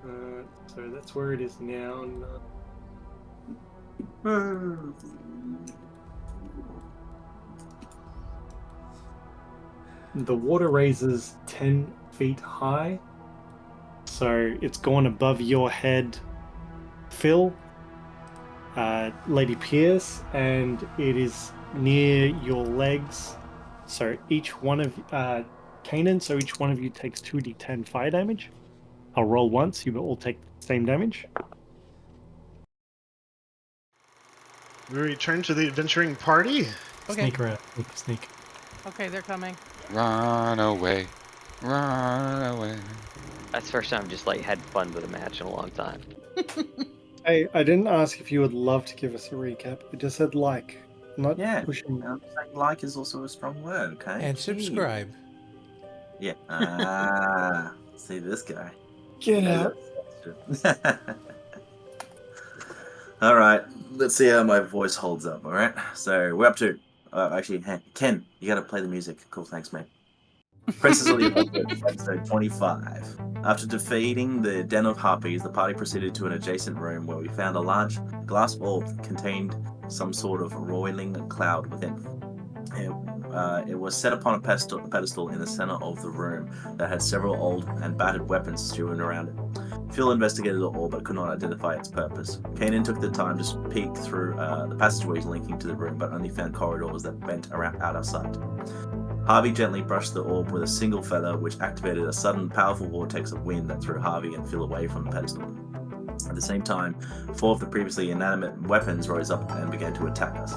So that's where it is now. The water raises 10 feet high. So it's gone above your head, Phil, Lady Pierce, and it is near your legs. So each one of Kainen, so each one of you takes 2d10 fire damage. I'll roll once, you will all take the same damage. We return to the adventuring party. Okay. Sneak around, sneak. Okay, they're coming. Run away. Run away. That's the first time I've just like had fun with a match in a long time. Hey, I didn't ask if you would love to give us a recap. I just said like, not Yeah, pushing. like is also a strong word, okay? And subscribe. Yeah. See this guy. Get out. All right, let's see how my voice holds up. All right, so we're up to actually, Ken, you got to play the music. Cool, thanks, mate. Princess of the Apocalypse, episode 25. After defeating the Den of Harpies, the party proceeded to an adjacent room where we found a large glass orb contained some sort of roiling cloud within. It was set upon a pedestal in the center of the room that had several old and battered weapons strewn around it. Phil investigated the orb but could not identify its purpose. Kainen took the time to peek through the passageways linking to the room but only found corridors that bent around out of sight. Havi gently brushed the orb with a single feather, which activated a sudden, powerful vortex of wind that threw Havi and Phil away from the pedestal. At the same time, 4 of the previously inanimate weapons rose up and began to attack us.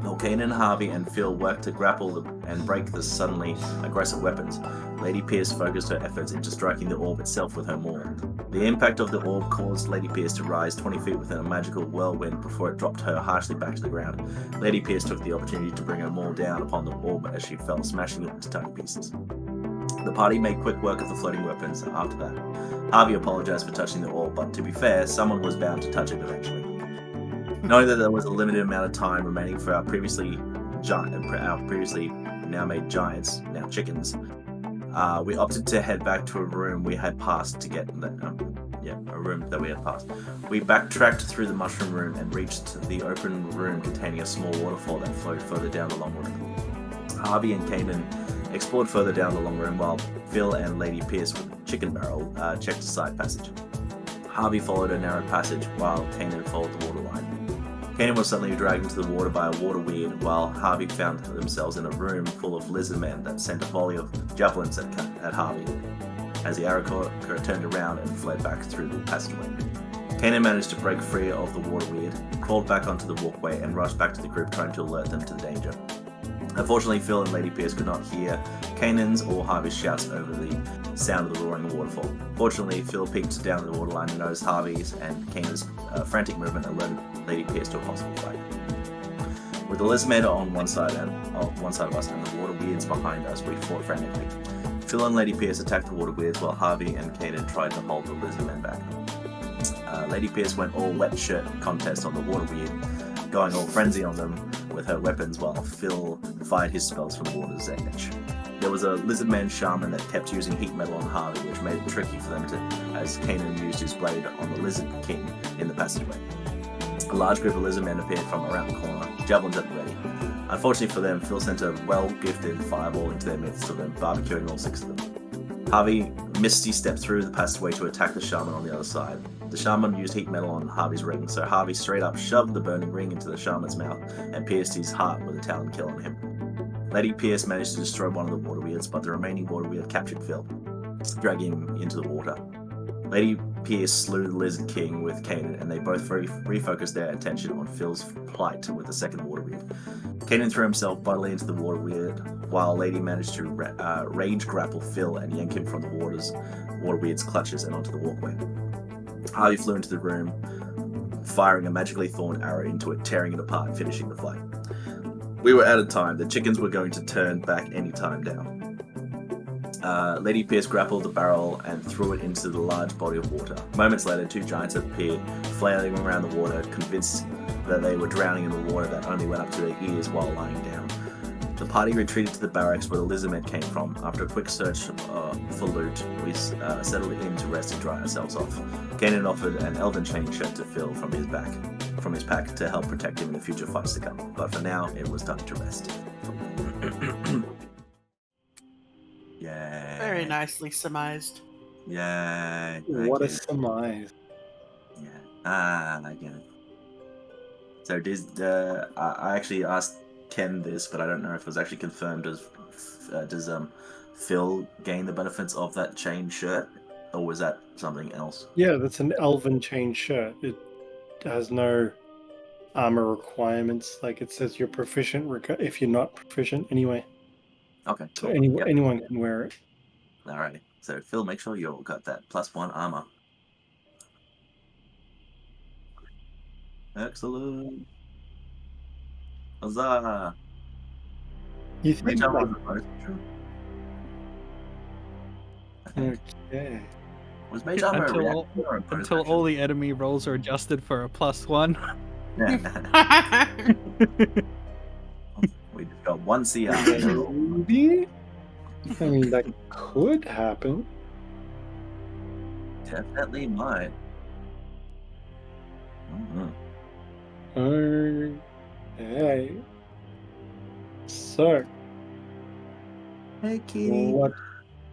While Kainen, Havi, and Phil worked to grapple and break the suddenly aggressive weapons, Lady Pierce focused her efforts into striking the orb itself with her maul. The impact of the orb caused Lady Pierce to rise 20 feet within a magical whirlwind before it dropped her harshly back to the ground. Lady Pierce took the opportunity to bring her maul down upon the orb as she fell, smashing it into tiny pieces. The party made quick work of the floating weapons after that. Havi apologized for touching the orb, but to be fair, someone was bound to touch it eventually. Knowing that there was a limited amount of time remaining for our previously now made giants, now chickens, we opted to head back to a room we had passed to get a room that we had passed. We backtracked through the mushroom room and reached the open room containing a small waterfall that flowed further down the long room. Havi and Kainen explored further down the long room while Phil and Lady Pierce with Chicken Barrel checked the side passage. Havi followed a narrow passage while Kainen followed the water line. Kainen was suddenly dragged into the water by a water weird, while Havi found themselves in a room full of lizard men that sent a volley of javelins at Havi, as the Aarakocra turned around and fled back through the passageway. Kainen managed to break free of the water weird, crawled back onto the walkway, and rushed back to the group trying to alert them to the danger. Unfortunately, Phil and Lady Pierce could not hear Kainen's or Havi's shouts over the sound of the roaring waterfall. Fortunately, Phil peeked down the waterline and noticed Havi's and Kainen's frantic movement alerted Lady Pierce to a possible fight. With the lizardmen on one side of us and the water weirds behind us, we fought frantically. Phil and Lady Pierce attacked the water weirds while Havi and Kainen tried to hold the lizardmen back. Lady Pierce went all wet shirt contest on the water weird, going all frenzy on them with her weapons while Phil fired his spells from the water's edge. There was a lizardman shaman that kept using heat metal on Havi, which made it tricky for them to, as Kainen used his blade on the lizard king in the passageway. A large group of lizardmen appeared from around the corner, javelins at the ready. Unfortunately for them, Phil sent a well-gifted fireball into their midst of them, barbecuing all 6 of them. Havi misty stepped through the passageway to attack the shaman on the other side. The shaman used heat metal on Havi's ring, so Havi straight up shoved the burning ring into the shaman's mouth and pierced his heart with a talon kill on him. Lady Pierce managed to destroy one of the water weirds, but the remaining water weird captured Phil, dragging him into the water. Lady Pierce slew the Lizard King with Kainen, and they both refocused their attention on Phil's plight with the second water weird. Kainen threw himself bodily into the water weird, while Lady managed to rage grapple Phil and yank him from the water weird's clutches and onto the walkway. Havi flew into the room, firing a magically thorn arrow into it, tearing it apart, finishing the fight. We were out of time. The chickens were going to turn back any time now. Lady Pierce grappled the barrel and threw it into the large body of water. Moments later, 2 giants appeared, flailing around the water, convinced that they were drowning in the water that only went up to their ears while lying down. The party retreated to the barracks where the lizardmen came from. After a quick search for loot, we settled in to rest and dry ourselves off. Kainen offered an elven chain shirt to Phil from his pack to help protect him in the future fights to come. But for now, it was time to rest. Yay. Very nicely surmised. Yay. What a Thank you. surmise. Yeah. I get it. So I actually asked Ken this, but I don't know if it was actually confirmed. Does Phil gain the benefits of that chain shirt, or was that something else? Yeah, that's an elven chain shirt. It has no armor requirements. Like it says you're proficient if you're not proficient anyway. Okay. So Cool. Yep. anyone can wear it. Alrighty. So Phil, make sure you got that +1 armor. Excellent. Huzzah! You think Mage armor like, was a bonus action? I think. okay. Was mage armor a reaction or a bonus Until action? all the enemy rolls are adjusted for a +1. Yeah. We just got 1 CR. Maybe? I mean, that could happen. Definitely might. Mhm. Okay. So, Hey, kitty. what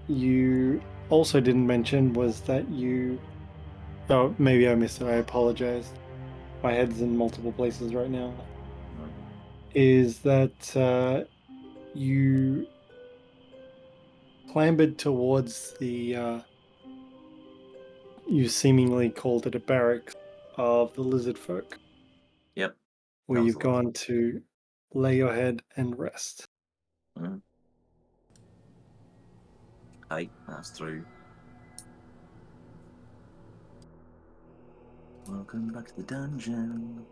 you also didn't mention was that you. Oh, maybe I missed it. I apologize. My head's in multiple places right now. Is that you clambered towards the. You seemingly called it a barracks of the lizard folk, Yep. where That was you've the one. gone to lay your head and rest. Hey, that's through. Welcome back to the dungeon.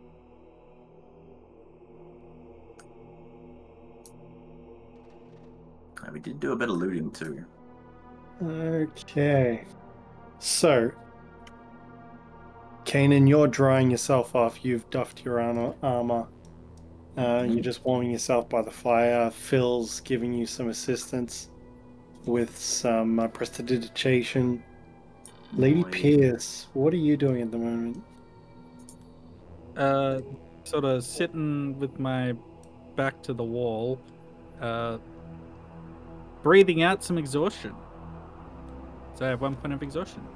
We did do a bit of looting too. Okay. So, Kainen, you're drying yourself off. You've doffed your armor. You're just warming yourself by the fire. Phil's giving you some assistance with some prestidigitation. Lady Boy. Pierce, what are you doing at the moment? Sort of sitting with my back to the wall, breathing out some exhaustion. So I have 1 point of exhaustion.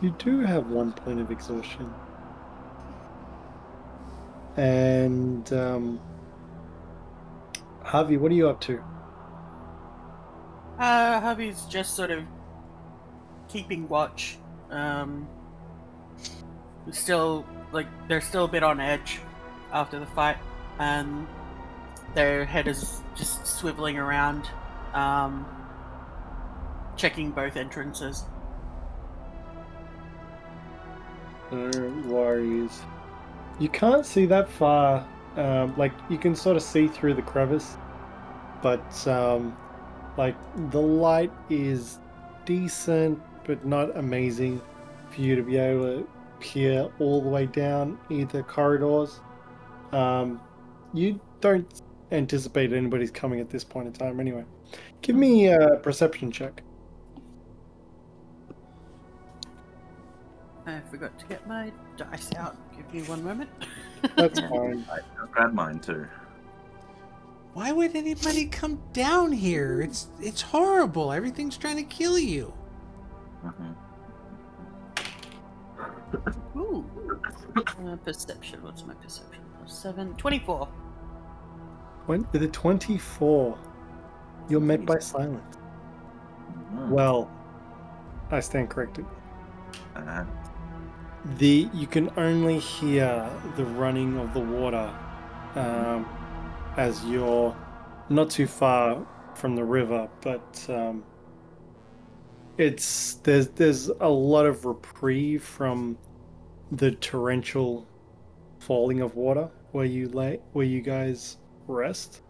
You do have 1 point of exhaustion. And Havi, what are you up to? Havi's just sort of keeping watch. Still, they're still a bit on edge after the fight, and their head is just swiveling around, checking both entrances. No worries. You can't see that far. You can sort of see through the crevice, but the light is decent, but not amazing for you to be able to peer all the way down either corridors. You don't anticipate anybody's coming at this point in time anyway. Give me a perception check. I forgot to get my dice out. Give me 1 moment. That's fine. I grabbed mine too. Why would anybody come down here? It's horrible. Everything's trying to kill you. Ooh. Perception. What's my perception? +7. 24. With a 24, you're met by silence. Well, I stand corrected. You can only hear the running of the water as you're not too far from the river, but there's a lot of reprieve from the torrential falling of water where you guys rest.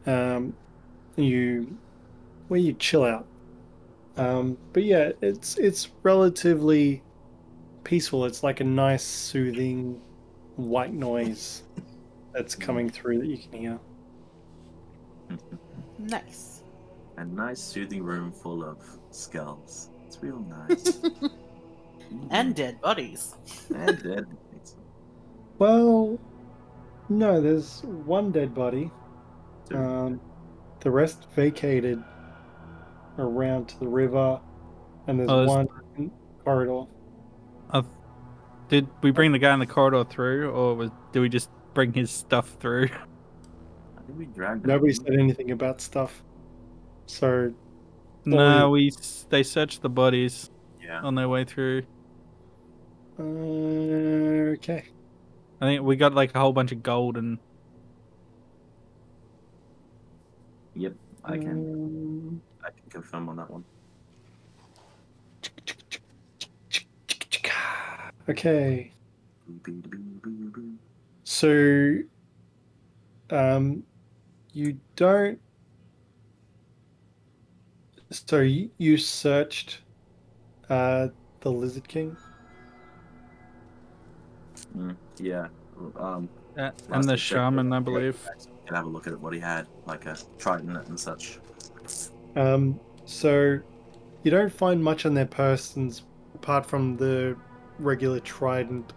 Where you chill out. But yeah, it's relatively peaceful. It's like a nice, soothing white noise that's coming through that you can hear. Nice. A nice soothing room full of skulls. It's real nice. And dead bodies. And dead. Well, no, there's one dead body. Two. The rest vacated around to the river, and there's Oh, one corridor. Did we bring the guy in the corridor through, or did we just bring his stuff through? I think we dragged it. Nobody said anything about stuff. So, No, they searched the bodies Yeah. on their way through. okay. I think we got like a whole bunch of gold and Yep. I can confirm on that one. Okay. So, you don't. So you searched, the Lizard King. Yeah. and Last the I checked, shaman, I believe. can have a look at what he had, like a trident and such. So you don't find much on their persons apart from the regular trident,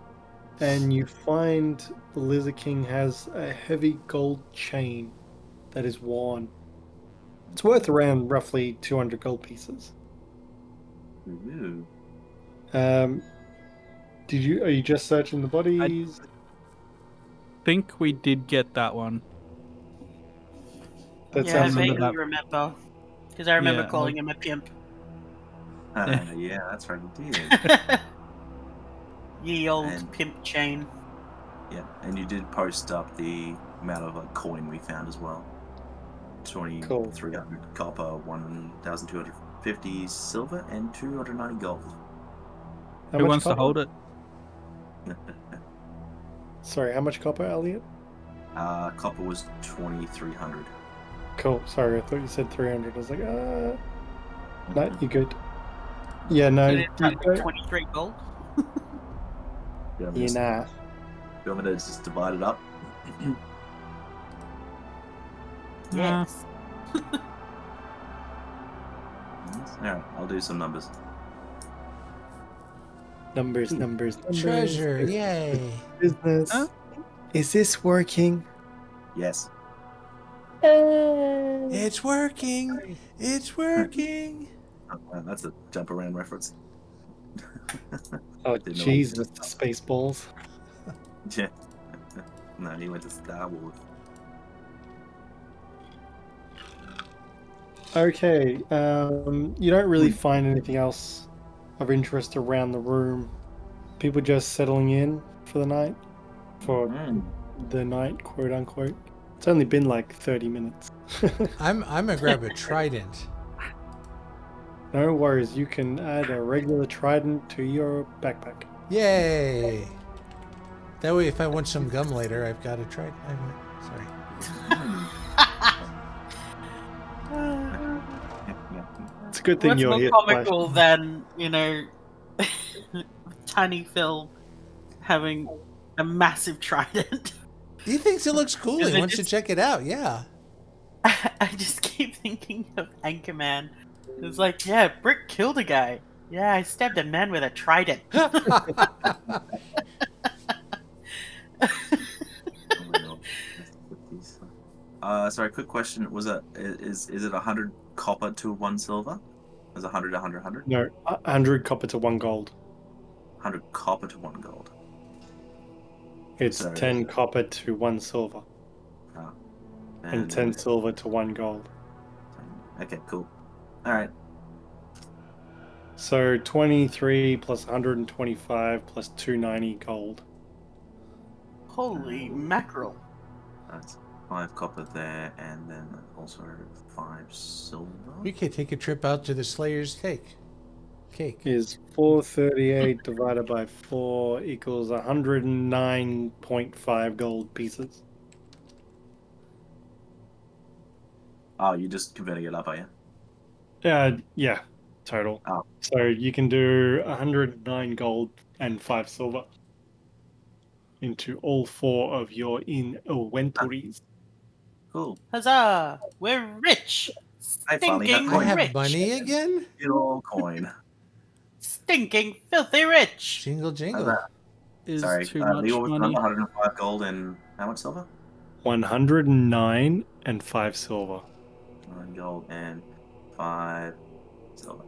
and you find the Lizard King has a heavy gold chain that is worn. It's worth around roughly 200 gold pieces. Ooh. Are you just searching the bodies? Think we did get that one. That Yeah, I sounds remember vaguely that. remember. Because I remember Yeah, calling him a pimp. Yeah, that's right, you did. Ye old And- pimp chain. Yeah, and you did post up the amount of coin we found as well. 2,300 copper, 1,250 silver, and 290 gold. How Who much wants to copper? hold it? Sorry, how much copper, Elliot? Copper was 2,300. Cool. Sorry, I thought you said 300. I was like, no, you're good. Yeah, no, So you it's like don't. 23 gold? Yeah, Yeah, nah. You want me to just divide it up? Yes. Alright, I'll do some numbers. Numbers. Treasure, yay. Business. Huh? Is this working? Yes. It's working. It's working. That's a jump around reference. Oh, Didn't know. Jesus, Spaceballs. Yeah. No, he went to Star Wars. Okay, you don't really find anything else of interest around the room. People just settling in for the night. For the night, quote unquote. It's only been like 30 minutes. I'm gonna grab a trident. No worries, you can add a regular trident to your backpack. Yay! That way, if I want some gum later, I've got a trident. Sorry. It's a good thing What's you're more here. comical than, Tiny Phil having a massive trident? He thinks it looks cool. Is He it wants to just- check it out. Yeah. I just keep thinking of Anchorman. It's like, yeah, Brick killed a guy. Yeah, I stabbed a man with a trident. Sorry, quick question. Is it 100 copper to 1 silver? Is it 100, 100, 100? No, 100 copper to 1 gold. 100 copper to 1 gold. It's So- 10 copper to 1 silver. Oh. And 10 silver to 1 gold. Okay, cool. Alright. So 23 plus 125 plus 290 gold. Holy mackerel. That's 5 copper there, and then also 5 silver. We could take a trip out to the Slayer's cake. Is 438 divided by 4 equals 109.5 gold pieces. Oh, you're just converting it up, are you? Yeah, total. Oh. So you can do 109 gold and 5 silver into all 4 of your inventories. Cool. Huzzah! We're rich! I finally got Stinking coin. I have rich! money again. Get all coin. Stinking filthy rich! Jingle How's jingle. that? Is Sorry, too much Leo was money. 105 gold and how much silver? 109 and 5 silver. 1 gold and 5 silver.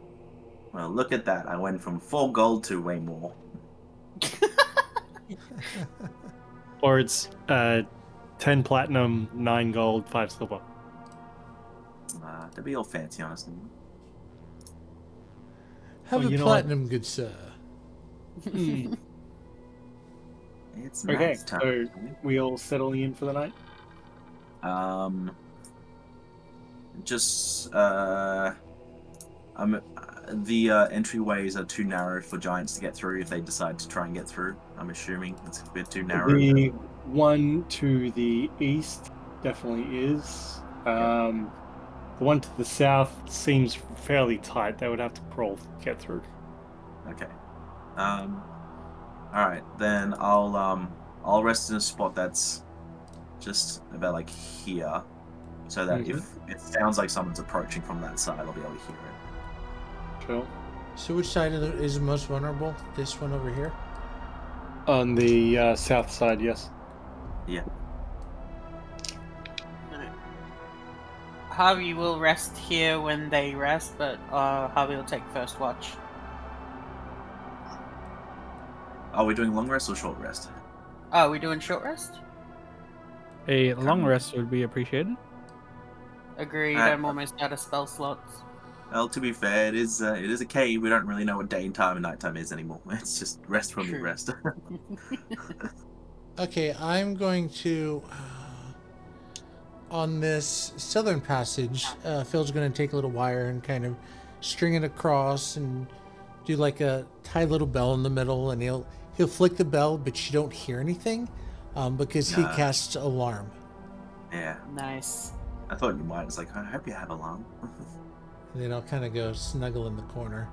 Well, look at that. I went from 4 gold to way more. Or it's 10 platinum, 9 gold, 5 silver. To be all fancy, honestly. Have Well, a you know platinum, good sir. It's Okay, nice time. so we all settling in for the night? Just the entryways are too narrow for giants to get through if they decide to try and get through. I'm assuming it's a bit too narrow. The one to the east definitely is. The one to the south seems fairly tight. They would have to crawl to get through. Okay. All right, then I'll rest in a spot that's just about like here, so that if it sounds like someone's approaching from that side, I'll be able to hear it. Cool. So which side is the most vulnerable? This one over here? On the south side, yes. Yeah. Harvey will rest here when they rest, but Harvey will take first watch. Are we doing long rest or short rest? Oh, are we doing short rest? A long rest would be appreciated. Agreed, Alright. I'm almost out of spell slots. Well, to be fair, it is a cave. We don't really know what daytime and nighttime is anymore. It's just rest when we True. rest. Okay, I'm going to on this southern passage. Phil's going to take a little wire and kind of string it across and do like a tie little bell in the middle, and he'll flick the bell, but you don't hear anything because he casts alarm. Yeah, Nice. I thought you might. It's like, I hope you have alarm. And then I'll kind of go snuggle in the corner.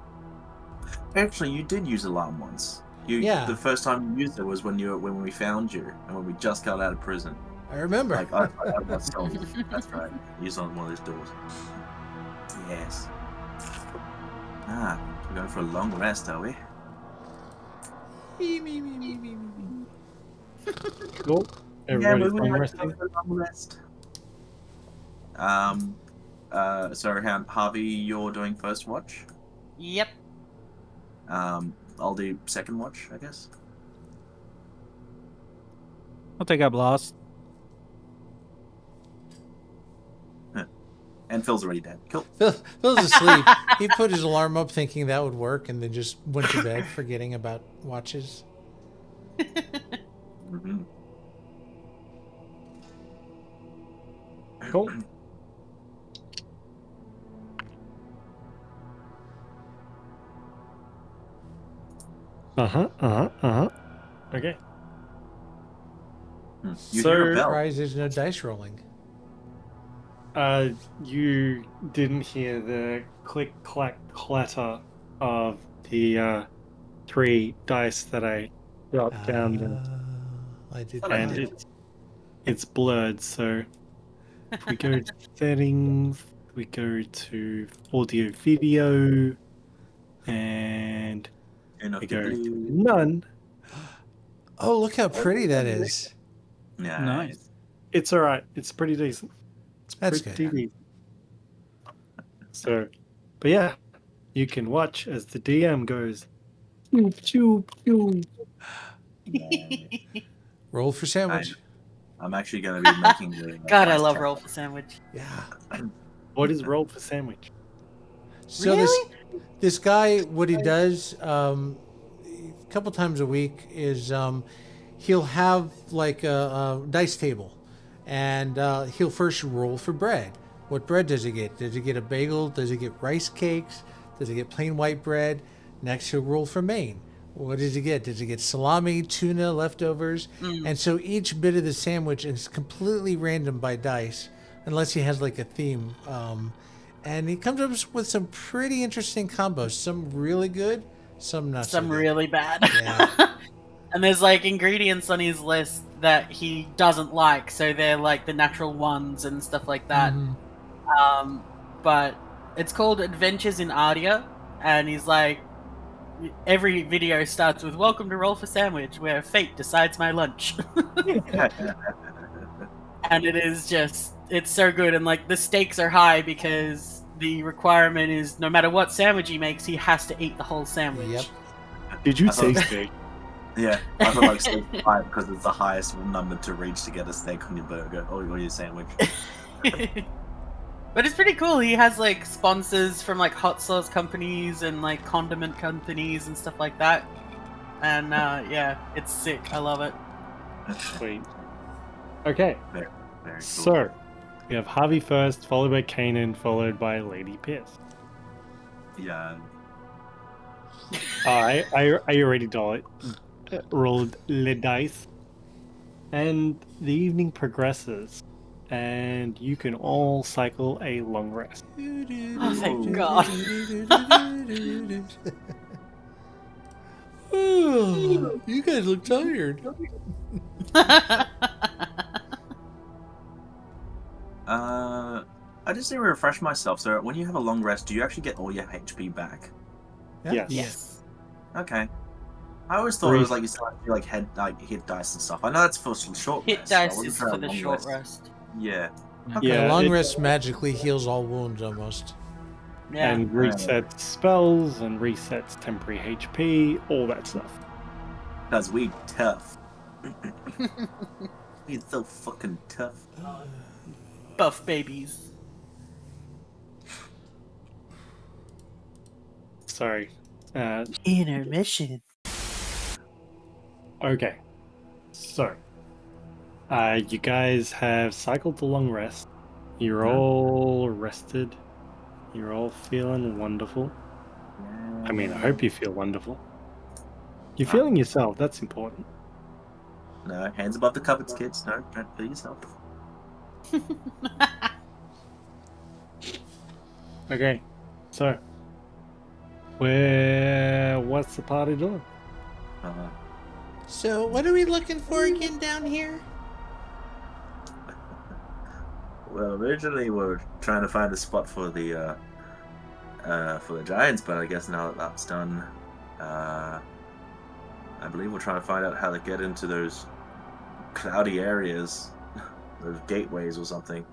Actually, you did use alarm once. Yeah. The first time you used it was when we found you and when we just got out of prison. I remember. Like I got sold. That's right. Used on one of those doors. Yes. We're going for a long rest, are we? Cool. Everybody's long going resting. for a long rest. So Harvey, you're doing first watch. Yep. I'll do second watch, I guess. I'll take up last. And Phil's already dead. Cool. Phil's asleep. He put his alarm up thinking that would work and then just went to bed forgetting about watches. Mm-hmm. Cool. Okay. You So- hear a bell. Surprise, there's no dice rolling. You didn't hear the click, clack, clatter of the 3 dice that I dropped down, I did and not. it's blurred. So if we go to settings, we go to audio video, and Enough we to go to do. none. Oh, look how pretty that is. Nice. It's all right. It's pretty decent. It's That's pretty good. decent. So, but yeah, you can watch as the DM goes. Pew, pew, pew. Roll for sandwich. I'm actually going to be making the. God, I love roll for sandwich. Yeah. What is roll for sandwich? So Really? this guy, what he does a couple times a week is he'll have like a dice table, and he'll first roll for bread. What bread does he get? Does he get a bagel? Does he get rice cakes? Does he get plain white bread? Next, he'll roll for main. What does he get? Does he get salami, tuna, leftovers? And so each bit of the sandwich is completely random by dice, unless he has like a theme. And he comes up with some pretty interesting combos. Some really good, some not Some so good. really bad. Yeah. And there's like ingredients on his list that he doesn't like, so they're like the natural ones and stuff like that. Mhm. But it's called Adventures in Ardia, and he's like, every video starts with "Welcome to Roll for Sandwich, where fate decides my lunch," and it is it's so good, and like the stakes are high because the requirement is no matter what sandwich he makes, he has to eat the whole sandwich. Yep. Did you I say thought- steak? Yeah, I feel like steak 5 because it's the highest number to reach to get a steak on your burger or your sandwich. But it's pretty cool. He has like sponsors from like hot sauce companies and like condiment companies and stuff like that. And yeah, it's sick. I love it. Sweet. Okay, Very cool. so we have Havi first, followed by Kainen, followed by Lady Pierce. Yeah. I already rolled the dice, and the evening progresses, and you can all cycle a long rest. Oh, thank God. Oh, you guys look tired. I just need to refresh myself. So when you have a long rest, do you actually get all your HP back? Yes. Yes. Okay. I always thought it was like you still have to hit dice and stuff. I know that's for short Hit rest. I dice wasn't is sure for how the long short rest. Yeah. Yeah, A long it- rest magically heals all wounds almost. Yeah. And resets spells and resets temporary HP, all that stuff. Because we tough. We so fucking tough. Buff babies. Sorry. Intermission. Okay. So, you guys have cycled the long rest. You're all rested. You're all feeling wonderful. I mean, I hope you feel wonderful. You're feeling yourself, that's important. No, hands above the cupboards, kids. No, don't feel yourself. Okay. So, what's the party doing? So, what are we looking for again down here? Well, originally we were trying to find a spot for the giants, but I guess now that that's done, I believe we're trying to find out how to get into those cloudy areas, those gateways or something.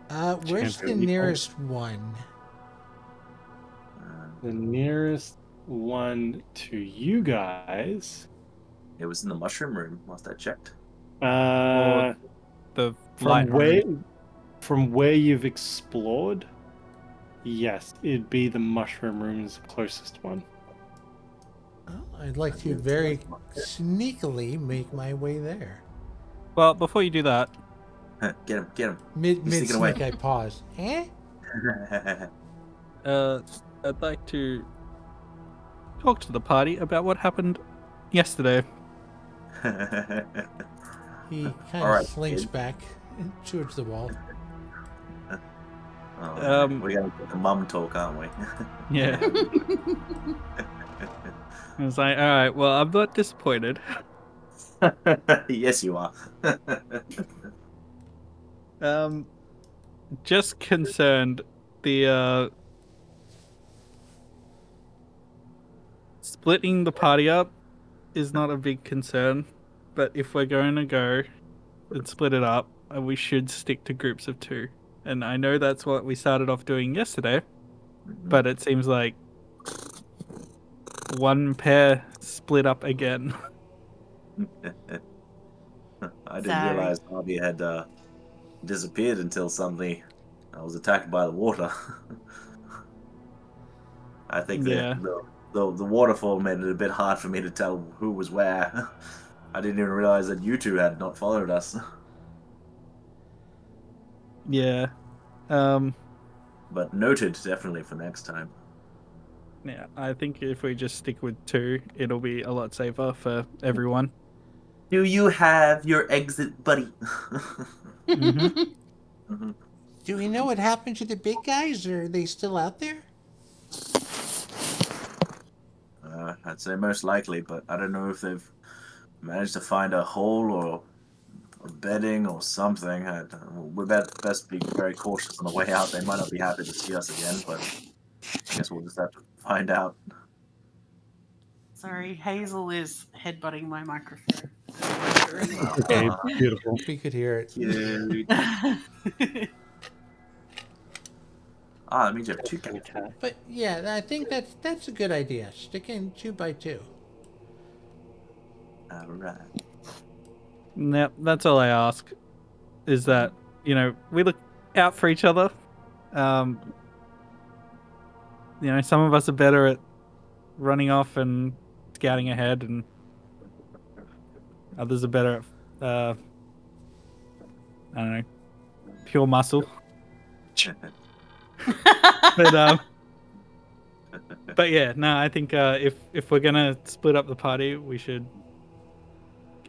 Where's the Champion nearest one? The nearest one to you guys. It was in the mushroom room. Last I checked. The light room. From where you've explored, yes, it'd be the mushroom room's closest one. Oh, I'd like to very sneakily make my way there. Well, before you do that, Get him, get him. Mid sneaking away. sneak, I pause. Eh? I'd like to talk to the party about what happened yesterday. He kind of Alright, slinks kid. back towards the wall. We're gonna get the mum talk, aren't we? Yeah. I was like, all right, well, I'm not disappointed. Yes, you are. Just concerned the splitting the party up is not a big concern, but if we're going to go and split it up, we should stick to groups of 2. And I know that's what we started off doing yesterday, but it seems like one pair split up again. I didn't Sorry. realize Harvey had disappeared until suddenly I was attacked by the water. I think Yeah. the waterfall made it a bit hard for me to tell who was where. I didn't even realize that you two had not followed us. Yeah. But noted, definitely, for next time. Yeah, I think if we just stick with 2, it'll be a lot safer for everyone. Do you have your exit buddy? Mm-hmm. Do we know what happened to the big guys, or are they still out there? I'd say most likely, but I don't know if they've managed to find a hole or bedding or something. We best be very cautious on the way out. They might not be happy to see us again, but I guess we'll just have to find out. Sorry, Hazel is headbutting my microphone. Okay, beautiful. We could hear it. Cute. That means you have two cats. But yeah, I think that's a good idea. Sticking 2 by 2. All right. Yep, that's all I ask. Is that, we look out for each other. Some of us are better at running off and scouting ahead, and others are better at, I don't know, pure muscle. But yeah, no, I think if we're gonna split up the party, we should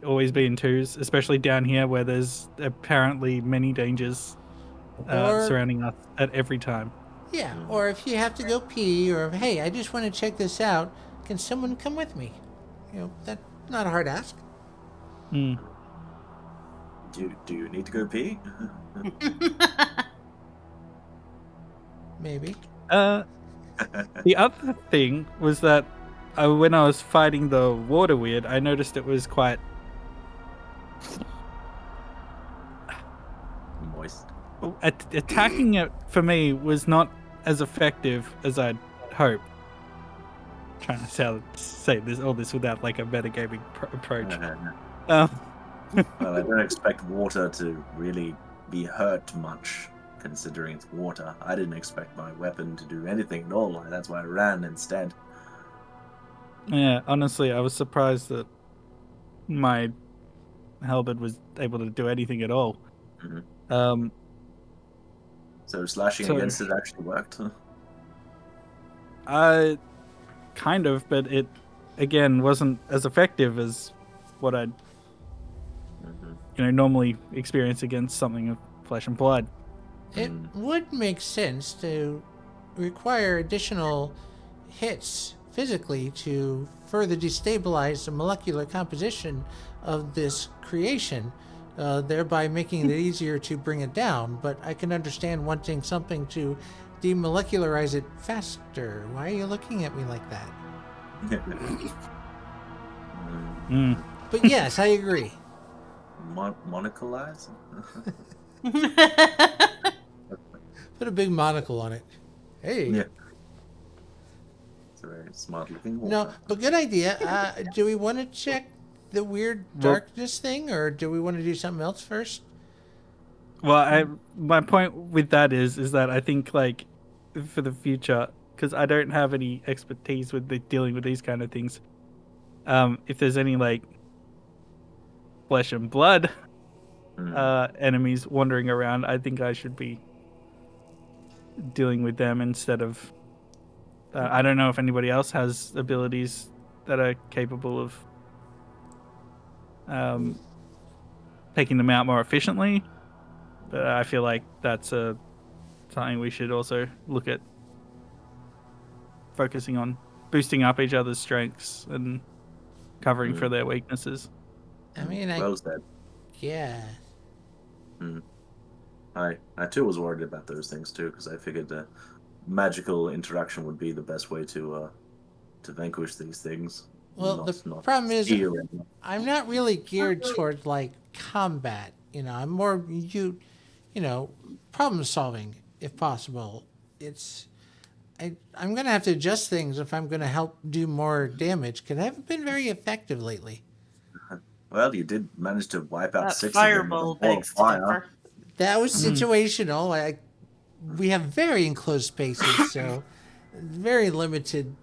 always be in twos, especially down here where there's apparently many dangers surrounding us at every time. Yeah, or if you have to go pee, or hey, I just want to check this out, can someone come with me? That's not a hard ask. Do you need to go pee? Maybe. The other thing was that when I was fighting the water weird, I noticed it was quite Moist. attacking it for me was not as effective as I'd hoped. Trying to say all this without like a metagaming approach. Well, I don't expect water to really be hurt much, considering it's water. I didn't expect my weapon to do anything at all. That's why I ran instead. Yeah, honestly, I was surprised that my halberd was able to do anything at all. Mm-hmm. So slashing against it actually worked? Kind of, but it, again, wasn't as effective as what I'd normally experience against something of flesh and blood. It would make sense to require additional hits physically to further destabilize the molecular composition of this creation, thereby making it easier to bring it down. But I can understand wanting something to demolecularize it faster. Why are you looking at me like that? But yes, I agree. Monocleize? Put a big monocle on it. Hey. Yeah. It's a very smart looking one. No, but good idea. Do we want to check the weird darkness thing, or do we want to do something else first? Well, my point with that is that I think, like, for the future, because I don't have any expertise with dealing with these kind of things, if there's any, like, flesh and blood enemies wandering around, I think I should be dealing with them instead of... I don't know if anybody else has abilities that are capable of taking them out more efficiently, but I feel like that's something we should also look at focusing on, boosting up each other's strengths and covering for their weaknesses. I mean, well said. Yeah. I too was worried about those things too, because I figured magical interaction would be the best way to vanquish these things. Well, the problem is I'm not really geared towards like combat. I'm more problem solving if possible. I'm gonna have to adjust things if I'm gonna help do more damage, because I haven't been very effective lately. Well, you did manage to wipe out 6 fireball of them with a ball of fire. That was situational. We have very enclosed spaces, so very limited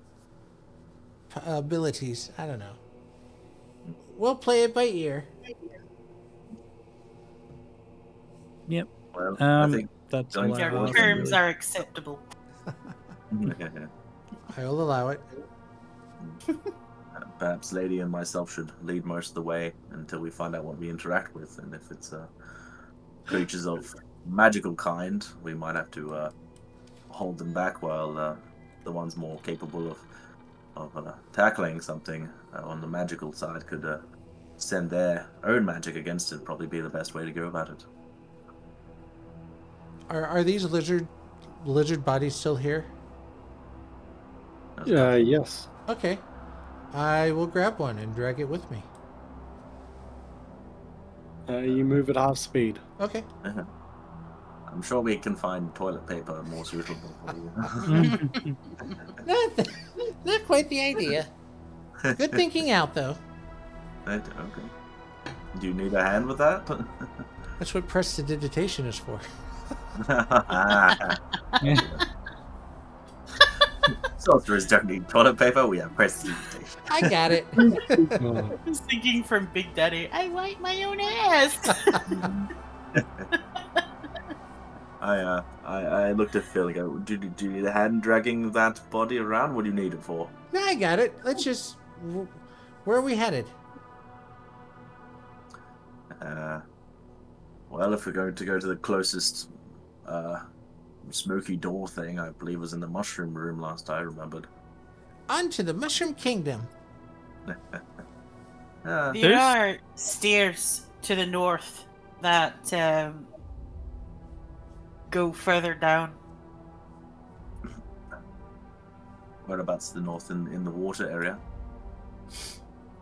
abilities. I don't know. We'll play it by ear. Yep. Well, I think that's going Your forward, terms are acceptable. I will allow it. Perhaps Lady and myself should lead most of the way until we find out what we interact with, and if it's creatures of magical kind, we might have to hold them back while the ones more capable of tackling something on the magical side could send their own magic against it. Probably be the best way to go about it. Are these lizard bodies still here? Yes. Okay. I will grab one and drag it with me. You move at half speed. Okay. I'm sure we can find toilet paper more suitable for you. Not quite the idea. Good thinking out, though. Okay. Do you need a hand with that? That's what prestidigitation is for. Sorcerers don't need toilet paper. We have prestidigitation. I got it. I was thinking from Big Daddy, I wipe my own ass. I looked at Phil and go, do you need a hand dragging that body around? What do you need it for? No, I got it. Let's just... Where are we headed? Well, if we're going to go to the closest smoky door thing, I believe was in the mushroom room last I remembered. On to the Mushroom Kingdom. There are stairs to the north that go further down. Whereabouts to the north in the water area?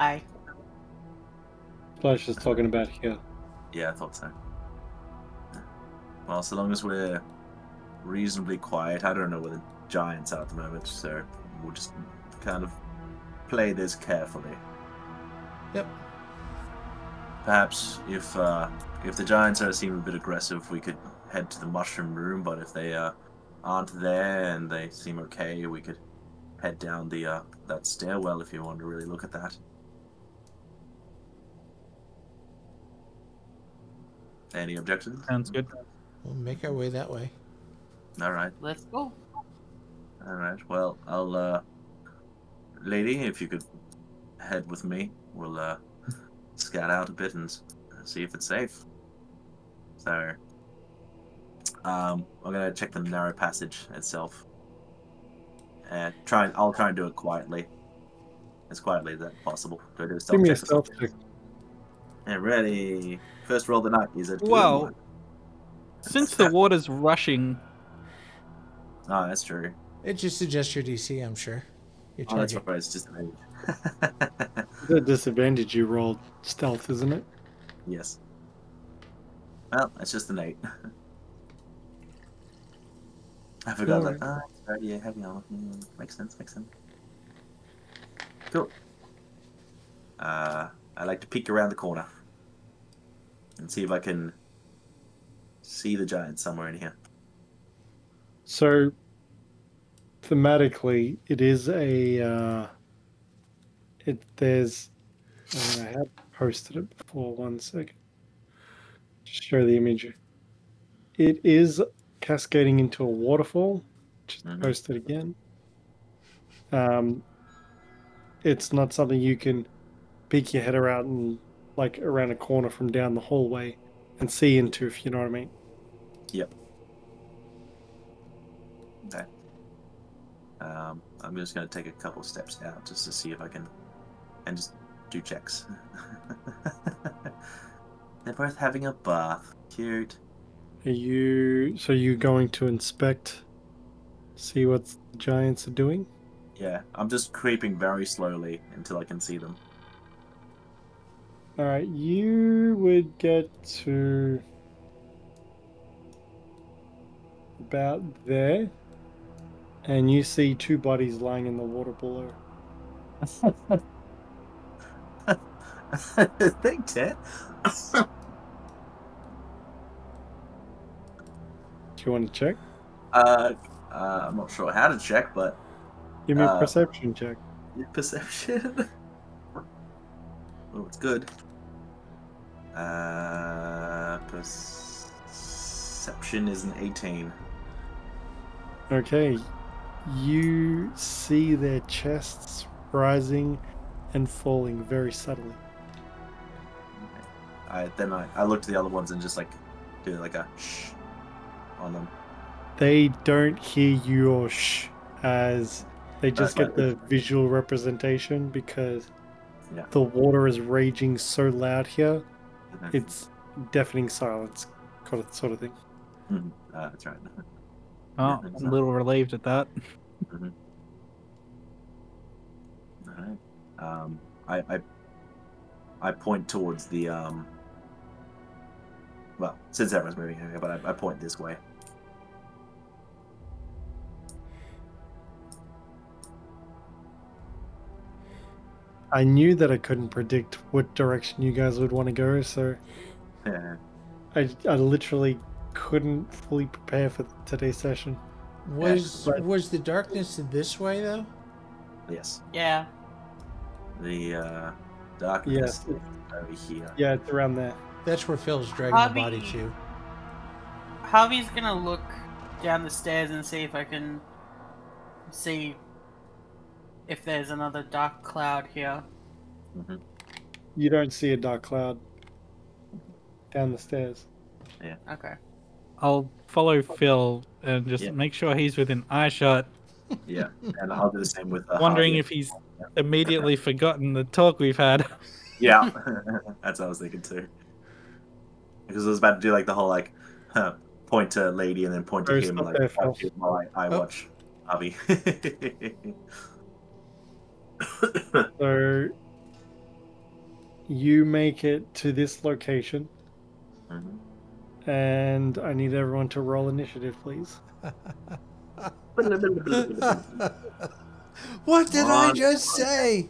Aye. Flash is talking about here. Yeah, I thought so. Well, so long as we're reasonably quiet, I don't know where the giants are at the moment, so we'll just kind of play this carefully. Yep. Perhaps if the giants seem a bit aggressive, we could head to the mushroom room. But if they aren't there and they seem okay, we could head down the that stairwell if you want to really look at that. Any objections? Sounds good. We'll make our way that way. All right. Let's go. All right. Well, I'll lady, if you could head with me, we'll scout out a bit and see if it's safe. So, I'm gonna check the narrow passage itself. And I'll try and do it quietly, as quietly as possible. Do I do a stealth Give me a check or stealth something? check. And ready. First roll of the night. Is it? Well, since the water's rushing, Oh, that's true. It just adjusts your DC, I'm sure. Your Oh, that's target. right. It's just an age. The disadvantage you rolled stealth, isn't it? Yes. Well, it's just an 8. I forgot that. Alright. Sorry, yeah, heavy armor. Makes sense. Cool. I like to peek around the corner and see if I can see the giant somewhere in here. So, thematically, it is a. There's. I had posted it before. 1 second. Just show the image. It is cascading into a waterfall. Just post it again. It's not something you can peek your head around and like around a corner from down the hallway and see into, if you know what I mean. Yep. Okay. I'm just going to take a couple steps out just to see if I can, and just do checks. They're both having a bath. Cute. Are you going to inspect, see what the giants are doing? Yeah, I'm just creeping very slowly until I can see them. Alright, you would get to about there, and you see 2 bodies lying in the water below. They dead? Do you want to check? I'm not sure how to check, but Give me a perception check. your perception. Oh, it's good. Perception is an 18. Okay, you see their chests rising and falling very subtly. Then I look to the other ones and just like do like a shh on them. They don't hear your shh as They just That's get the visual representation because Yeah. the water is raging so loud here. Mhm. It's deafening silence, sort of thing. That's right. Oh, Yeah, I'm a little relieved at that. Mhm. Alright. I point towards the well, since everyone's moving here, but I point this way. I knew that I couldn't predict what direction you guys would want to go, so Yeah. I literally couldn't fully prepare for today's session. Was But- was the darkness this way though? Yes. Yeah. The darkness Yes. is over here. Yeah, it's around there. That's where Phil's dragging the body Javi. to. Javi's gonna look down the stairs and see if I can see if there's another dark cloud here. hmm You don't see a dark cloud down the stairs. Okay. I'll follow Phil and just Yeah. make sure he's within eyeshot, Yeah, and I'll do the same with wondering Harvey. if he's immediately forgotten the talk we've had. Yeah, that's what I was thinking too. Because I was about to do like the whole like point to lady and then point to Oh, him stop like there, Phil. while I Oh. watch Havi. So you make it to this location, Mhm. and I need everyone to roll initiative, please. What did I One. just say?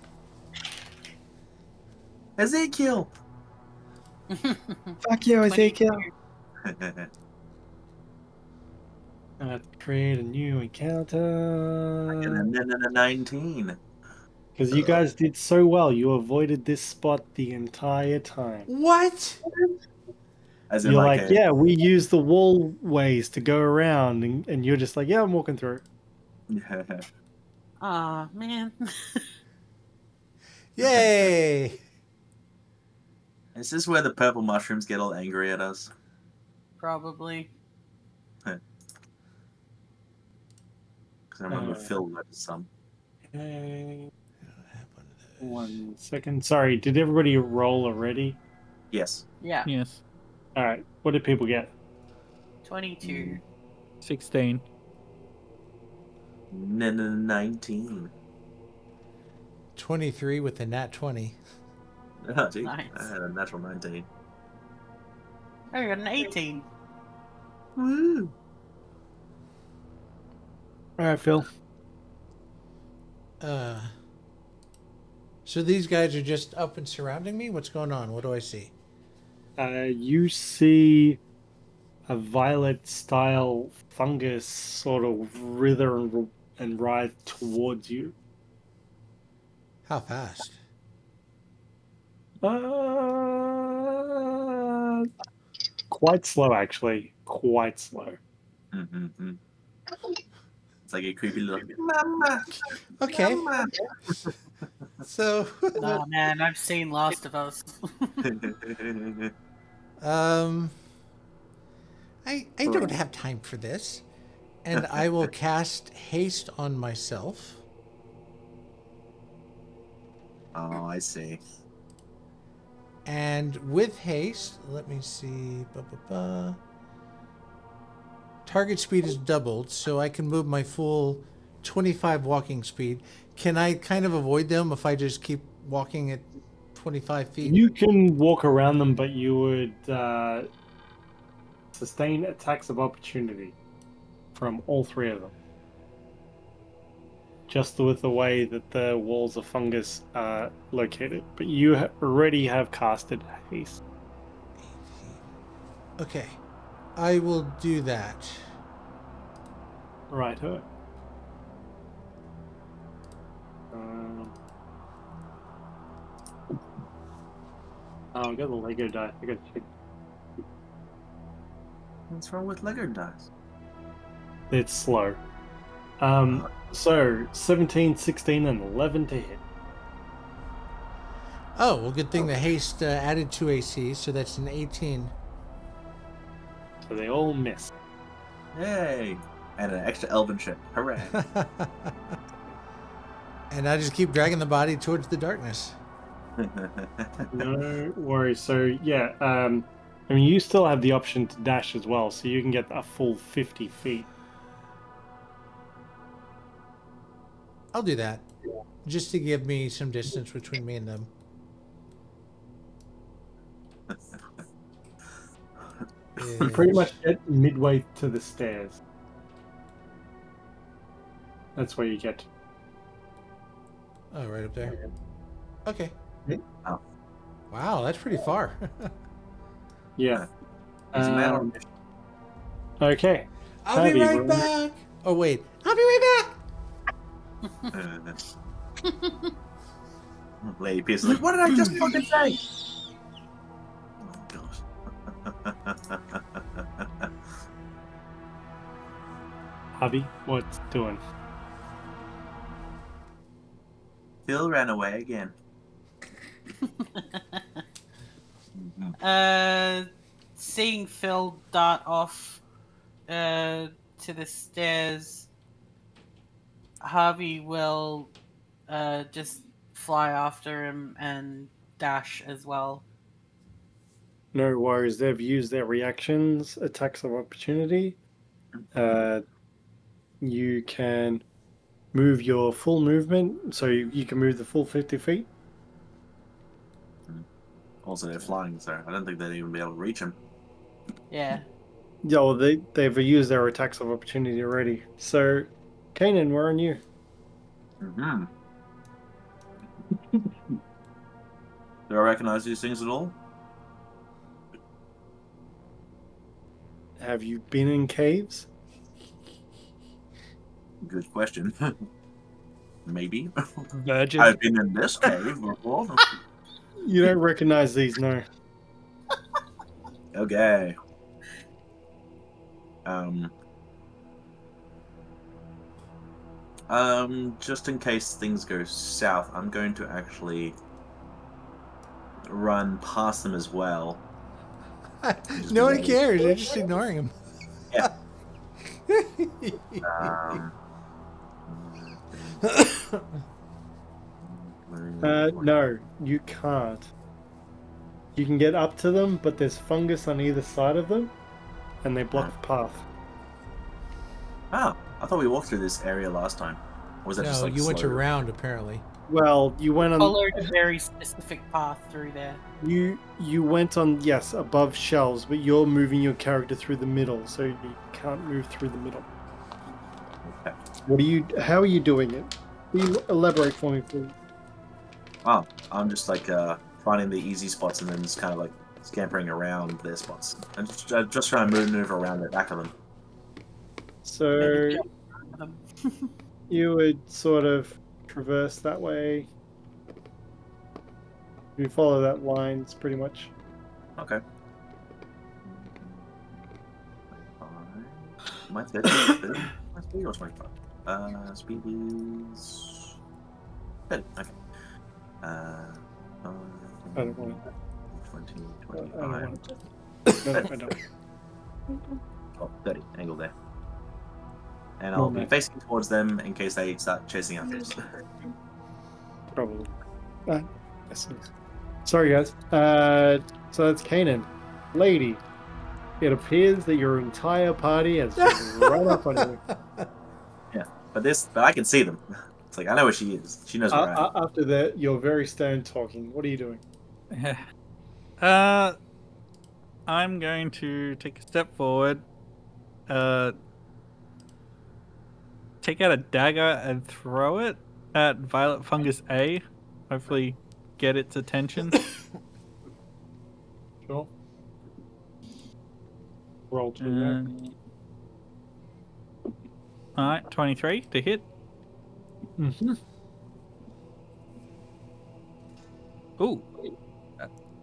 Ezekiel. Fuck you, Ezekiel. 22. Create a new encounter. And then a 19. Because you guys did so well, you avoided this spot the entire time. What? As in You're like, like, yeah, we use the wall ways to go around, and you're just like, yeah, I'm walking through. Aw, man. Yay! Is this where the purple mushrooms get all angry at us? Probably. Because I remember Phil noticed some. Okay. 1 second. Sorry, did everybody roll already? Yes. Yeah. Yes. All right. What did people get? 22. 16. 19. 23 with a nat 20. Oh, gee, Nice. I had a natural 19. I got an 18. Woo! All right, Phil. So these guys are just up and surrounding me? What's going on? What do I see? You see a violet-style fungus sort of writher and writhe towards you. How fast? Quite slow, actually. Quite slow. Mm-hmm. It's like a creepy little mama. Okay. So, Oh man, I've seen Last of Us. I don't have time for this. And I will cast haste on myself. Oh, I see. And with haste, let me see. Target speed is doubled, so I can move my full 25 walking speed. Can I kind of avoid them if I just keep walking at 25 feet? You can walk around them, but you would sustain attacks of opportunity from all three of them. Just with the way that the walls of fungus are located. But you already have casted haste. Okay. I will do that. Righto. I got the Lego die. I got to check. What's wrong with Lego dice? It's slow. So 17, 16, and 11 to hit. Oh, well, good thing the haste added 2 AC, so that's an 18. So they all miss. Yay! And an extra elven ship. Hooray! And I just keep dragging the body towards the darkness. No worries. So yeah, I mean, you still have the option to dash as well, so you can get a full 50 feet. I'll do that. Just to give me some distance between me and them. You pretty much get midway to the stairs. That's where you get. Oh, right up there. Okay. Oh. Wow, that's pretty far. Yeah. Easy man on mission. Okay. I'll be Havi, right we're- back. Oh, wait. I'll be right Lady Pierce is like, what did I just fucking say? Oh gosh. Havi, what's doing? Phil ran away again. Seeing Phil dart off to the stairs, Harvey will just fly after him and dash as well. No worries. They've used their reactions, attacks of opportunity. You can move your full movement, so you can move the full 50 feet. Also, they're flying, so I don't think they'd even be able to reach him. Yeah. Yeah, well, they've used their attacks of opportunity already. So, Kainen, we're on you. Mm-hmm. Do I recognize these things at all? Have you been in caves? Good question. Maybe. Virgin. I've been in this cave before. You don't recognize these, no. Okay. Just in case things go south, I'm going to actually run past them as well. Nobody cares. They're just ignoring him. Yeah. No, you can't. You can get up to them, but there's fungus on either side of them, and they block the path. Oh, I thought we walked through this area last time. Or was that just No, like you went slow? around, apparently. Well, you went on. Followed a very specific path through there. You went on, yes, above shelves, but you're moving your character through the middle, so you can't move through the middle. Okay. How are you doing it? Will you elaborate for me, please? Oh, I'm just like finding the easy spots and then just kind of like scampering around their spots. And just trying to maneuver around the back of them. So Maybe them. you would sort of traverse that way. You follow that line, it's pretty much. Okay. My 30, my speed or 25? Speed is 30. Okay. I don't want it. 20, I don't 25. want it. No, I don't. Oh, 30. Angle there. And I'll be facing towards them in case they start chasing after us. Probably. Yes. Sorry, guys. So that's Kainen. Lady, it appears that your entire party has just run up on you. Yeah, but I can see them. It's like I know where she is. She knows where I am. After that, you're very stern talking. What are you doing? I'm going to take a step forward, take out a dagger and throw it at Violet Fungus A. Hopefully get its attention. Sure. Roll to that. Alright, 23 to hit. Mm-hmm. Ooh.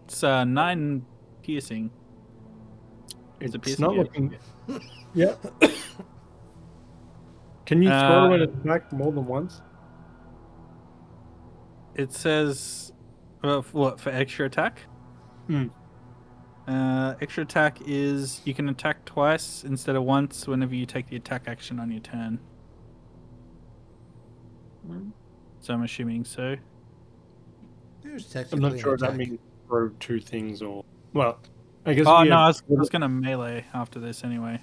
It's 9 piercing. Is it It's piercing? not Yeah. looking. Yeah. Can you throw an attack more than once? It says, what, for extra attack? Hmm. Extra attack is you can attack twice instead of once whenever you take the attack action on your turn. So I'm assuming so. There's I'm technically not sure if an that attack. means throw two things or. Well, I guess. Oh we no, have- I was gonna melee after this anyway.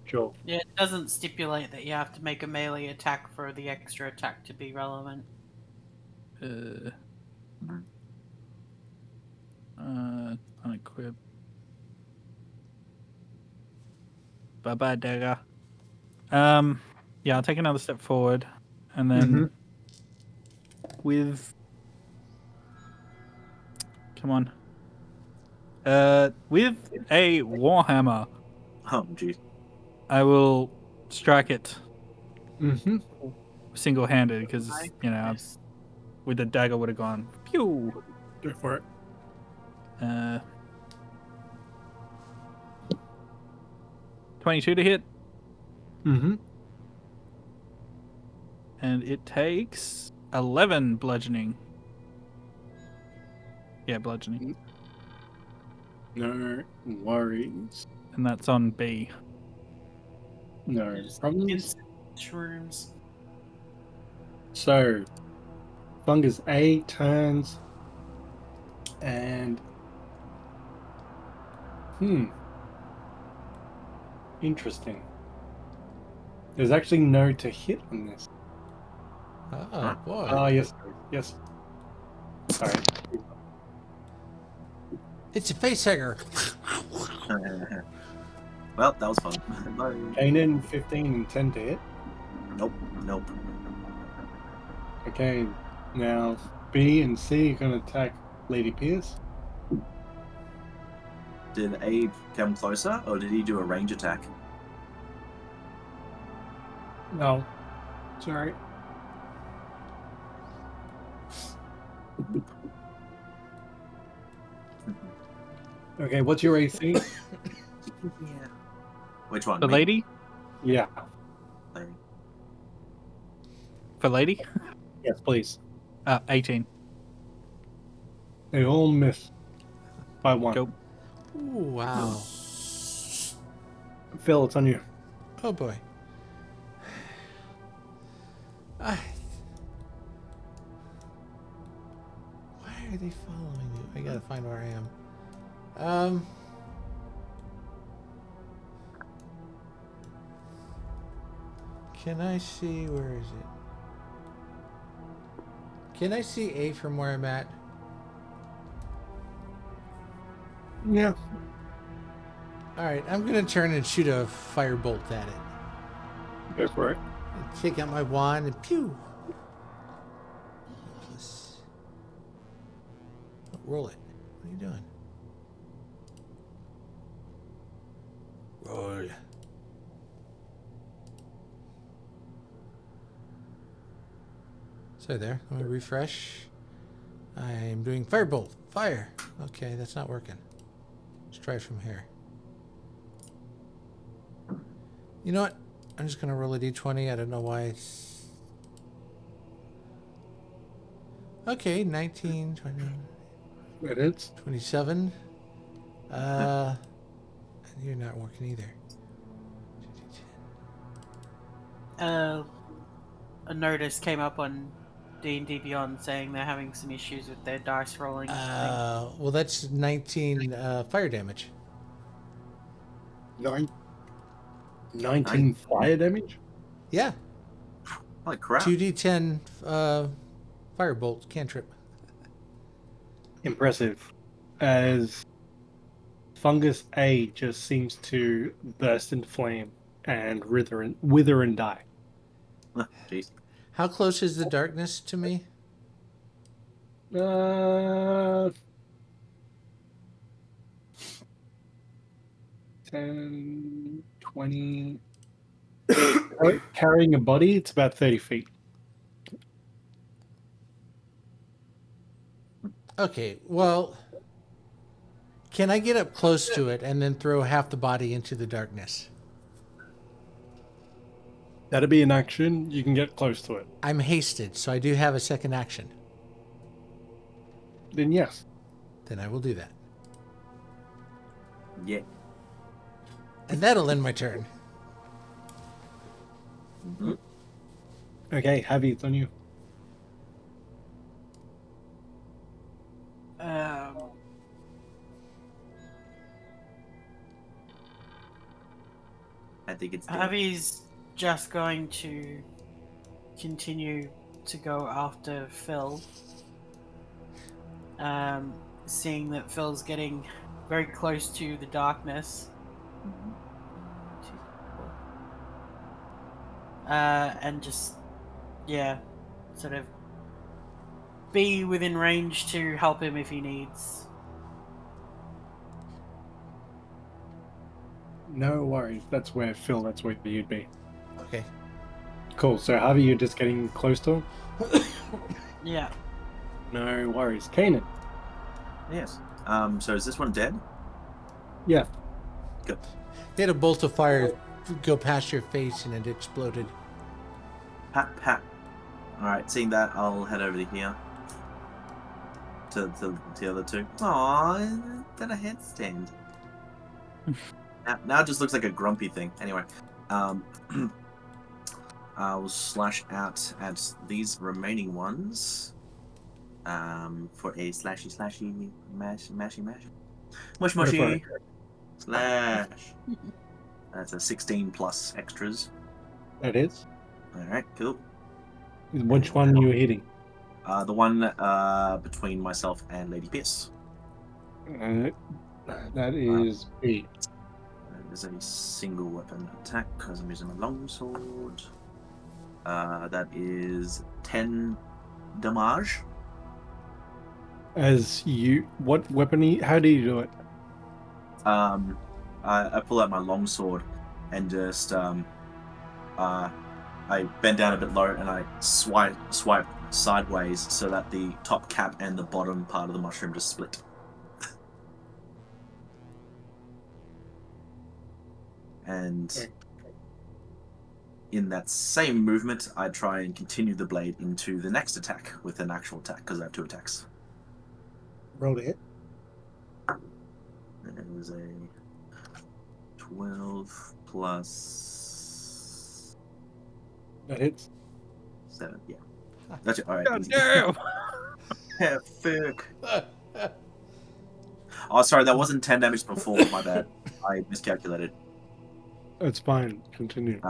Sure. Yeah, it doesn't stipulate that you have to make a melee attack for the extra attack to be relevant. Unequip. Bye bye, dagger. Yeah, I'll take another step forward, and then with. Come on. With a warhammer, Oh, jeez. I will strike it Mm-hmm. single-handed because Yes. with the dagger would have gone pew. Go for it. 22 to hit, Mm-hmm. and it takes 11 bludgeoning. Yeah, bludgeoning, No worries. and that's on B. No problems. Shrooms. So, Fungus A turns and interesting. There's actually no to hit on this. Oh boy. Ah, yes, yes. Sorry. It's a face hugger. Well, that was fun. Bye. Kainen 15 and 10 to hit. Nope. Nope. Okay, now B and C are going to attack Lady Pierce. Did A come closer, or did he do a range attack? No, sorry. Okay, what's your AC? Yeah. Which one? The Me? lady? Yeah, Lady. For lady? yes, please. 18. They all miss by one. Go. Ooh, wow. Phil, it's on you. Oh boy. Why are they following me? I gotta find where I am. Can I see, where is it? Can I see A from where I'm at? Yeah. Alright, I'm gonna turn and shoot a firebolt at it. Go for it. Take out my wand and pew! Plus... Roll it. What are you doing? Roll. So there, let me refresh. I'm doing firebolt. Fire! Okay, that's not working. Let's try from here. You know what? I'm just gonna roll a d20. I don't know why it's... Okay, 19, 20, It is. 27. And you're not working either. A notice came up on D&D Beyond saying they're having some issues with their dice rolling. Well, that's 19 fire damage. 19 fire damage? Yeah, Holy crap. 2d10 firebolt cantrip. Impressive. As Fungus A just seems to burst into flame and wither and die. Jeez. How close is the darkness to me? 10, 20. Carrying a body, it's about 30 feet. Okay, well, can I get up close to it and then throw half the body into the darkness? That'd be an action. You can get close to it. I'm hasted, so I do have a second action. Then yes. Then I will do that. Yeah. And that'll end my turn. Okay, Havi, it's on you. I think it's dead. Havi's just going to continue to go after Phil. Seeing that Phil's getting very close to the darkness. And just, yeah, sort of be within range to help him if he needs. No worries. That's where you'd be. Okay. Cool. So, Havi, you're just getting close to him? Yeah. No worries. Kainen. Yes. So is this one dead? Yeah. Good. They had a bolt of fire go past your face and it exploded. Pat, pat. Alright, seeing that, I'll head over to here. To the other two. Aww, then a headstand. Now it just looks like a grumpy thing. Anyway, I'll slash out at these remaining ones. For a slashy mashy. Mush mushy. Slash. That's a 16 plus extras. That is. Alright, cool. Which one are you hitting? The one between myself and Lady Pierce. That is B. There's a single weapon attack because I'm using my longsword. That is 10 damage. What weapon? How do you do it? I pull out my longsword and just I bend down a bit low and I swipe sideways so that the top cap and the bottom part of the mushroom just split. And in that same movement, I try and continue the blade into the next attack with an actual attack because I have 2 attacks. Roll to hit. And it was a 12 plus That hits. 7. Yeah, that's it. All right. God damn! Yeah, fuck. Oh, sorry, that wasn't 10 damage before. My bad. I miscalculated. It's fine. Continue.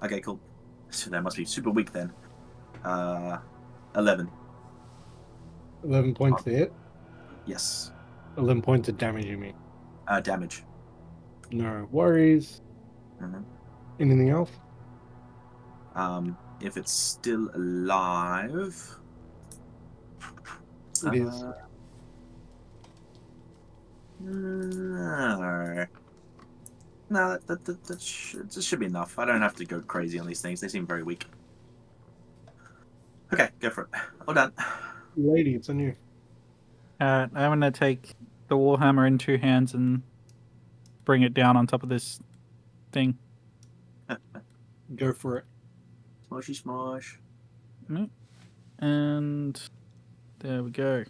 Okay, cool. So that must be super weak then. 11. 11 points to hit. Yes. 11 points of damage, you mean? Damage. No worries. Mhm. Anything else? If it's still alive. It is. No, that should be enough. I don't have to go crazy on these things. They seem very weak. Okay, go for it. All done. Lady, it's on you. I'm gonna take the warhammer in 2 hands and bring it down on top of this thing. Go for it. Smushy smosh. And there we go.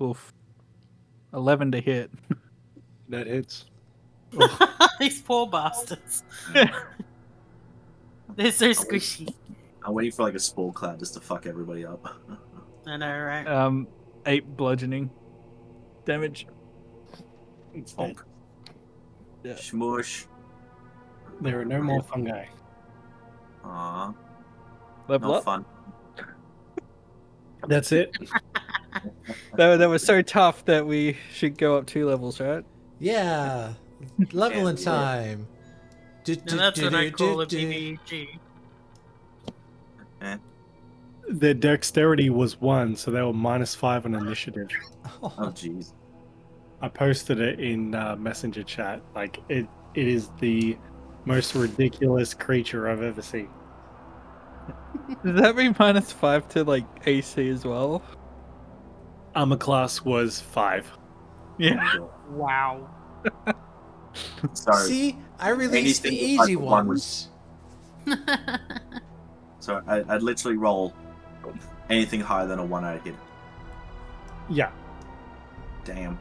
Oof. 11 to hit. That hits. These poor bastards. They're so squishy. I'm waiting for like a spore cloud just to fuck everybody up. I know, right? 8 bludgeoning damage. It's dead. Bonk. Yeah. Smush. There are no more fungi. Aww. Level Not up. fun. That's it. That was so tough that we should go up 2 levels, right? Yeah. Level in time. Now that's what I call a PvG. Their dexterity was 1, so they were -5 on initiative. Oh jeez. I posted it in Messenger chat. Like it is the most ridiculous creature I've ever seen. Does that mean -5 to like AC as well? Armor class was 5. Yeah. Wow. Sorry. See, I released the Anything easy like one ones. So I'd literally roll anything higher than a 1 I'd hit. Yeah. Damn.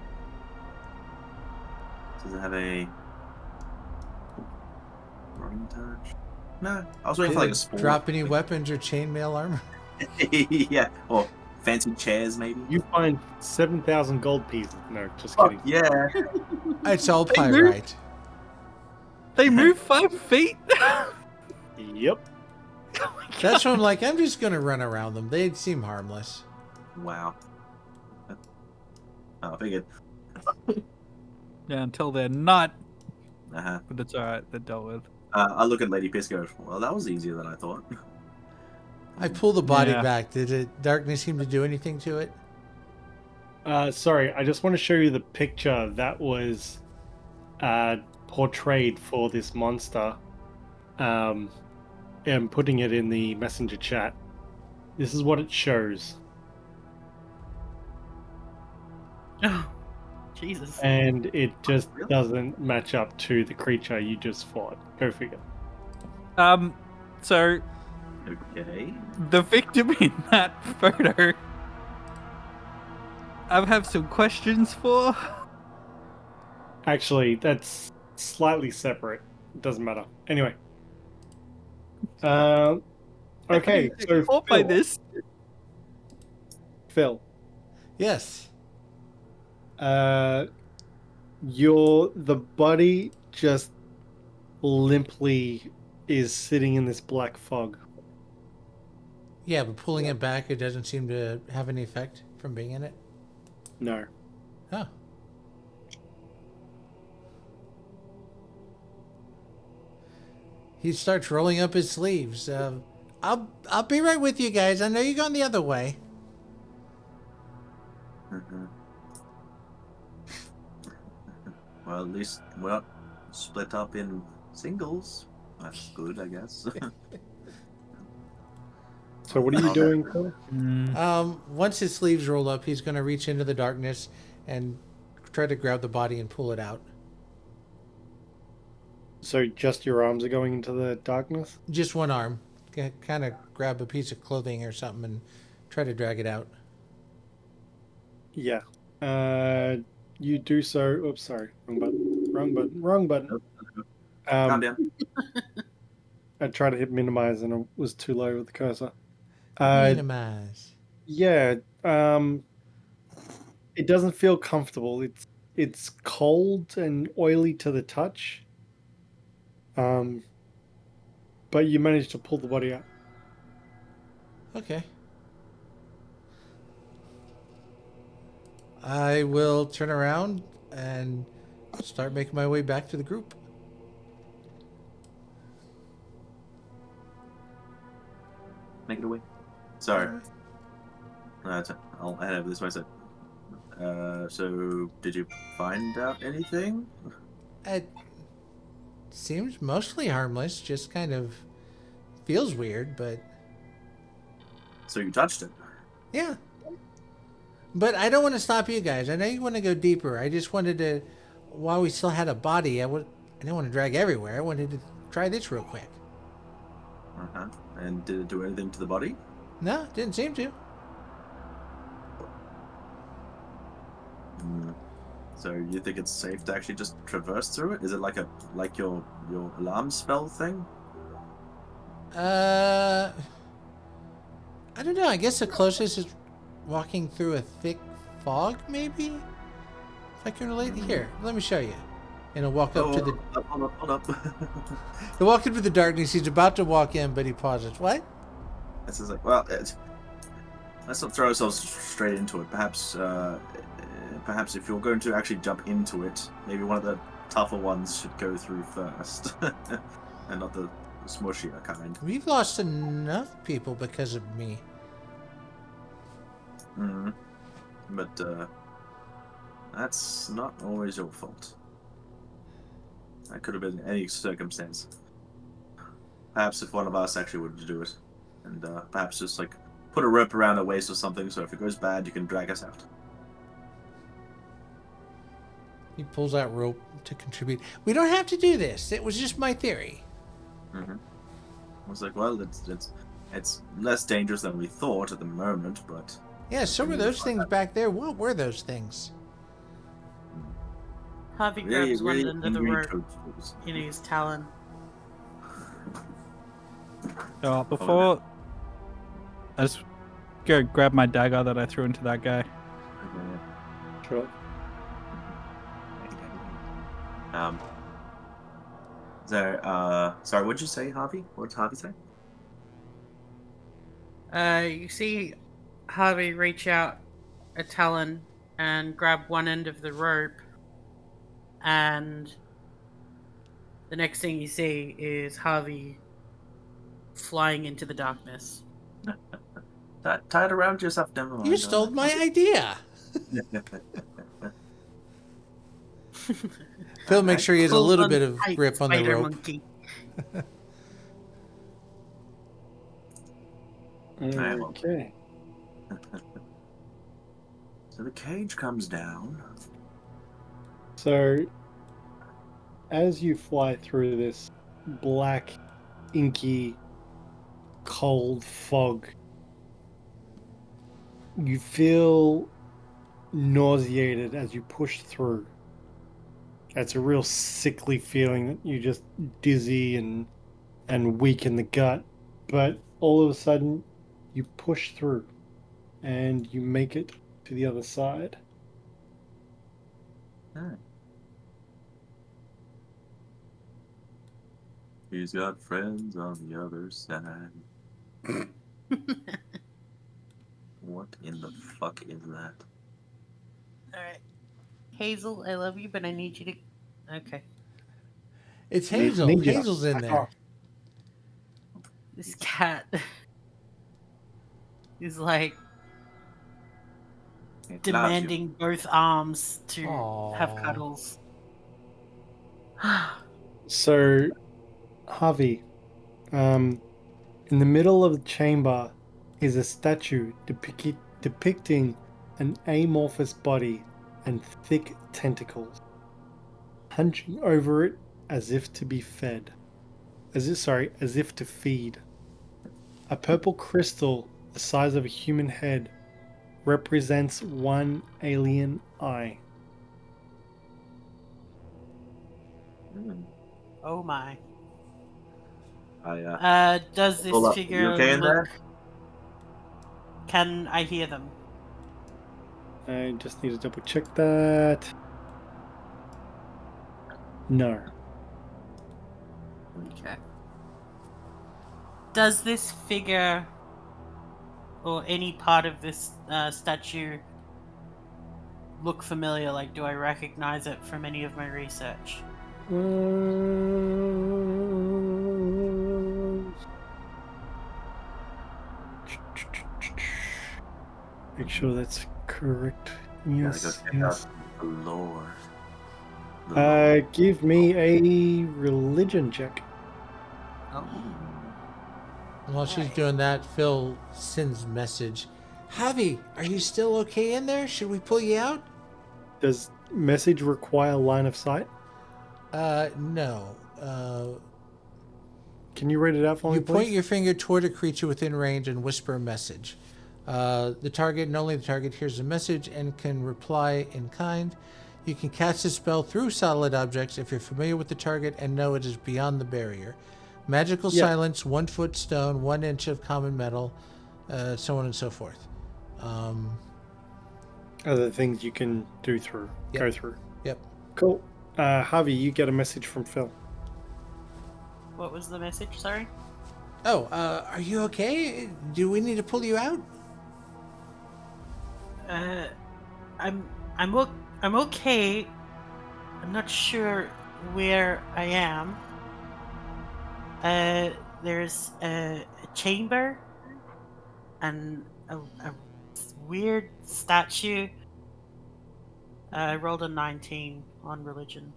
Does it have a running touch? No, I was waiting for like a Did it sport. drop any weapons or chainmail armor? Yeah, or fancy chairs maybe. You find 7,000 gold pieces. No, just Fuck kidding. yeah. It's all They moved. pyrite. They move 5 feet. Yep. That's why I'm like, I'm just gonna run around them. They seem harmless. Wow. Oh, I figured. Yeah, until they're not. Uh-huh. But it's alright, they're dealt with. I look at Lady Pierce and go, well, that was easier than I thought. I pull the body Yeah. back. Did the darkness seem to do anything to it? Sorry, I just want to show you the picture that was portrayed for this monster. I'm putting it in the messenger chat. This is what it shows. Oh, Jesus. And it just Really? doesn't match up to the creature you just fought. Go figure. So Okay. the victim in that photo, I have some questions for. Actually, that's slightly separate. It doesn't matter. Anyway. Okay, so Caught by Phil, this. Phil, Yes. the body just limply is sitting in this black fog. Yeah, but pulling it back, it doesn't seem to have any effect from being in it. No. Oh. He starts rolling up his sleeves. I'll be right with you guys. I know you're going the other way. Mhm. Well, at least we're not split up in singles. That's good, I guess. So what are you doing, Phil? Once his sleeves roll up, he's going to reach into the darkness and try to grab the body and pull it out. So just your arms are going into the darkness? Just one arm. Kind of grab a piece of clothing or something and try to drag it out. Yeah. You do so. Oops, sorry. Wrong button. Wrong button. Wrong button. Calm down. I tried to hit minimize and it was too low with the cursor. Minimize. Yeah. It doesn't feel comfortable. It's cold and oily to the touch. But you managed to pull the body out. Okay. I will turn around and start making my way back to the group. Make it away. Sorry. I'll head over this way. So, did you find out anything? It seems mostly harmless, just kind of feels weird, but So you touched it? yeah. But I don't want to stop you guys. I know you want to go deeper. I just wanted to, while we still had a body, I didn't want to drag everywhere. I wanted to try this real quick. Uh-huh. And did it do anything to the body? No, didn't seem to. So you think it's safe to actually just traverse through it? Is it like your alarm spell thing? I don't know. I guess the closest is walking through a thick fog, maybe? If I can relate. Here, let me show you. And he'll walk up to the... Hold up. He'll walk into the darkness. He's about to walk in, but he pauses. What? This is like, well, let's not throw ourselves straight into it. Perhaps if you're going to actually jump into it, maybe one of the tougher ones should go through first, and not the smushier kind. We've lost enough people because of me. But that's not always your fault. That could have been any circumstance. Perhaps if one of us actually would do it, and perhaps just like put a rope around our waist or something, so if it goes bad, you can drag us out. He pulls out rope to contribute. We don't have to do this. It was just my theory. I was like, well, it's less dangerous than we thought at the moment, but Yeah, so were those things back there. What were those things? Havi grabs one end of the rope in his talon. Before I just go grab my dagger that I threw into that guy. Sure. Sorry, what'd you say, Harvey? What did Harvey say? You see Harvey reach out a talon and grab one end of the rope, and the next thing you see is Harvey flying into the darkness. Tie it around yourself, never mind. You stole my idea. Phil, make sure he has a Pull little on bit of tight, grip on the spider rope. monkey. Okay. So the cage comes down. So, as you fly through this black, inky, cold fog, you feel nauseated as you push through. It's a real sickly feeling that you're just dizzy and weak in the gut. But all of a sudden, you push through and you make it to the other side. He's got friends on the other side. What in the fuck is that? Alright. Hazel, I love you, but I need you to... Okay. It's Hazel. Ninja. Hazel's in there. This cat is like It demanding both arms to have Aw. cuddles. So, Havi, in the middle of the chamber is a statue depicting an amorphous body and thick tentacles, hunching over it as if to be fed. As if to feed. A purple crystal the size of a human head represents one alien eye. Oh my. I Does this Pull up. figure You okay in look... there? Can I hear them? I just need to double check that. No. Okay. Does this figure or any part of this statue look familiar? Like, do I recognize it from any of my research? Make sure that's correct. gotta go Yes. check Yes. out the lore. The lore. Give me a religion check. Oh. While she's doing that, Phil sends message. Javi, are you still okay in there? Should we pull you out? Does message require line of sight? No. Can you read it out for You me, point please? your finger toward a creature within range and whisper a message. The target and only the target hears the message and can reply in kind. You can cast a spell through solid objects if you're familiar with the target and know it is beyond the barrier. Magical silence, 1 foot stone, 1 inch of common metal, so on and so forth. Other things you can do through, Yep. go through. Yep. Cool. Javi, you get a message from Phil. What was the message? Sorry. Oh, are you okay? Do we need to pull you out? I'm okay. I'm not sure where I am. There's a chamber and a weird statue. I rolled a 19 on religion.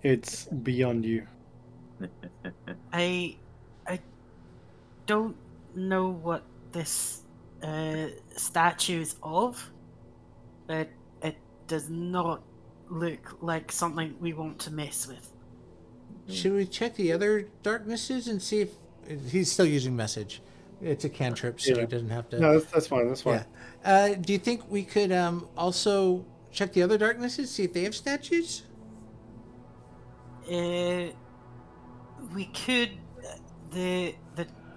It's beyond you. I don't know what this statue is of, but it does not look like something we want to mess with. Should we check the other darknesses and see if he's still using message? It's a cantrip, so he doesn't have to. No, that's fine. That's fine. Yeah. Do you think we could also check the other darknesses, see if they have statues? We could. the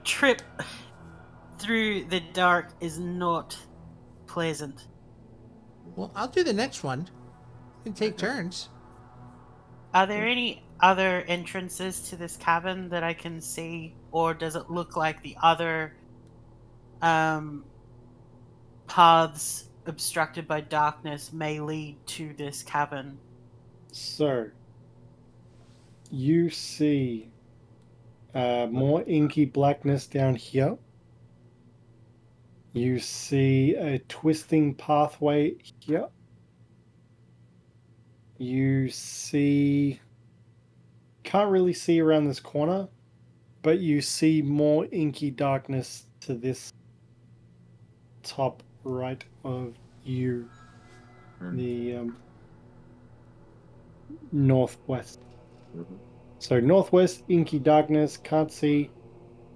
trip through the dark is not pleasant. Well, I'll do the next one. We can take turns. Are there any other entrances to this cavern that I can see, or does it look like the other paths obstructed by darkness may lead to this cavern? So, you see more inky blackness down here. You see a twisting pathway here. You see... Can't really see around this corner, but you see more inky darkness to this top right of you. The northwest. So northwest, inky darkness, can't see.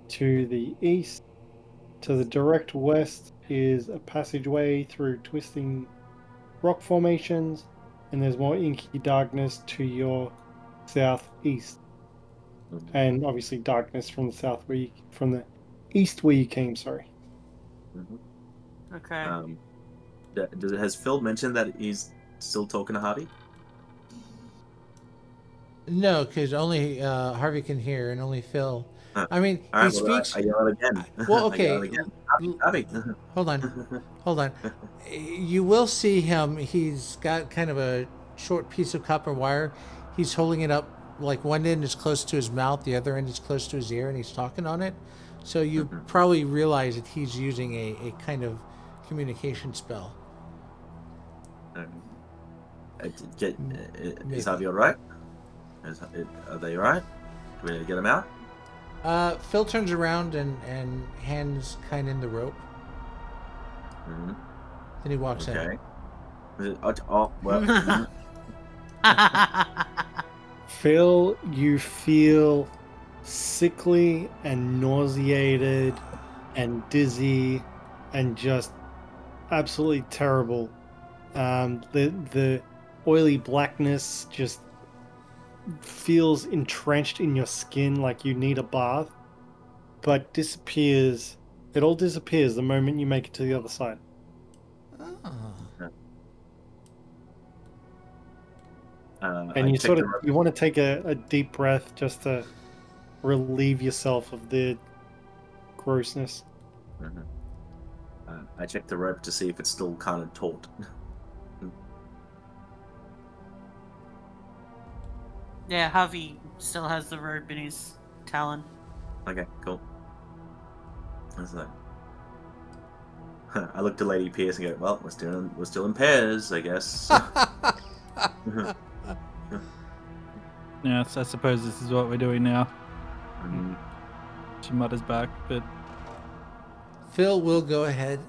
To the east, to the direct west is a passageway through twisting rock formations, and there's more inky darkness to your southeast. And obviously darkness from the south from the east where you came, sorry. Okay. Has Phil mentioned that he's still talking to Harvey? No, because only Harvey can hear and only Phil. I mean, All right, he well, speaks. I yell it again. Well, I yell okay. it again. Harvey. Hold on. You will see him. He's got kind of a short piece of copper wire. He's holding it up, like one end is close to his mouth, the other end is close to his ear, and he's talking on it. So you probably realize that he's using a kind of communication spell. Is Harvey all right? Are they all right? Do we need to get him out? Phil turns around and hands Kainen the rope. Then he walks in. Well. Phil, you feel sickly and nauseated and dizzy and just absolutely terrible. The oily blackness just feels entrenched in your skin like you need a bath, but disappears. It all disappears the moment you make it to the other side. And you want to take a deep breath just to relieve yourself of the grossness. I check the rope to see if it's still kind of taut. Yeah, Havi still has the rope in his talon. Okay, cool. That's like... I look to Lady Pierce and go, well, we're still in pairs, I guess. Yes, I suppose this is what we're doing now. She mutters back, but Phil will go ahead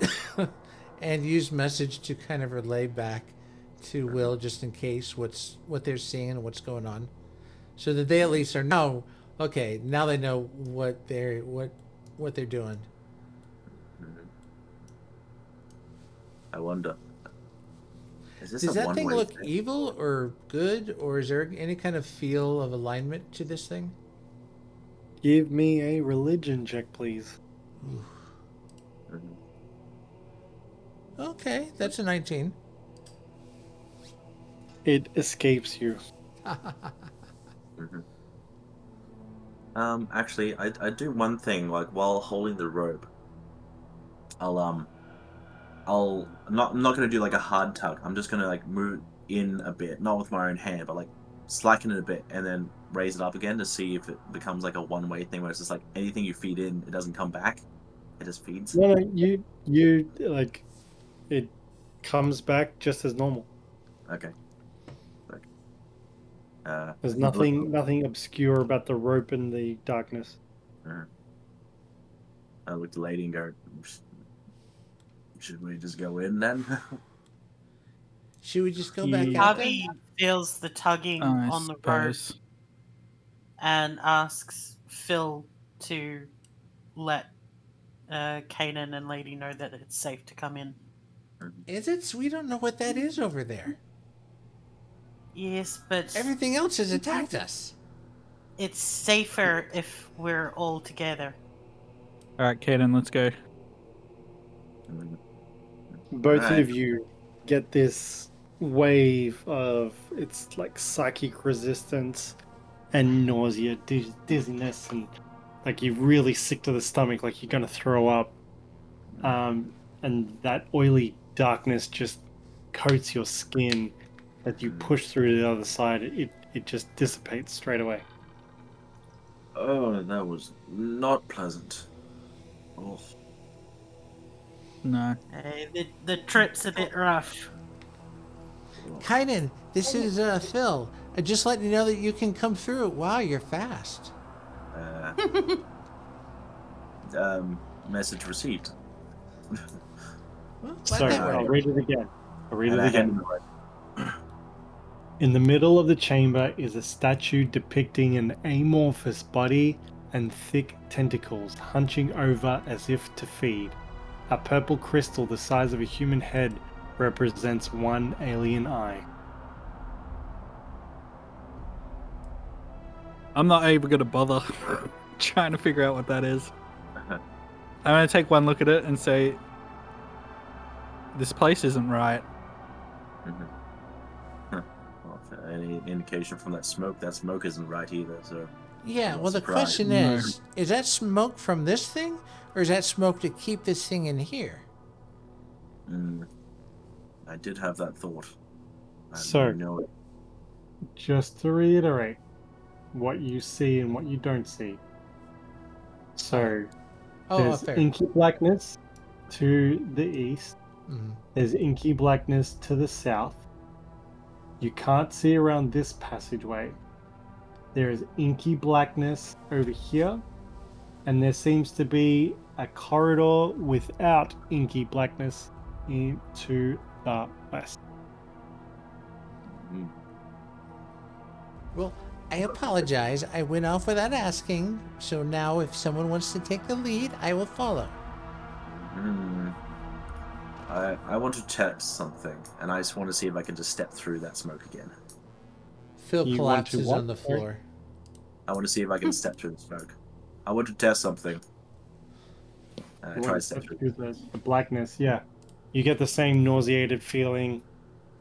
and use message to kind of relay back to Will, just in case what they're seeing and what's going on, so that they at least are now okay. Now they know what they're doing. I wonder. Does that thing look evil or good, or is there any kind of feel of alignment to this thing? Give me a religion check, please. Okay, that's a 19. It escapes you. Actually, I do one thing, like while holding the rope. I'm not gonna do like a hard tug. I'm just gonna like move in a bit, not with my own hand, but like slacken it a bit and then raise it up again to see if it becomes like a one-way thing where it's just like anything you feed in, it doesn't come back. It just feeds. No, you like it comes back just as normal. Okay. There's nothing obscure about the rope and the darkness. I look at the lady and go, should we just go in then? Should we just go back out there? Havi feels the tugging on the rope and asks Phil to let Kainen and Lady know that it's safe to come in. Is it? So we don't know what that is over there. Yes, but Everything else has attacked us. It's safer if we're all together. All right, Kaden, let's go. Both Alright. of you get this wave of it's like psychic resistance and nausea, dizziness, and like you're really sick to the stomach, like you're gonna throw up. And that oily darkness just coats your skin. As you push through to the other side, it just dissipates straight away. Oh, that was not pleasant. Oh. No. The trip's a bit rough. Kainen, this is Phil. I just let you know that you can come through. Wow, you're fast. Message received. Well, glad Sorry, that I'll worked. read it again. I'll read And it I again. hand him the In the middle of the chamber is a statue depicting an amorphous body and thick tentacles hunching over as if to feed. A purple crystal the size of a human head represents one alien eye. I'm not even gonna bother trying to figure out what that is. I'm gonna take one look at it and say, this place isn't right. Well, any indication from that smoke isn't right either, so... Yeah, well, the Surprise. question No. is that smoke from this thing, or is that smoke to keep this thing in here? I did have that thought. I So- know it. Just to reiterate what you see and what you don't see. So, Oh, there's fair. inky blackness to the east. Mhm. There's inky blackness to the south. You can't see around this passageway. There is inky blackness over here. And there seems to be a corridor without inky blackness into the west. Well, I apologize. I went off without asking. So now, if someone wants to take the lead, I will follow. I want to test something, and I just want to see if I can just step through that smoke again. Phil You want to collapses what? on the floor. I want to see if I can step through the smoke. I want to test something. And I You try to want step to through. the blackness, yeah. You get the same nauseated feeling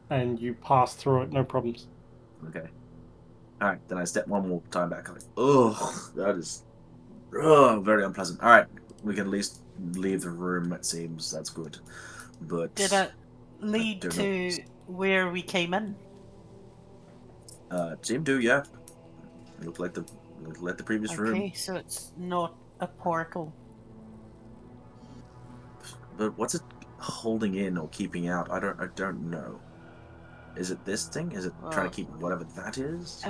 and you pass through it, no problems. Okay. Alright, then I step one more time back. I'm like, ugh, that is very unpleasant. Alright, we can at least leave the room, it seems. That's good. But Did it lead don't to where we came in? seem to, yeah. Look like the previous room. Okay, so it's not a portal. But what's it holding in or keeping out? I don't know. Is it this thing? Is it trying to keep whatever that is?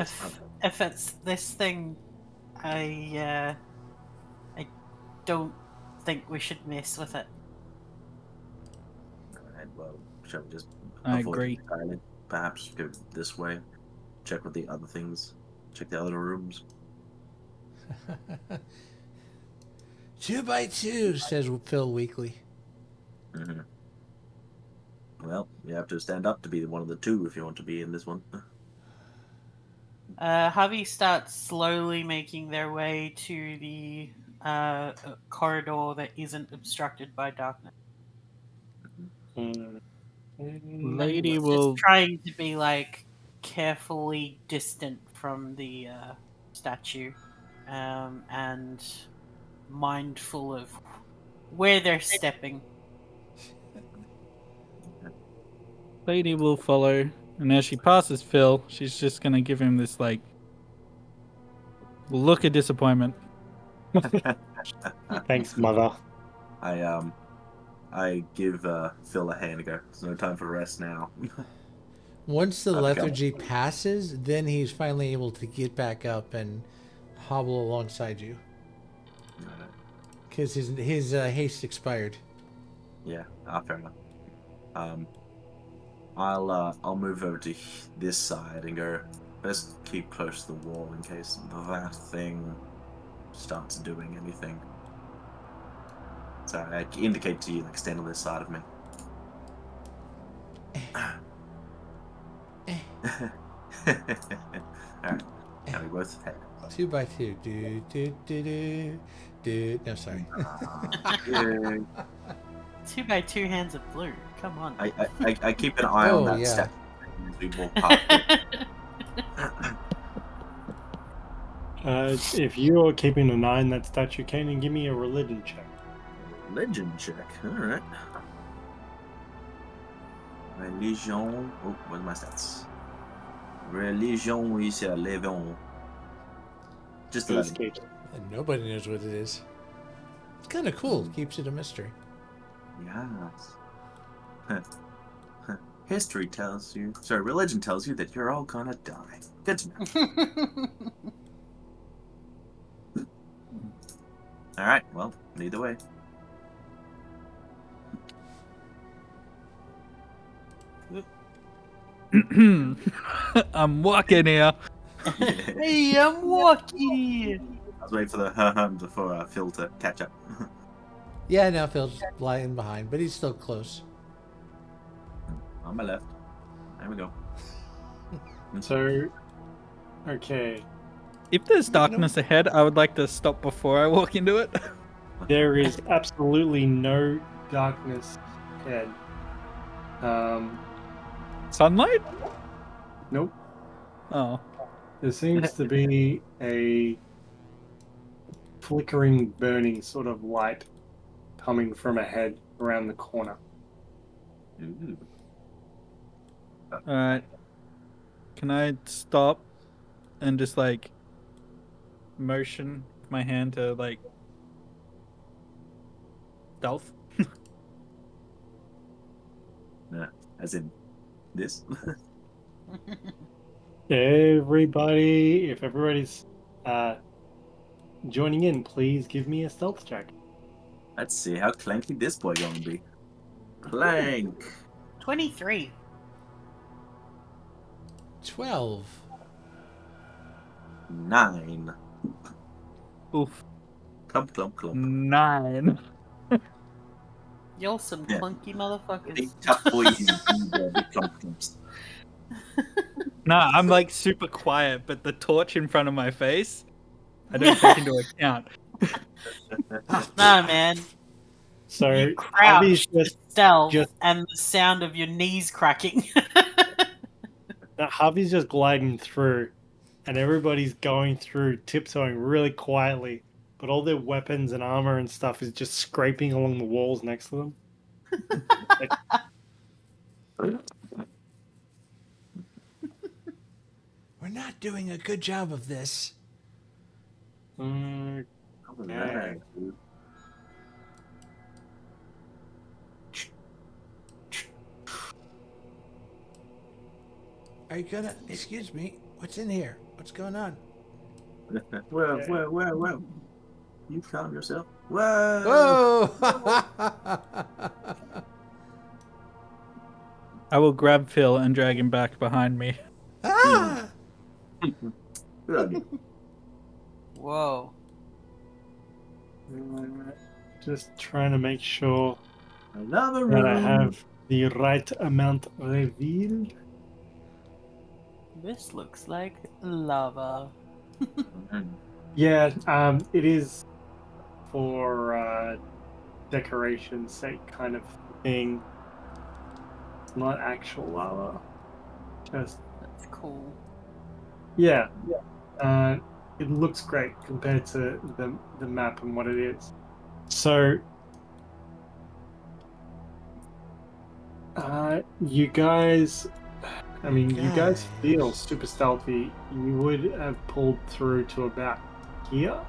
If it's this thing, I don't think we should mess with it. Alright, well, shall we just I avoid agree. it entirely? Perhaps go this way. Check with the other things. Check the other rooms. 2 by 2, says Phil weakly. Well, you have to stand up to be one of the two if you want to be in this one. Havi starts slowly making their way to the corridor that isn't obstructed by darkness. Lady Just will. trying to be like carefully distant from the statue, and mindful of where they're stepping. Lady will follow, and as she passes Phil, she's just gonna give him this like look of disappointment. Thanks, mother. I give Phil a hand and go, there's no time for rest now. Once the I've got lethargy it. passes, then he's finally able to get back up and hobble alongside you. Because his haste expired. Yeah, fair enough. I'll move over to this side and go, best keep close to the wall in case that thing starts doing anything. So I indicate to you, like, stand on this side of me. Alright, now we both head. 2 by 2. Do, do, do, do, do. No, sorry. Yeah. 2 by 2 hands of blue. Come on. I keep an eye on Oh, that yeah. stat as we walk past it. If you're keeping an eye on that statue, Kainen, give me a religion check. Legend check. Alright. Religion. Oh, where's my stats? Religion, oui, c'est 11. Just 11. Escape. And nobody knows what it is. It's kind of cool. Keeps it a mystery. Yes. History tells you. Sorry, religion tells you that you're all gonna die. Good to know. Alright, well, either way. I'm walking here. Hey, I'm walking. I was waiting for the before Phil to catch up. Yeah, now Phil's lying behind, but he's still close. On my left. There we go. So, okay. If there's darkness ahead, I would like to stop before I walk into it. There is absolutely no darkness ahead. Sunlight? Nope. Oh. There seems to be a flickering, burning sort of light coming from ahead around the corner. Ooh. Alright. Can I stop and just like motion with my hand to like stealth? Yeah, as in this. Everybody, if everybody's joining in, please give me a stealth check. Let's see how clanky this boy gonna be. Clank. 23. 12. 9. Oof. Clump, clump, clump. 9. Y'all some Yeah. clunky Big motherfuckers. tough boys and big clump clumps. Nah, I'm like super quiet, but the torch in front of my face, I don't take into account. Nah, man. So You Havi's crouch just stealth just- and the sound of your knees cracking. Havi's just gliding through, and everybody's going through, tiptoeing really quietly, but all their weapons and armor and stuff is just scraping along the walls next to them. We're not doing a good job of this. Mm, Yeah. Are you gonna... Excuse me. What's in here? What's going on? Whoa. You calm yourself. Whoa. Whoa! I will grab Phil and drag him back behind me. Ah! Good on you. Whoa. just trying to make sure Another that I room. have the right amount revealed. This looks like lava. Yeah, it is for decoration's sake kind of thing. It's not actual lava. Just That's cool. yeah. It looks great compared to the map and what it is. So you guys, I mean, you guys feel super stealthy. You would have pulled through to about here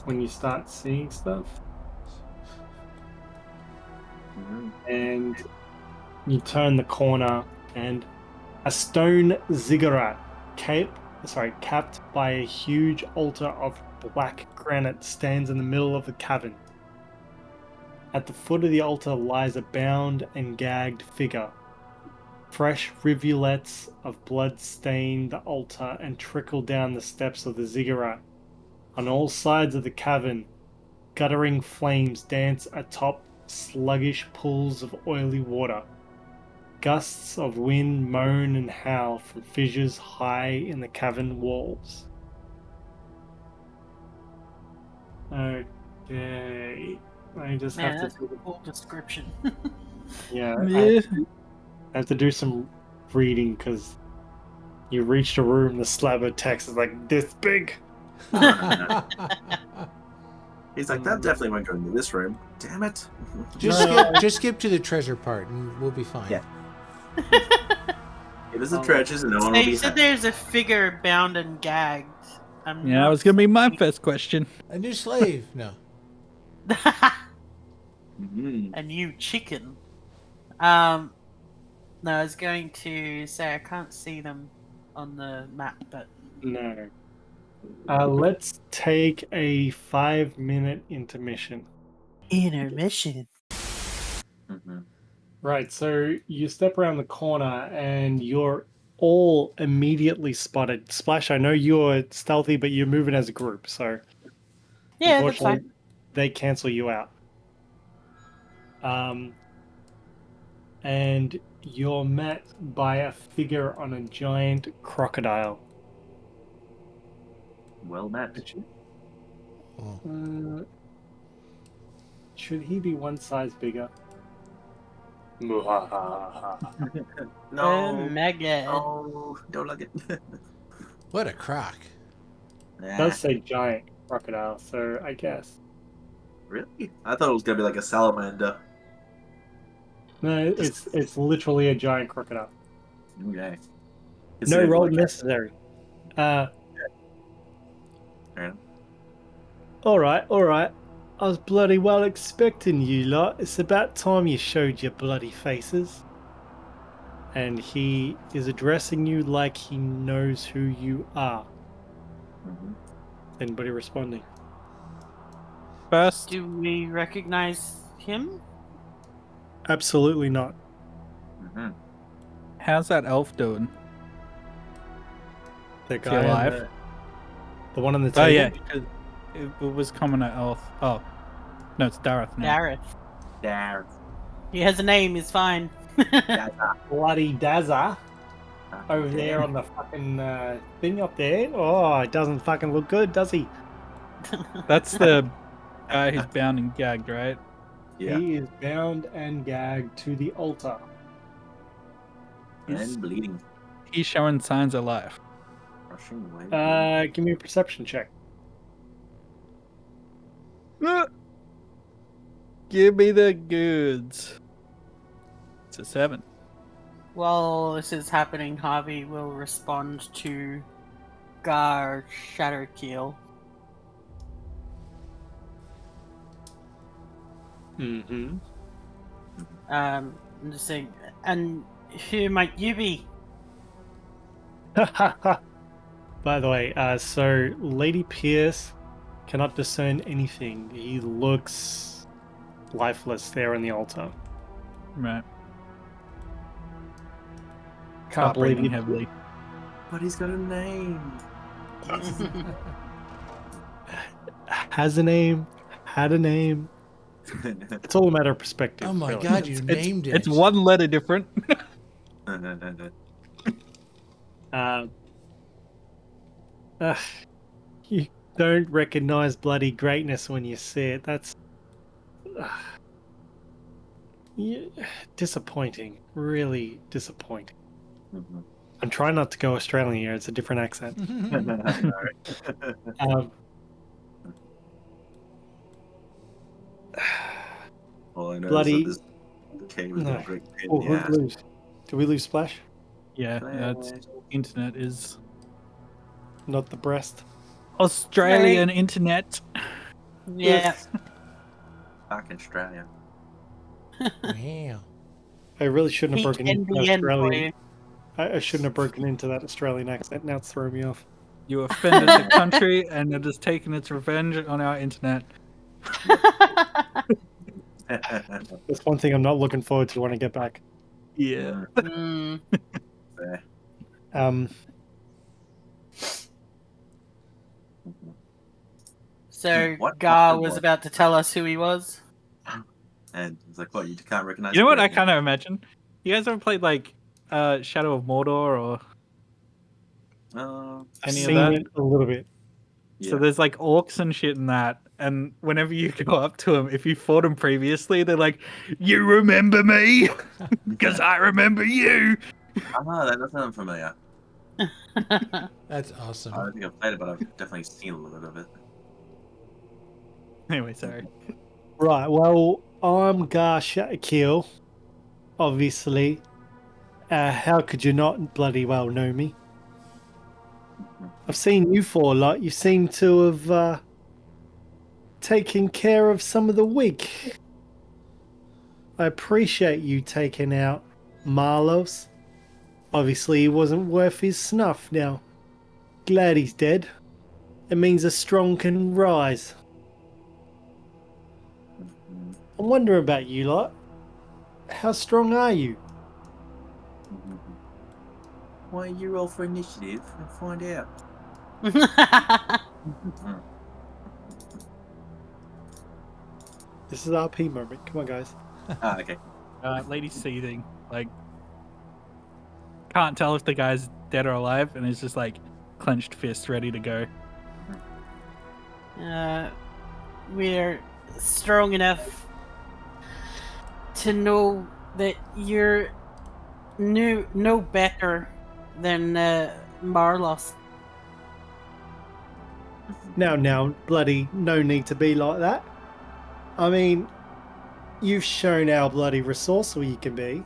when you start seeing stuff. And you turn the corner, and a stone ziggurat capped by a huge altar of black granite stands in the middle of the cavern. At the foot of the altar lies a bound and gagged figure. Fresh rivulets of blood stain the altar and trickle down the steps of the ziggurat. On all sides of the cavern, guttering flames dance atop sluggish pools of oily water. gusts of wind moan and howl from fissures high in the cavern walls. Okay. I just Man, have that's to. a cool description. Yeah, Yeah. I have to do some reading because you reached a room, the slab of text is like this big. He's like, that definitely won't go into this room. Damn it. Just skip to the treasure part, and we'll be fine. Yeah. It is the treasures and no one So will be you said happy. there's a figure bound and gagged. I'm Yeah, that not was gonna be my first question. A new slave. No. Mhm. a new chicken. No, I was going to say I can't see them on the map, but No. Let's take a 5-minute intermission. intermission. Mhm. Right, so you step around the corner and you're all immediately spotted. Splash, I know you're stealthy, but you're moving as a group, so Yeah, that's unfortunately fine. they cancel you out. And you're met by a figure on a giant crocodile. Well met. Should he be one size bigger? Oh my god. Oh, don't like it. What a crock. It does say giant crocodile, so I guess. Really? I thought it was gonna be like a salamander. No, it's literally a giant crocodile. Okay. No roll necessary. Yeah. All right. I was bloody well expecting you lot. It's about time you showed your bloody faces. And he is addressing you like he knows who you are. Mhm. Anybody responding? First, Do we recognize him? Absolutely not. Mhm. how's that elf doing? The he guy on alive? the one on the table. Oh yeah, 'cause it was commoner elf. Oh, no, it's Dareth now. Gareth. There. He has a name, he's fine. Bloody Dazza over there on the fucking thing up there. Oh, it doesn't fucking look good, does he? That's the guy who's bound and gagged, right? Yeah. He is bound and gagged to the altar. And bleeding. He's showing signs of life. Rushing away. Give me a perception check. Give me the goods. It's a 7. While this is happening, Havi will respond to Gar Shatterkeel. Mm-hmm. I'm just saying, and who might you be? By the way, so Lady Pierce cannot discern anything. He looks lifeless there on the altar. Right. Can't Stop believe breathing you. heavily. But he's got a name. Has a name. Had a name. It's all a matter of perspective. Oh my really. god, you named it. It's one letter different. You don't recognize bloody greatness when you see it. That's yeah, disappointing. Really disappointing. Mhm. I'm trying not to go Australian here. It's a different accent. Um, All I know bloody. is that this cave is No. a great pain Oh, in who the ass. lose? Did we lose Splash? Yeah, that's internet is Not the breast. Australian internet. Yeah. Back in Australia. Wow. I really shouldn't have Peak broken into NBN for Australian. you. I shouldn't have broken into that Australian accent. Now it's throwing me off. You offended the country, and it has taken its revenge on our internet. That's one thing I'm not looking forward to when I get back. Yeah. Mm. Fair. So What Gar happened was was- about to tell us who he was. And it's like, what, you can't recognize You know what I greatness? kind of imagine? You guys ever played like Shadow of Mordor or Uh, I've any of seen that? it a little bit. So yeah. there's like orcs and shit in that, and whenever you go up to them, if you fought them previously, they're like, "You remember me? Because I remember you." That doesn't sound familiar. That's I awesome. don't think I've played it, but I've definitely seen a little bit of it. Anyway, sorry. Right, well, I'm Garshakil, obviously. How could you not bloody well know me? I've seen you for a lot. You seem to have taken care of some of the weak. I appreciate you taking out Marlos. Obviously, he wasn't worth his snuff now. Glad he's dead. It means a strong can rise. I'm wondering about you lot. How strong are you? Why don't you roll for initiative and find out? This is RP moment. Come on, guys. Okay. Lady's seething. Like, can't tell if the guy's dead or alive, and is just like clenched fist ready to go. We're strong enough to know that you're no better than Marlos. Now, bloody no need to be like that. I mean, you've shown how bloody resourceful you can be.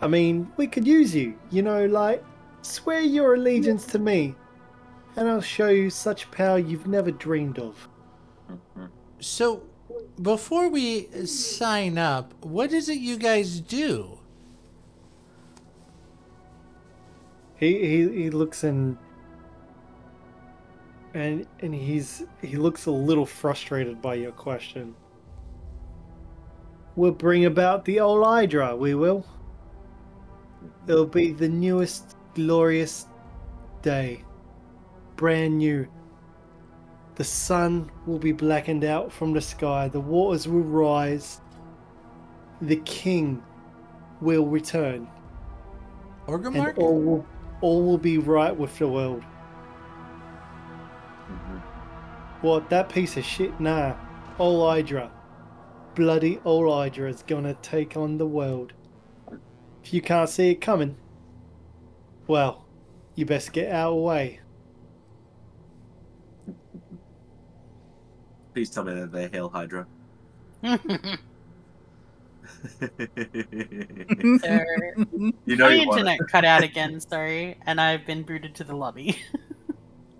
I mean, we could use you, like, swear your allegiance to me, and I'll show you such power you've never dreamed of. So, before we sign up, what is it you guys do? He looks in, and he looks a little frustrated by your question. We'll bring about the old Hydra, we will. It'll be the newest glorious day. Brand new. The sun will be blackened out from the sky. The waters will rise. The king will return. And Orgrimmar? all will be right with the world. What, that piece of shit? Nah. Old Hydra. Bloody old Hydra is gonna take on the world. If you can't see it coming, well, you best get out of the way. Please tell me that they hail Hydra. You know My you want internet it. cut out again, sorry, and I've been booted to the lobby.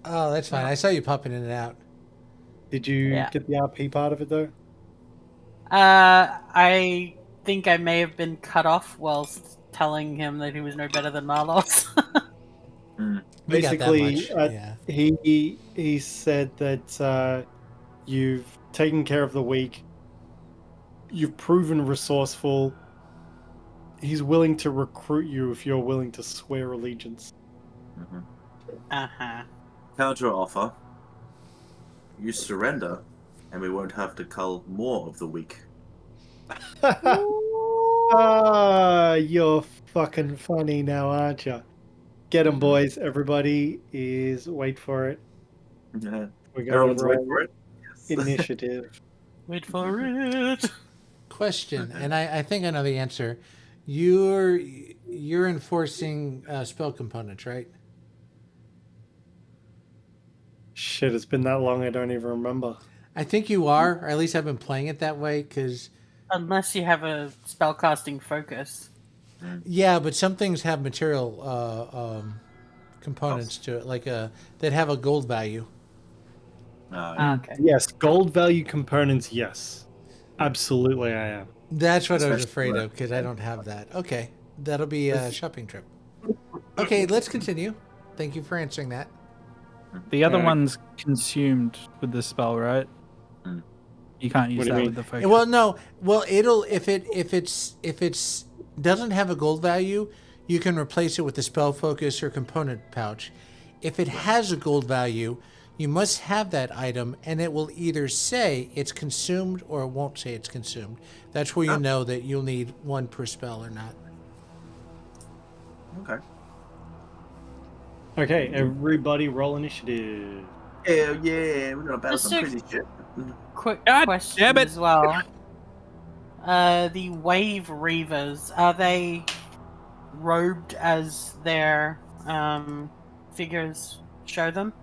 Oh, that's fine. I saw you popping in and out. Did you get the RP part of it though? I think I may have been cut off whilst telling him that he was no better than Marlos. We got that Basically, much, yeah. he said that you've taken care of the weak. You've proven resourceful. He's willing to recruit you if you're willing to swear allegiance. Uh-huh. Counter offer. You surrender, and we won't have to cull more of the weak. Ah, you're fucking funny now, aren't you? Get 'em, boys. Everybody is wait for it. Yeah. We're gonna Everyone's waiting roll for it. Yes. initiative. Wait for it. Question, and I think I know the answer. You're enforcing spell components, right? Shit, it's been that long I don't even remember. I think you are, or at least I've been playing it that way, because... Unless you have a spellcasting focus. Yeah, but some things have material components to it, like that have a gold value. Okay. Yes, gold value components, yes. Absolutely I am. That's what I was Especially afraid of, because I don't have that. Okay, that'll be a shopping trip. Okay, let's continue. Thank you for answering that. The other one's consumed with the spell, right? You can't use What do you that mean? with the focus. Well, no. Well, it'll if it's doesn't have a gold value, you can replace it with the spell focus or component pouch. If it has a gold value, You must have that item, and it will either say it's consumed or it won't say it's consumed. That's where you know that you'll need one per spell or not. Okay. Okay, everybody roll initiative. Hell yeah, we're gonna battle Just some a- crazy shit. Quick God question damn it. as well. The Wave Reavers, are they robed as their figures show them?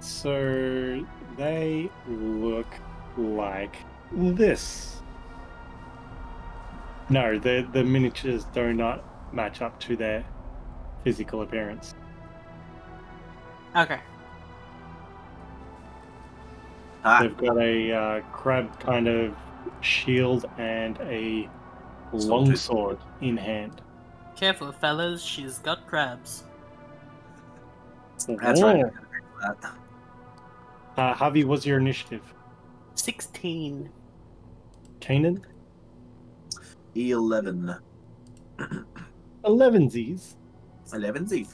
So they look like this. No, the miniatures do not match up to their physical appearance. Okay. Ah, They've got a crab kind of shield and a longsword in hand. Careful, fellas, she's got crabs. that's right. Havi, what's your initiative? 16. Kainen? 11. 11sies. 11Z.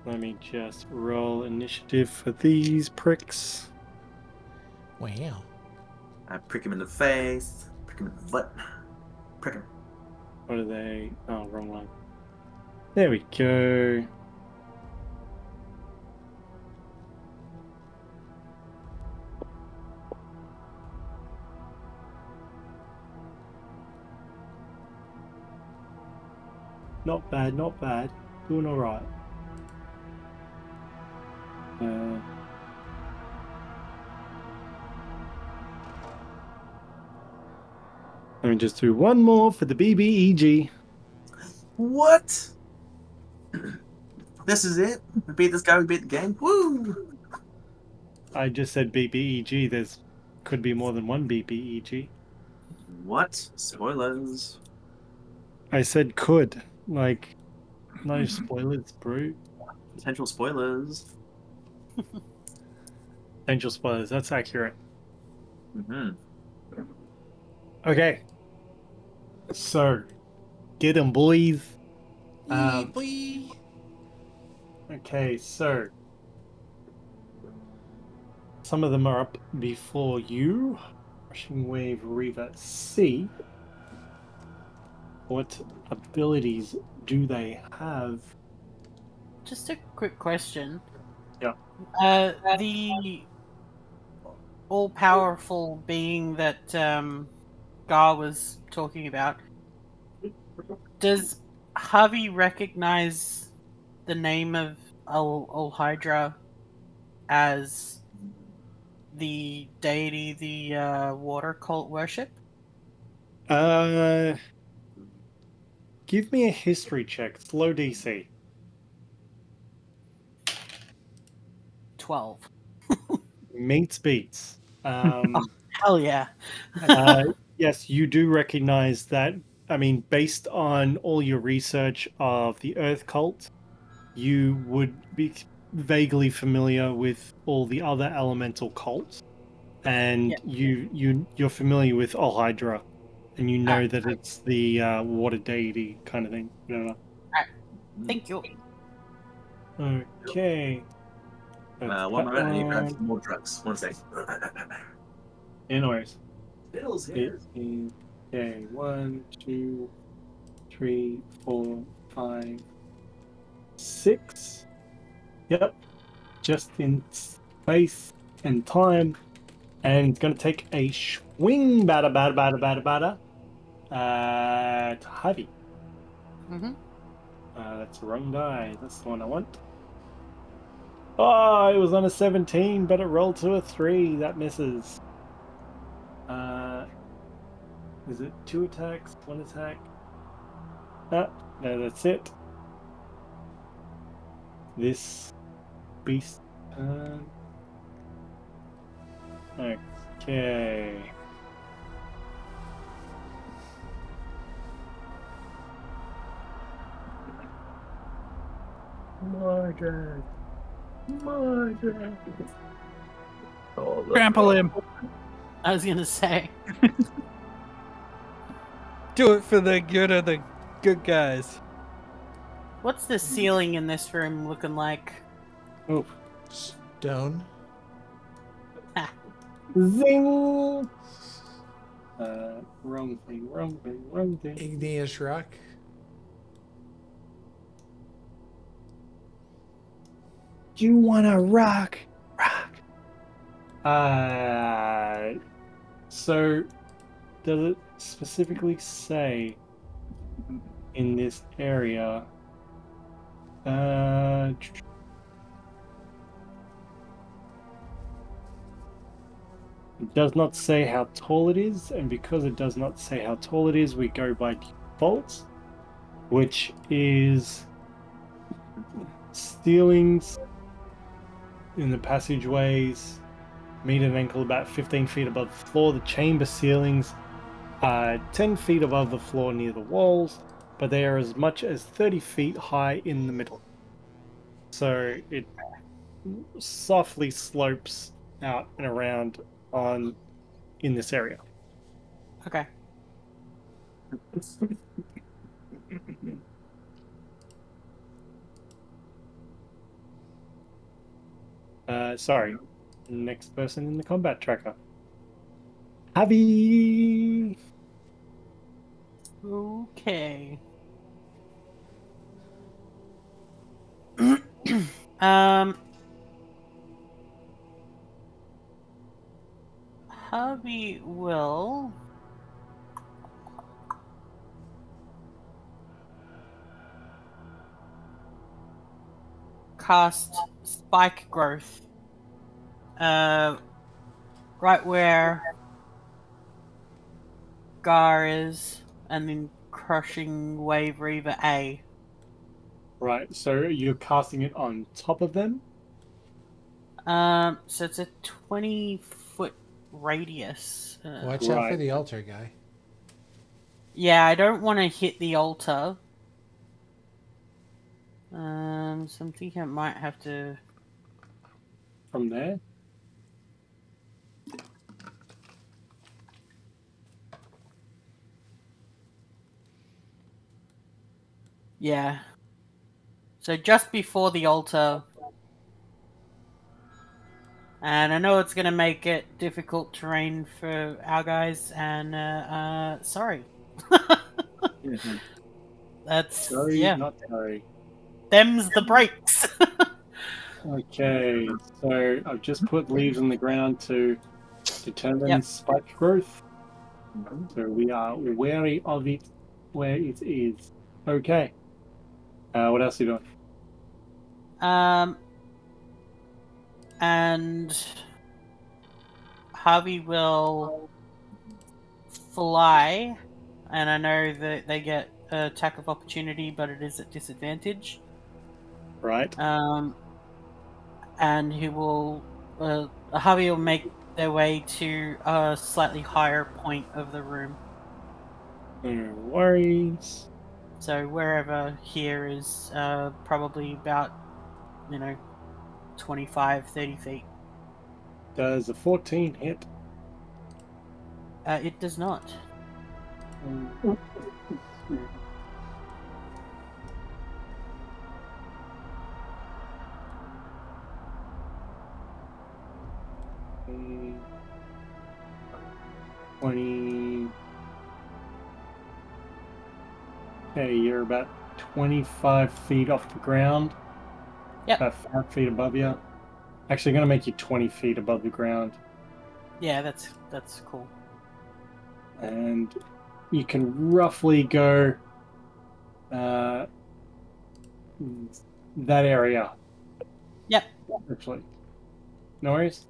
Let me just roll initiative for these pricks. Wow. I prick him in the face. Prick him in the foot. Prick him. What are they? Oh, wrong one. There we go. Not bad, not bad. Doing alright. Let me just do one more for the BBEG. What? This is it? We beat this guy, we beat the game? Woo! I just said BBEG. There's could be more than one BBEG. What? Spoilers. I said could. Like, no spoilers, bro. Potential spoilers. Potential spoilers. That's accurate. Mm-hmm. Okay. So, get 'em, boys. Boy. Okay, so some of them are up before you. Rushing Wave Reaver C. What abilities do they have? Just a quick question. Yeah. The all-powerful being that Gar was talking about, does Havi recognize the name of Al Hydra as the deity the water cult worship? Give me a history check. Slow DC. 12. Meets beats. Hell yeah. Yes, you do recognize that. I mean, based on all your research of the Earth cult, you would be vaguely familiar with all the other elemental cults, and you're familiar with Al Hydra, and you know that it's the water deity kind of thing. Thank you. Okay. One moment, I need to grab some more drugs. One sec. Anyways. Bill's here. Okay, 1, 2, 3, 4, 5, 6. Yep. Just in space and time. And it's going to take a swing batter to Havi. Mm-hmm. That's the wrong die. That's the one I want. Oh, it was on a 17, but it rolled to a 3. That misses. Is it 2 attacks? 1 attack? No, that's it. This beast turn. Okay. Mordred. Oh, Trample him. I was gonna say. Do it for the good of the good guys. What's the ceiling in this room looking like? Oh, Stone. zing! Wrong thing. Igneous rock. You wanna rock? Rock. So does it specifically say in this area? It does not say how tall it is, and because it does not say how tall it is, we go by default, which is ceilings in the passageways meet an ankle about 15 feet above the floor. The chamber ceilings are 10 feet above the floor near the walls, but they are as much as 30 feet high in the middle. So it softly slopes out and around in this area. Okay. Sorry. Next person in the combat tracker. Havi! Okay. Havi will cast spike growth. Right where Gar is, and then crushing wave reaver A. Right, so you're casting it on top of them? So it's a 20-foot radius. Watch out for Right. the altar guy. Yeah, I don't want to hit the altar. So I'm thinking I might have to. From there? Yeah. So just before the altar. And I know it's going to make it difficult terrain for our guys, and sorry. Mm-hmm. That's, Sorry, yeah. not sorry. Them's the breaks. Okay, so I've just put leaves on the ground to determine Yep. spike growth. So we are wary of it where it is. Okay. What else are you doing? And Havi will fly, and I know that they get an attack of opportunity, but it is at disadvantage. Right. And he will, Havi will make their way to a slightly higher point of the room. No worries. So wherever here is probably about, 25, 30 feet. Does a 14 hit? It does not. Mm, 20. Okay, you're about 25 feet off the ground. Yep. About 5 feet above you. Actually, going to make you 20 feet above the ground. Yeah, that's cool. And you can roughly go that area. Yep. Actually. No worries.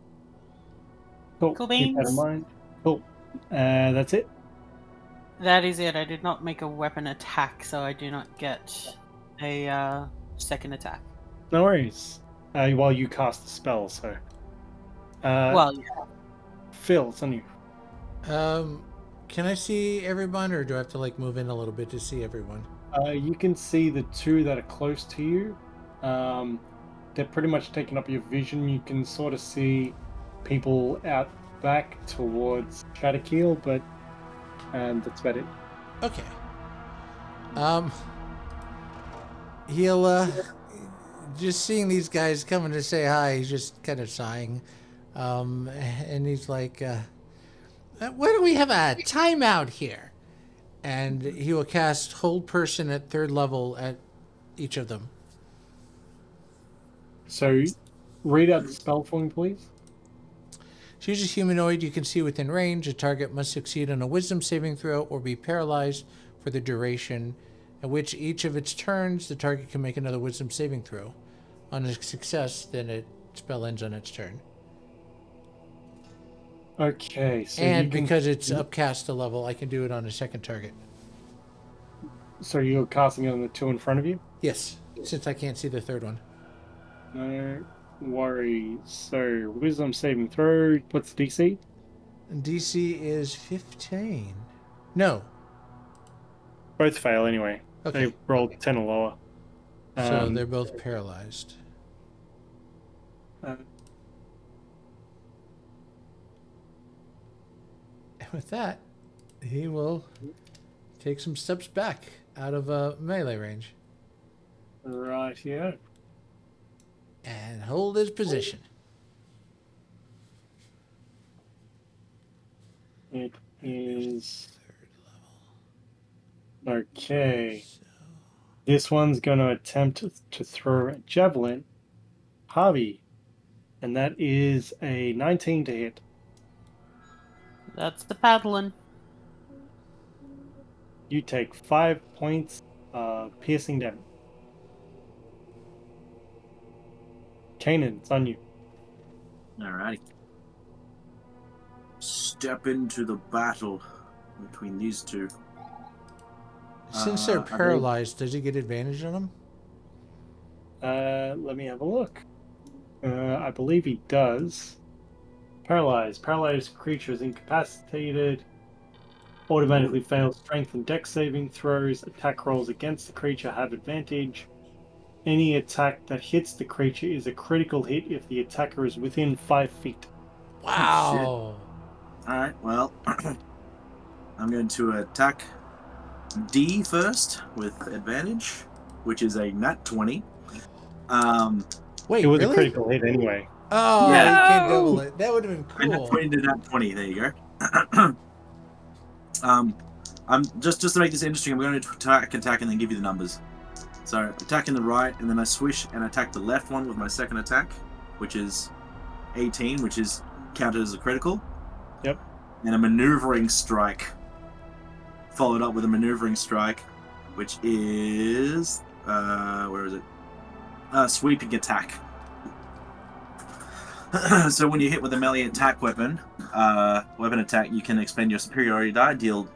Cool. Cool Keep that in beans. mind. Cool. That's it. That is it. I did not make a weapon attack, so I do not get a second attack. No worries. While you cast the spell, so. Well, yeah. Phil, it's on you. Can I see everyone, or do I have to move in a little bit to see everyone? You can see the two that are close to you. They're pretty much taking up your vision. You can sort of see people out back towards Shadowkeel, but that's about it. Okay. he'll just seeing these guys coming to say hi. He's just kind of sighing, and he's like, "Why don't we have a timeout here?" And he will cast Hold Person at 3rd level at each of them. So, read out the spell for me, please. Choose a humanoid you can see within range. A target must succeed on a Wisdom saving throw or be paralyzed for the duration, at which each of its turns the target can make another Wisdom saving throw. On a success, then its spell ends on its turn. Okay, so And you can, because it's upcast a level, I can do it on a second target. so you're casting it on the 2 in front of you? Yes, since I can't see the third one. No worries. So, wisdom saving throw. What's the DC? DC is 15. No. Both fail anyway. Okay. They rolled 10 or lower. So they're both paralyzed. Uh, And with that, he will take some steps back out of melee range right here. and hold his position. It is. Okay. This one's going to attempt to throw a javelin. Havi. And that is a 19 to hit. That's the paddling. You take 5 points piercing damage. Kainen, it's on you. Alrighty. Step into the battle between these two. Since they're I believe- paralyzed, does he get advantage on them? Let me have a look. I believe he does. Paralyzed. Paralyzed creature is incapacitated. Automatically fails strength and dex saving throws. Attack rolls against the creature have advantage. Any attack that hits the creature is a critical hit if the attacker is within 5 feet. Wow. Alright, well, I'm going to attack D first with advantage, which is a nat 20. Wait, It was really? a critical hit anyway. Oh, Yeah. you can't double it. That would have been Nat cool. 20 to nat 20, there you go. I'm just to make this interesting, I'm going to attack, and then give you the numbers. So, attacking the right, and then I swish and attack the left one with my second attack, which is 18, which is counted as a critical. Yep. And a maneuvering strike, followed up with a maneuvering strike, which is where is it? Sweeping attack. So when you hit with a melee attack weapon attack, you can expend your superiority die, deal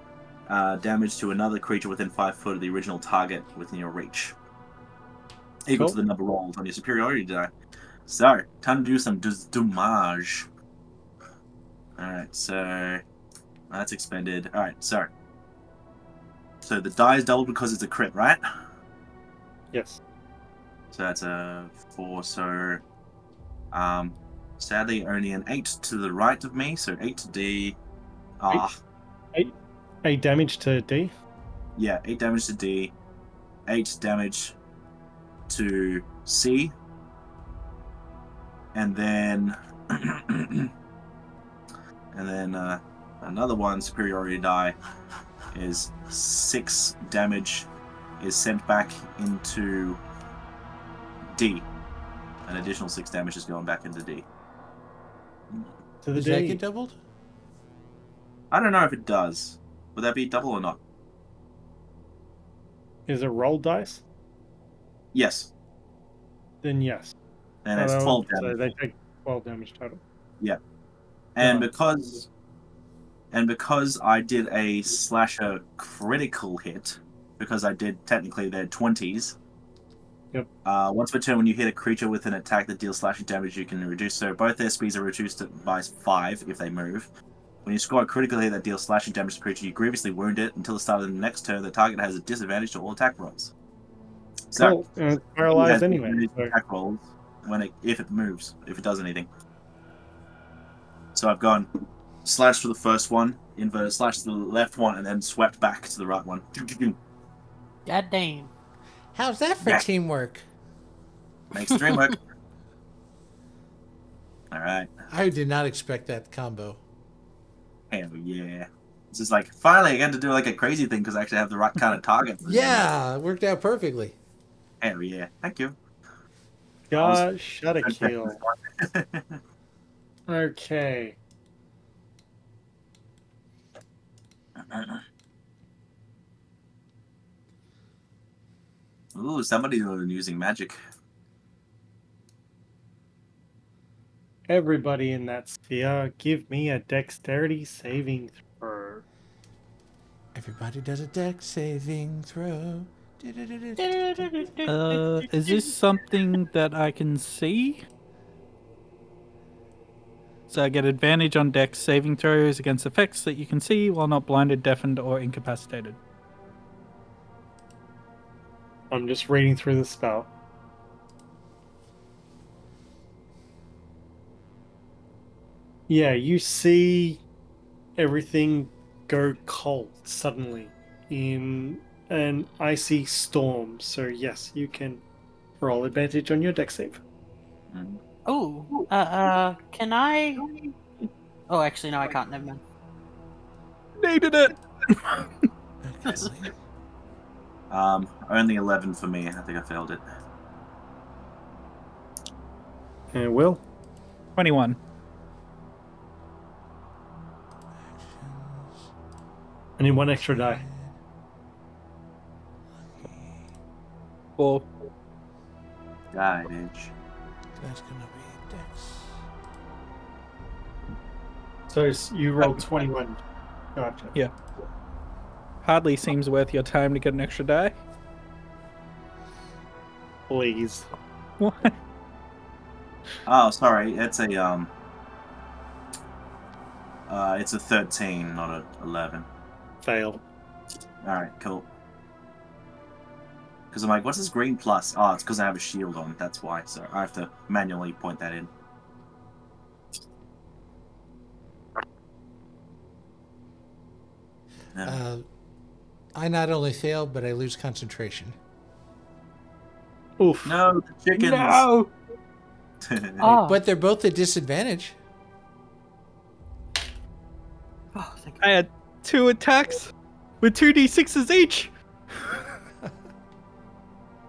damage to another creature within 5 foot of the original target within your reach, equal Cool. to the number rolled on your superiority die. So, time to do some damage. Alright, so that's expended. Alright, so the die is doubled because it's a crit, right? Yes. So that's a 4, so sadly only an 8 to the right of me, so 8 to D. 8 damage to D. Yeah, 8 damage to D, 8 damage to C, and then another one superiority die is 6 damage is sent back into D. An additional 6 damage is going back into D. To the Does that D. get doubled? I don't know if it does. Would that be double or not? Is it rolled dice? Yes. Then yes. And it's 12 So damage. they take 12 damage total. And Yeah. because I did a slasher critical hit, because I did technically their 20s. Yep. Once per turn, when you hit a creature with an attack that deals slashing damage, you can reduce. So both their speeds are reduced by 5 if they move. When you score a critical hit that deals slashing damage to the creature, you grievously wound it until the start of the next turn. The target has a disadvantage to all attack rolls. So Cool. And it's paralyzed it anyway. has So. attack rolls if it moves, if it does anything. So I've gone slash to the first one, inverted slash to the left one, and then swept back to the right one. God damn. How's that for Yeah. teamwork? Makes the dream work. All right. I did not expect that combo. Hell yeah. It's just like, finally I get to do like a crazy thing because I actually have the right kind of target. Yeah, it worked out perfectly. Hell yeah. Thank you. God, shut a kill. Okay. Ooh, somebody's using magic. Everybody in that sphere, give me a dexterity saving throw. Everybody does a deck saving throw. Is this something that I can see? So I get advantage on dex saving throws against effects that you can see while not blinded, deafened, or incapacitated. I'm just reading through the spell. Yeah, you see everything go cold suddenly in an icy storm. So yes, you can roll advantage on your dex save. Oh, can I? Oh, actually, no, I can't. Never mind. Needed it! Okay. Only 11 for me. I think I failed it. And Will? 21. I need one extra die. 4. Guidage. That's gonna be dex. So you rolled 21. Gotcha. Yeah. Hardly seems worth your time to get an extra die. Please. What? Oh, sorry. It's a 13, not a 11. Fail. Alright, cool. Because I'm like, what's this green plus? Oh, it's because I have a shield on. That's why. So I have to manually point that in. I not only fail, but I lose concentration. Oof. No, the chickens! No! Oh, But they're both at disadvantage. oh thank I had 2 attacks with 2d6s each.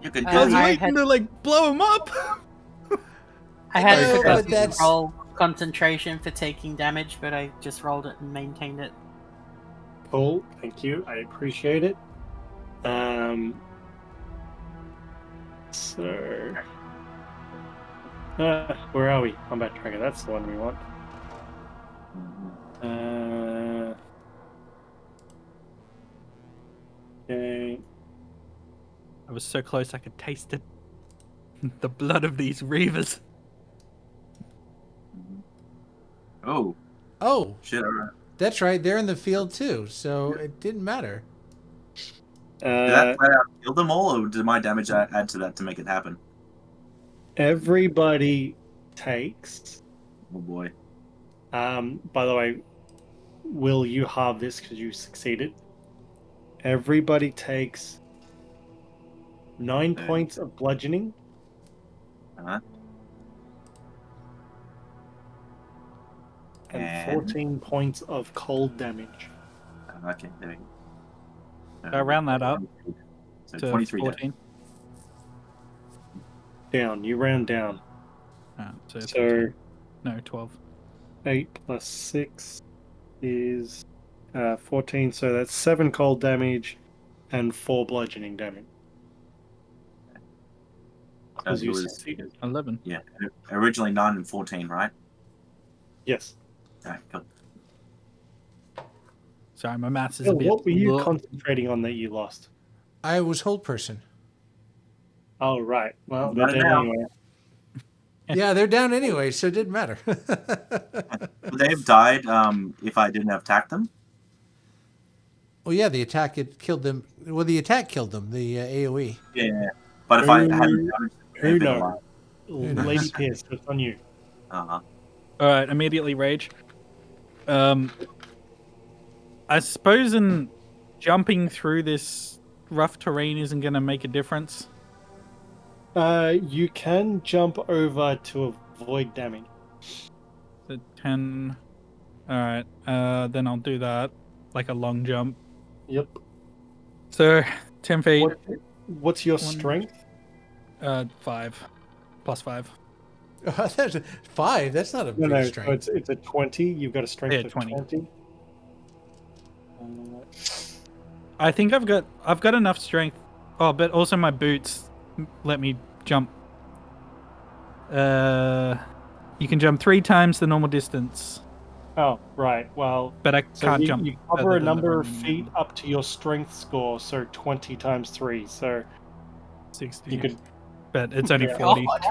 You can do I was it. I waiting had- to like blow him up. I had No, forgotten but that's- to roll concentration for taking damage, but I just rolled it and maintained it. Cool. Thank you. I appreciate it. So... where are we? Combat tracker. That's the one we want. Okay. I was so close I could taste it. The blood of these reavers. Oh, Oh, shit. Alright. that's right. They're in the field too, so it didn't matter. Did that flat out kill them all, or did my damage add to that to make it happen? Everybody takes. Oh boy. By the way, Will, you halve this because you succeeded. Everybody takes 9 points of bludgeoning. Uh-huh. And 14 points of cold damage. Okay, there we go. I round that up So to 23 damage. 14. Down. You round down. So So 12. 8 plus 6 is 14. So that's 7 cold damage and 4 bludgeoning damage. Because It you was- succeeded. 11. Yeah, originally 9 and 14, right? Yes. Alright, cool. Sorry, my maths is Phil, a bit. what were you low. concentrating on that you lost? I was hold person. Oh, right. Well, Not they're dead now. anyway. Yeah, they're down anyway, so it didn't matter. Would they have died if I didn't have attacked them? Well, yeah, the attack it killed them. Well, the attack killed them. The AOE. Yeah. But if I hadn't damaged them, Who they'd been knows? alive. knows? Lady Pierce, it's on you. Uh-huh. Alright, immediately rage. I suppose in jumping through this rough terrain isn't going to make a difference. You can jump over to avoid damage. So 10. Alright, then I'll do that. Like a long jump. Yep. So, 10 feet. What's your One- strength? 5. Plus 5. That's 5. That's not a No, big no. strength. So it's a 20. You've got a strength Yeah, of 20. 20. I think I've got enough strength. Oh, but also my boots let me jump. You can jump 3 times the normal distance, Oh, right. Well, but I so can't you, jump. you further cover a than the number of room. feet up to your strength score, so 20 times 3. So 60. you could. But it's only Yeah. 40. God.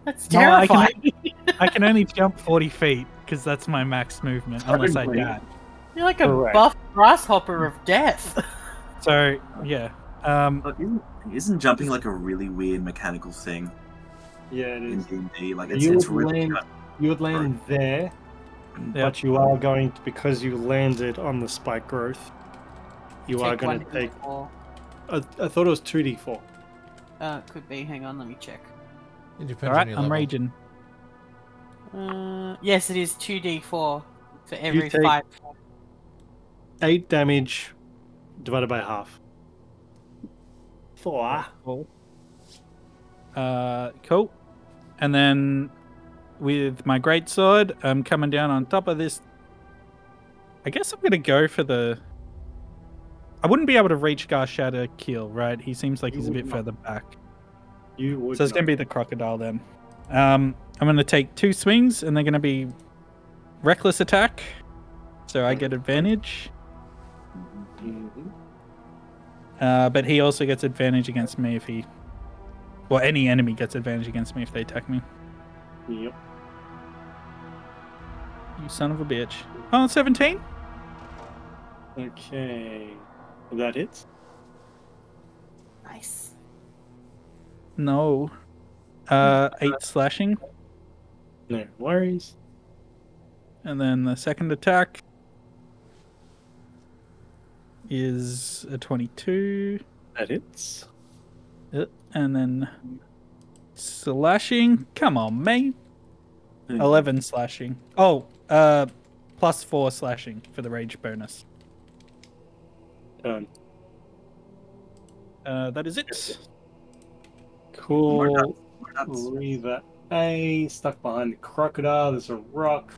That's No, I terrifying. I can only jump 40 feet because that's my max movement, unless I Currently. die. You're like a Correct. buff grasshopper of death. So yeah, Look, isn't jumping like a really weird mechanical thing Yeah, it in is. D&D? Like You it's would really land. You would land there, Yep. but you are going to, because you landed on the spike growth. You are Check going to 1d4. take. I thought it was 2d4. Could be. Hang on, let me check. It depends all on right, your I'm level. raging. Yes, it is 2d4 for every take- 5. 8 damage divided by half. 4. Cool. Cool. And then with my greatsword, I'm coming down on top of this. I guess I'm gonna go for the. I wouldn't be able to reach Shatter Keel, right? He seems like You he's a would bit not. further back. You would. So it's not. gonna be the crocodile then. I'm gonna take 2 swings, and they're gonna be reckless attack, so I get advantage. Mhm. But he also gets advantage against me if he. Well, any enemy gets advantage against me if they attack me. Yep. You son of a bitch. Oh, 17? Okay. That hits. Nice. No. 8 slashing. No worries. And then the second attack is a 22. That hits. And then slashing. Come on, mate. 11 slashing. Oh, plus 4 slashing for the rage bonus. Done. That is it. Cool. nuts. Reaver A stuck behind the crocodile. There's a rock.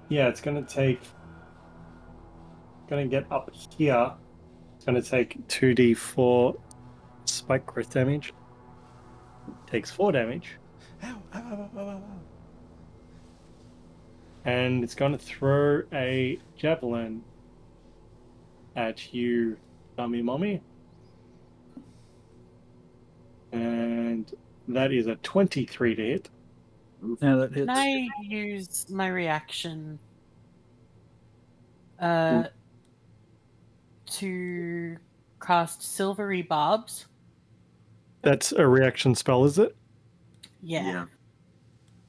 Yeah, it's gonna take. Gonna get up here. It's gonna take 2d4 spike growth damage. Takes 4 damage. Ow, ow, ow, ow, ow, ow. And it's gonna throw a javelin at you, dummy mommy. And that is a 23 to hit. Yeah, that hits. Can I use my reaction to cast Silvery Barbs? That's a reaction spell, is it? Yeah.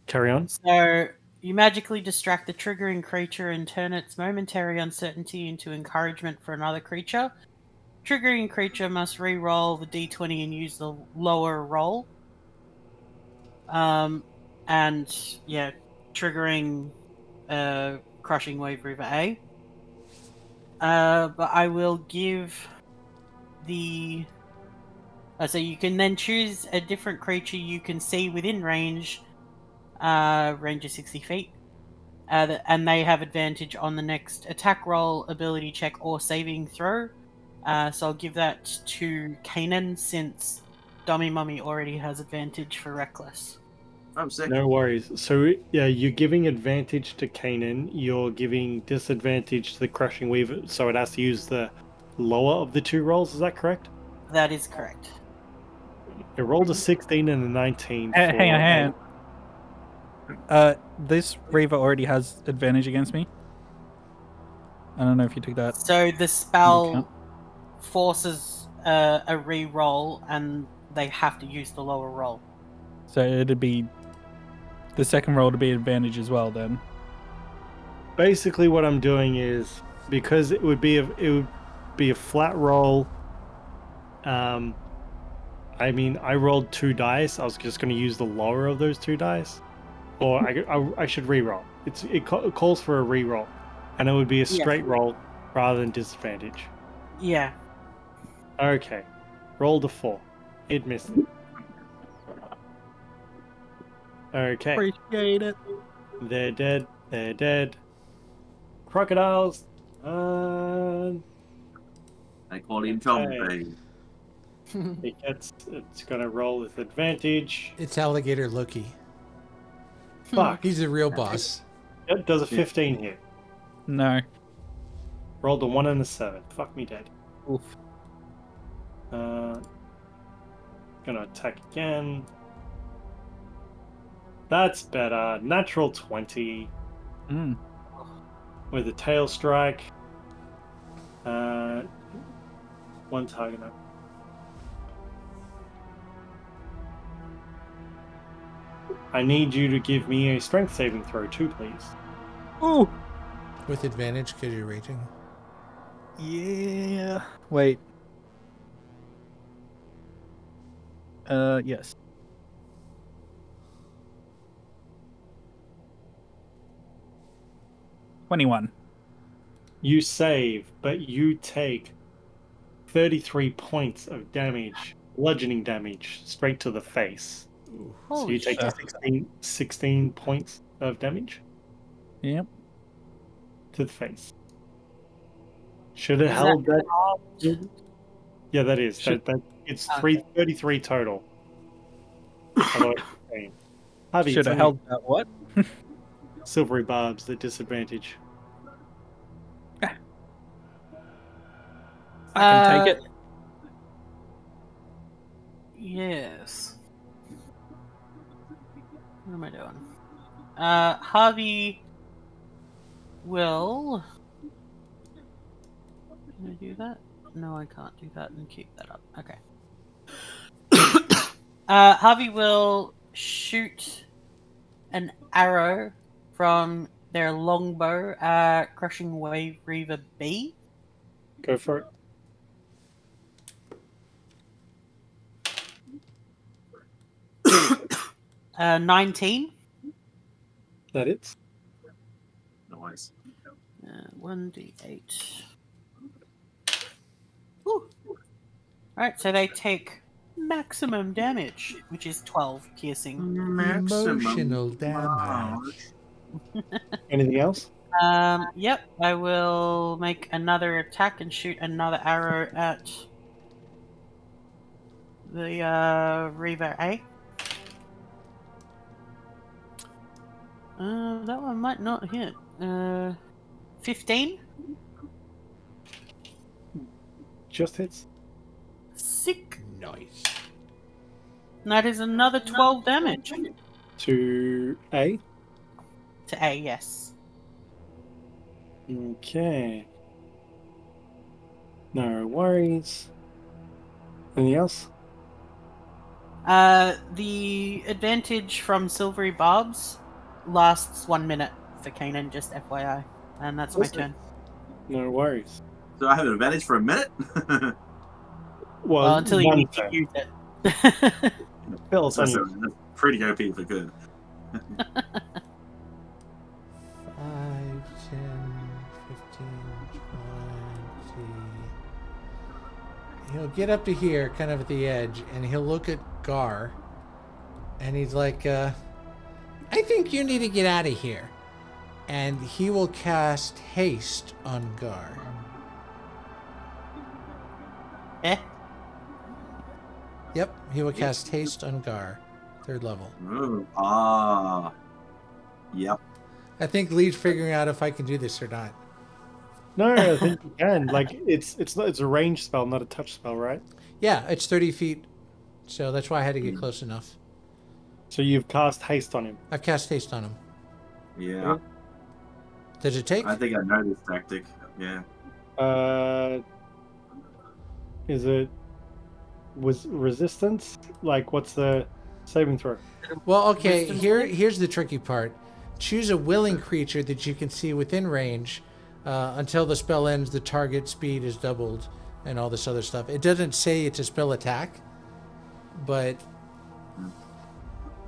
Carry on. So you magically distract the triggering creature and turn its momentary uncertainty into encouragement for another creature. Triggering creature must re-roll the d20 and use the lower roll. And yeah, triggering Crushing Wave Reaver A. But I will give the. So you can then choose a different creature you can see within range. Range of 60 feet. And they have advantage on the next attack roll, ability check, or saving throw. So I'll give that to Kainen since Dommy Mummy already has advantage for Reckless. I'm sick. No worries. So, yeah, you're giving advantage to Kainen. You're giving disadvantage to the Crushing Weaver, so it has to use the lower of the 2 rolls. Is that correct? That is correct. It rolled a 16 and a 19. Hang on. This Reaver already has advantage against me. I don't know if you took that. So the spell forces a re-roll, and they have to use the lower roll. So it'd be the second roll to be advantage as well then. Basically, what I'm doing is, because it would be a flat roll. I mean, I rolled 2 dice. I was just going to use the lower of those 2 dice, or I should re-roll. It calls for a re-roll, and it would be a straight roll rather than disadvantage. Yeah. Okay, rolled a 4. It missed. Okay, Appreciate it. they're dead. They're dead. Crocodiles. They call him Zombie. Okay. It's gonna roll with advantage. It's Alligator Loki. Fuck. He's the real boss. It does a 15 hit. No. Rolled a 1 and a 7. Fuck me dead. Oof. Gonna attack again. That's better. Natural 20 Mm. with a tail strike. 1 target. I need you to give me a strength saving throw too, please. Ooh. With advantage because you're raging. Yeah. Wait. Yes. $21. You save, but you take 33 points of damage, bludgeoning damage, straight to the face. So you take 16 points of damage Yep. to the face. Should have held that. Yeah, that is. It's 33 total. Havi, Should have held that what? silvery barbs at disadvantage. I can take it. Yes. What am I doing? Havi will. Can I do that? No, I can't do that and keep that up. Okay. Havi will shoot an arrow from their longbow at Crushing Wave Reaver B. Go for it. Uh, 19. That it's. Nice. 1d8. Alright, so they take maximum damage, which is 12 piercing. Emotional damage. Anything else? Yep, I will make another attack and shoot another arrow at the Reaver A. That one might not hit. 15? Just hits. Sick. Nice. That is another 12 damage. To A. To A, yes. Okay. No worries. Anything else? The advantage from Silvery Barbs lasts 1 minute for Kainen, just FYI. And that's my Awesome. turn. No worries. So I have an advantage for a minute? Well, until you one need to turn. use it. Phil, it's on That's you. pretty OP if it could. 5, 10, 15, 20. He'll get up to here, kind of at the edge, and he'll look at Gar, and he's like, I think you need to get out of here. And he will cast haste on Gar. Eh? Yep, he will cast haste on Gar. 3rd level. Ooh, yep. I think Lee's figuring out if I can do this or not. No, I think you can. Like it's a ranged spell, not a touch spell, right? Yeah, it's 30 feet, so that's why I had to get close enough. So you've cast haste on him. I've cast haste on him. Yeah. Does it take? I think I know this tactic. Yeah. Is it was resistance? Like, what's the saving throw? Well, okay, Wisdom here's the tricky part. Choose a willing creature that you can see within range Until the spell ends, the target speed is doubled, and all this other stuff. It doesn't say it's a spell attack, but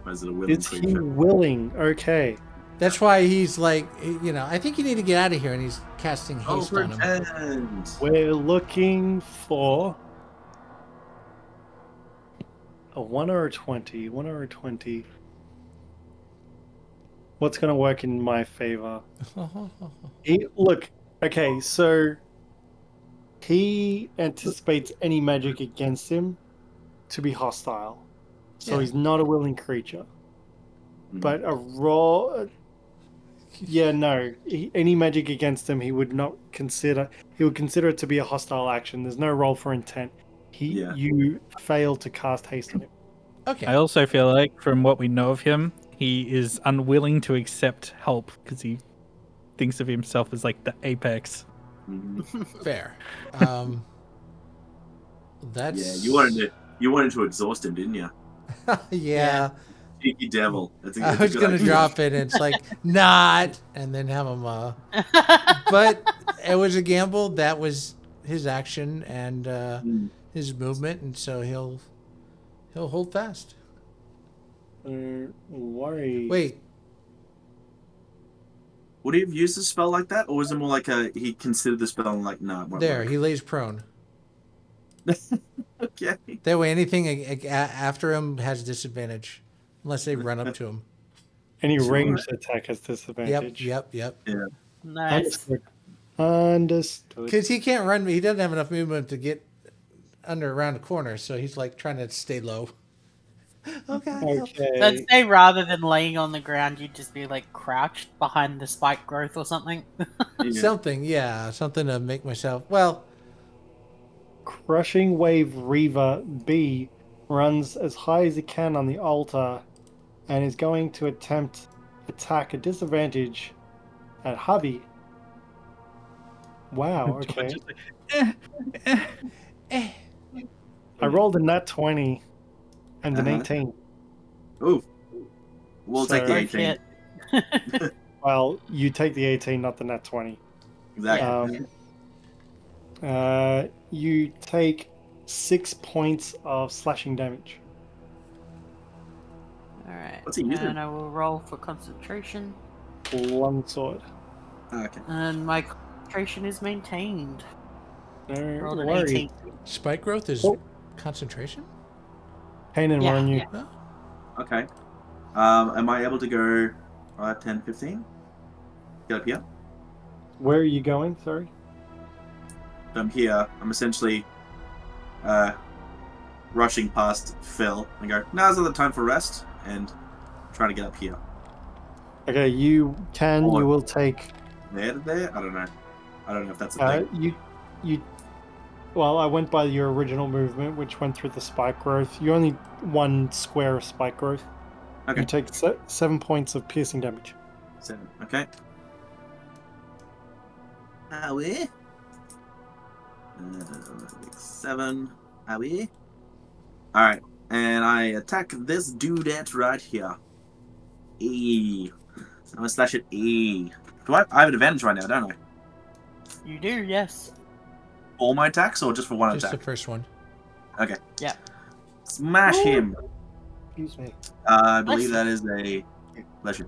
Was it a willing Is he creature? willing? Okay. that's why he's like, I think you need to get out of here, and he's casting haste on him. Overturned. We're looking for a 1 or a 20. 1 or a 20. What's going to work in my favor? Look, okay, so he anticipates any magic against him to be hostile. So Yeah. he's not a willing creature. Mhm. But a raw... Yeah, no. Any magic against him, he would not consider... He would consider it to be a hostile action. There's no roll for intent. Yeah. You fail to cast haste on him. Okay. I also feel like, from what we know of him, he is unwilling to accept help because he thinks of himself as like the apex. Mhm. Fair. That's Yeah, you wanted to exhaust him, didn't you? yeah. Cheeky devil. That's I a was good gonna idea. drop it, and it's like not, and then have him. But it was a gamble. That was his action and his movement, and so he'll hold fast. Worry. Wait, Would he have used a spell like that, or was it more like he considered the spell and like, no, it won't there work? he lays prone. Okay. That way, anything after him has disadvantage, unless they run up to him. Any Sure. ranged attack has disadvantage. Yep. Nice. Understood. Because he can't run. He doesn't have enough movement to get around a corner, so he's like trying to stay low. Okay. So Okay. I'd say rather than laying on the ground, you'd just be like crouched behind the spike growth or something. Yeah. Something to make myself. Well, Crushing Wave Reaver B runs as high as he can on the altar and is going to attempt attack at disadvantage at Havi. Wow, okay. I rolled a nat 20 and an Uh-huh. 18. Ooh. We'll take the So- 18. Shit. Well, you take the 18, not the nat 20. Exactly. You take 6 points of slashing damage. Alright. What's he using? And I will roll for concentration. Longsword. Okay. And my concentration is maintained. No Rolled an worry. 18. spike growth is Oh. concentration. Kainen, Yeah, we're on you. yeah. Okay. Am I able to go 5, 10, 15? Get up here? Where are you going? Sorry. So I'm here. I'm essentially rushing past Phil and go, now's not the time for rest, and trying to get up here. Okay, you can. Or- You will take. There to there? I don't know. I don't know if that's a thing. You. Well, I went by your original movement, which went through the spike growth. You only 1 square of spike growth. Okay. You take 7 points of piercing damage. 7. Okay. Howie. 7. Howie. Alright. And I attack this dudette right here. E. I'm gonna slash it E. I have an advantage right now, don't I? You do, yes. All my attacks or just for one Just the attack? first one. Okay. Yeah. Smash him. Excuse me. I believe Bless that is a pleasure.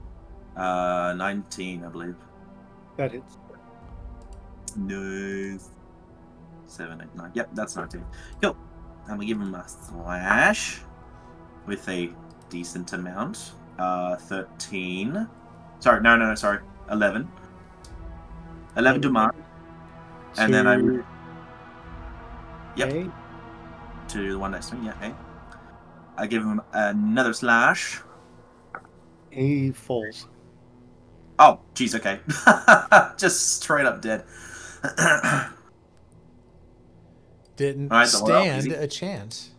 19, I believe. That hits. Nice. 7, 8, 9. Yep, that's 19. Cool. I'm gonna give him a slash with a decent amount. 13. Sorry, no, sorry. 11. 11 to mark. And then I'm. Yep. Okay. To the one next to me. Yeah, okay. I give him another slash. He falls. Oh, jeez, okay. Just straight up dead. Didn't Alright, so well, stand easy. a chance.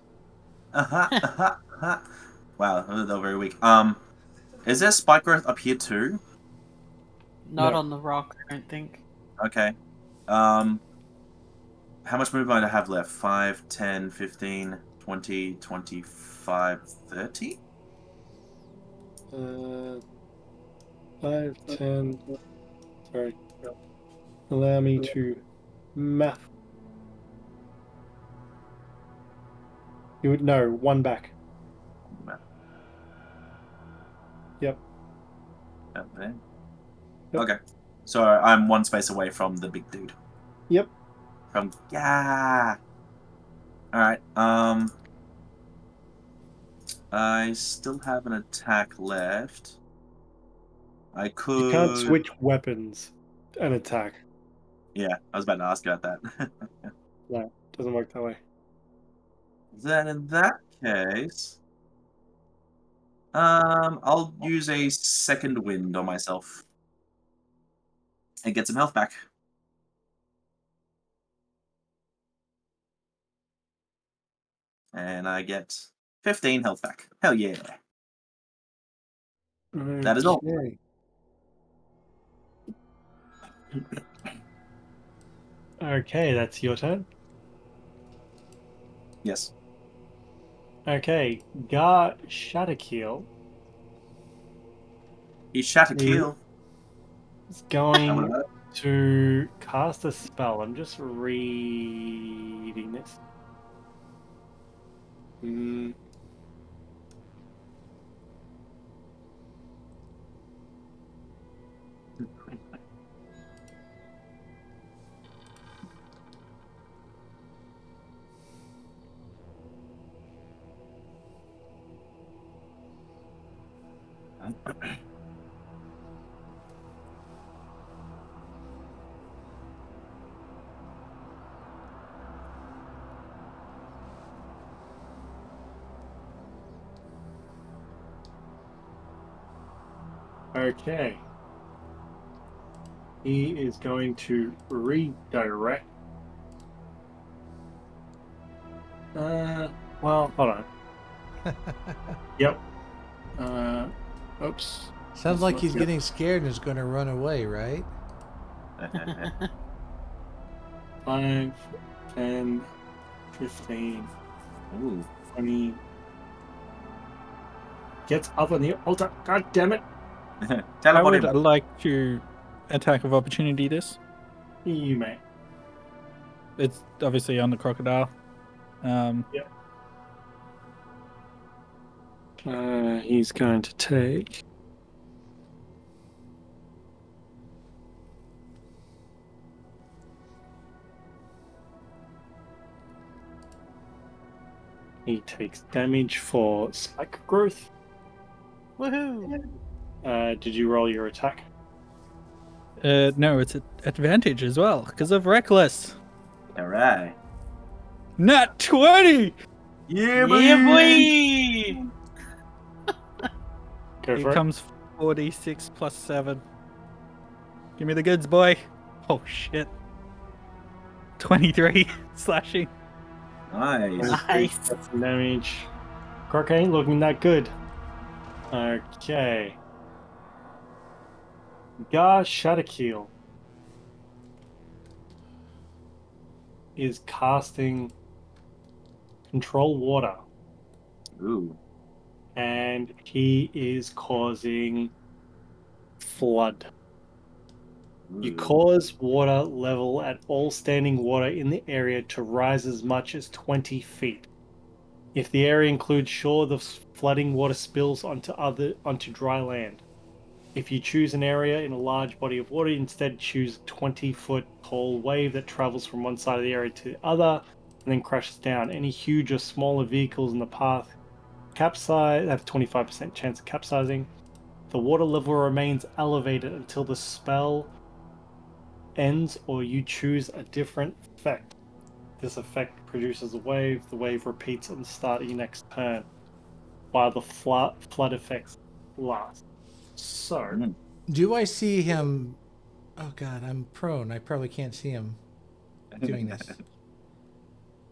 Wow, they're very weak. Is there spike growth up here too? Not No. on the rock, I don't think. Okay. How much movement do I have left? 5, 10, 15, 20, 25, 30? 5, 10. Sorry. Allow me to math. You would know, one back. Yep. Okay. Yep. Okay. So I'm one space away from the big dude. Yep. Yeah. All right. I still have an attack left. I could. You can't switch weapons and attack. Yeah, I was about to ask about that. No, it doesn't work that way. Then in that case, I'll use a second wind on myself and get some health back. And I get 15 health back. Hell yeah. That is all. Okay. Okay, that's your turn. Yes. Okay, Gar Shatterkeel He shot a kill. is going to cast a spell. I'm just reading this. Okay. He is going to redirect. Well, hold on. Yep. Oops. Sounds like he's getting scared and is going to run away, right? 5, 10, 15, Ooh. 20. Gets up on the altar. God damn it. I Teleport would him. like to attack of opportunity this. You may. It's obviously on the crocodile. He's going to take. He takes damage for spike growth. Woohoo! Did you roll your attack? No, it's an advantage as well because of reckless. All right. Nat 20. Yeah, boy! Go Here for it. comes 46 plus 7. Give me the goods, boy. Oh shit. 23 slashing. Nice. Nice. That's some damage. Croc ain't looking that good. Okay. Gar Shatterkeel is casting Control Water, Ooh. and he is causing flood. You Ooh. cause water level at all standing water in the area to rise as much as 20 feet. If the area includes shore, the flooding water spills onto dry land. If you choose an area in a large body of water, instead choose a 20-foot tall wave that travels from one side of the area to the other and then crashes down. Any huge or smaller vehicles in the path capsize have 25% chance of capsizing. The water level remains elevated until the spell ends or you choose a different effect. This effect produces a wave. The wave repeats at the start of your next turn while the flood effects last. So, Do I see him? Oh God, I'm prone. I probably can't see him doing this.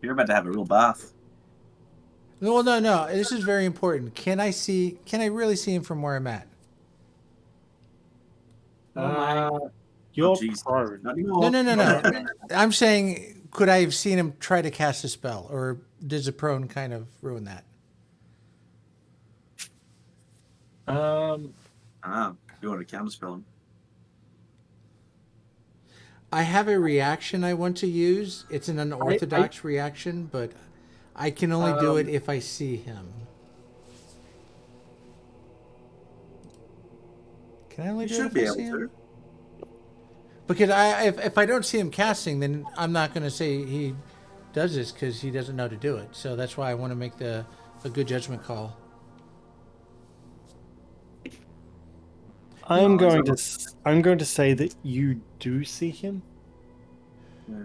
You're about to have a real bath. No, no, no. This is very important. Can I see? Can I really see him from where I'm at? you're jeez. prone. Not No, anymore. no, no, no. I'm saying, could I have seen him try to cast a spell, or does a prone kind of ruin that? You want to counterspell him? I have a reaction I want to use. It's an unorthodox reaction, but I can only do it if I see him. Can I only You do should it be if I able see him? to. Because if I don't see him casting, then I'm not going to say he does this because he doesn't know to do it. So that's why I want to make a good judgment call. I'm going to say that you do see him. Yeah.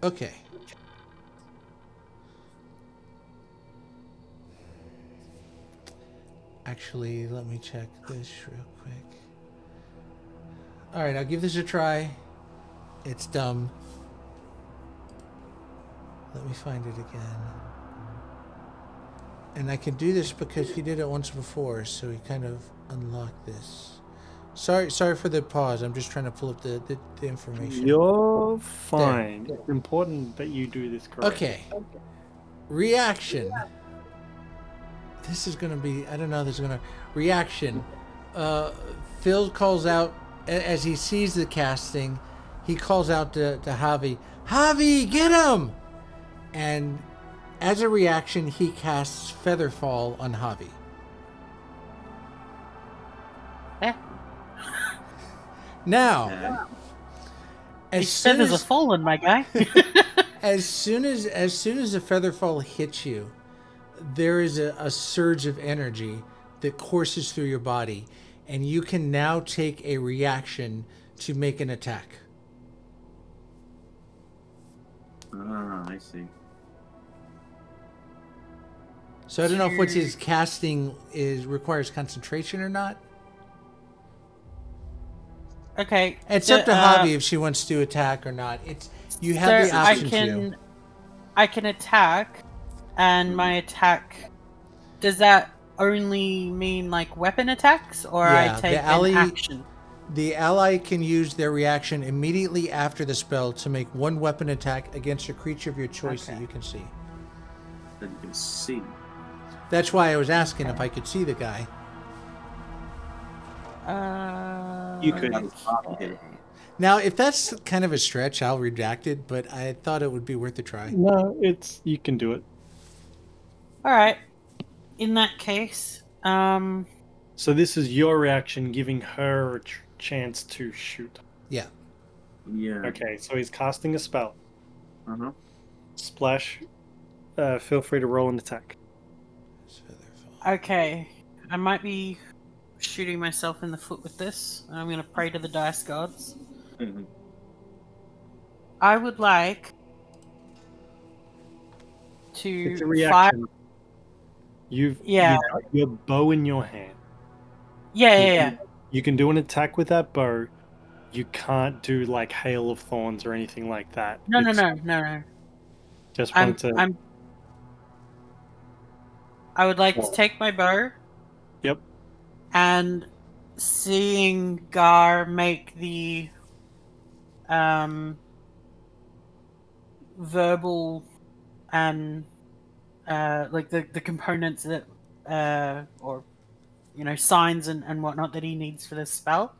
Okay. Actually, let me check this real quick. All right, I'll give this a try. It's dumb. Let me find it again. And I can do this because he did it once before, so he kind of unlocked this. Sorry for the pause. I'm just trying to pull up the information. You're fine. It's important that you do this correctly. Okay. Reaction. This is going to be... I don't know. This is going to... Reaction. Phil calls out... As he sees the casting, he calls out to Havi, "Havi, get him!" And as a reaction, he casts Featherfall on Havi. Now, These feathers are falling, my guy. as soon as the Featherfall hits you, there is a surge of energy that courses through your body, and you can now take a reaction to make an attack. Ah, I see. So I don't know if what his casting requires concentration or not. Okay. It's up to Havi if she wants to attack or not. You have the option to. I can attack, and my attack... Does that only mean like weapon attacks, or I take an action? The ally can use their reaction immediately after the spell to make one weapon attack against a creature of your choice that you can see. That you can see. That's why I was asking if I could see the guy. You could. Okay. Now, if that's kind of a stretch, I'll redact it, but I thought it would be worth a try. No, you can do it. All right. In that case, So this is your reaction, giving her a chance to shoot. Yeah. Yeah. Okay, so he's casting a spell. Uh-huh. Splash. Feel free to roll an attack. okay. I might be shooting myself in the foot with this. I'm going to pray to the dice gods. Mm-hmm. I would like It's a to fire. reaction. You've got your bow in your hand. Yeah. You can do an attack with that bow. You can't do like Hail of Thorns or anything like that. No. Just wanted to... I would like to take my bow. Yep. And seeing Gar make the verbal and like the components that or signs and whatnot that he needs for this spell,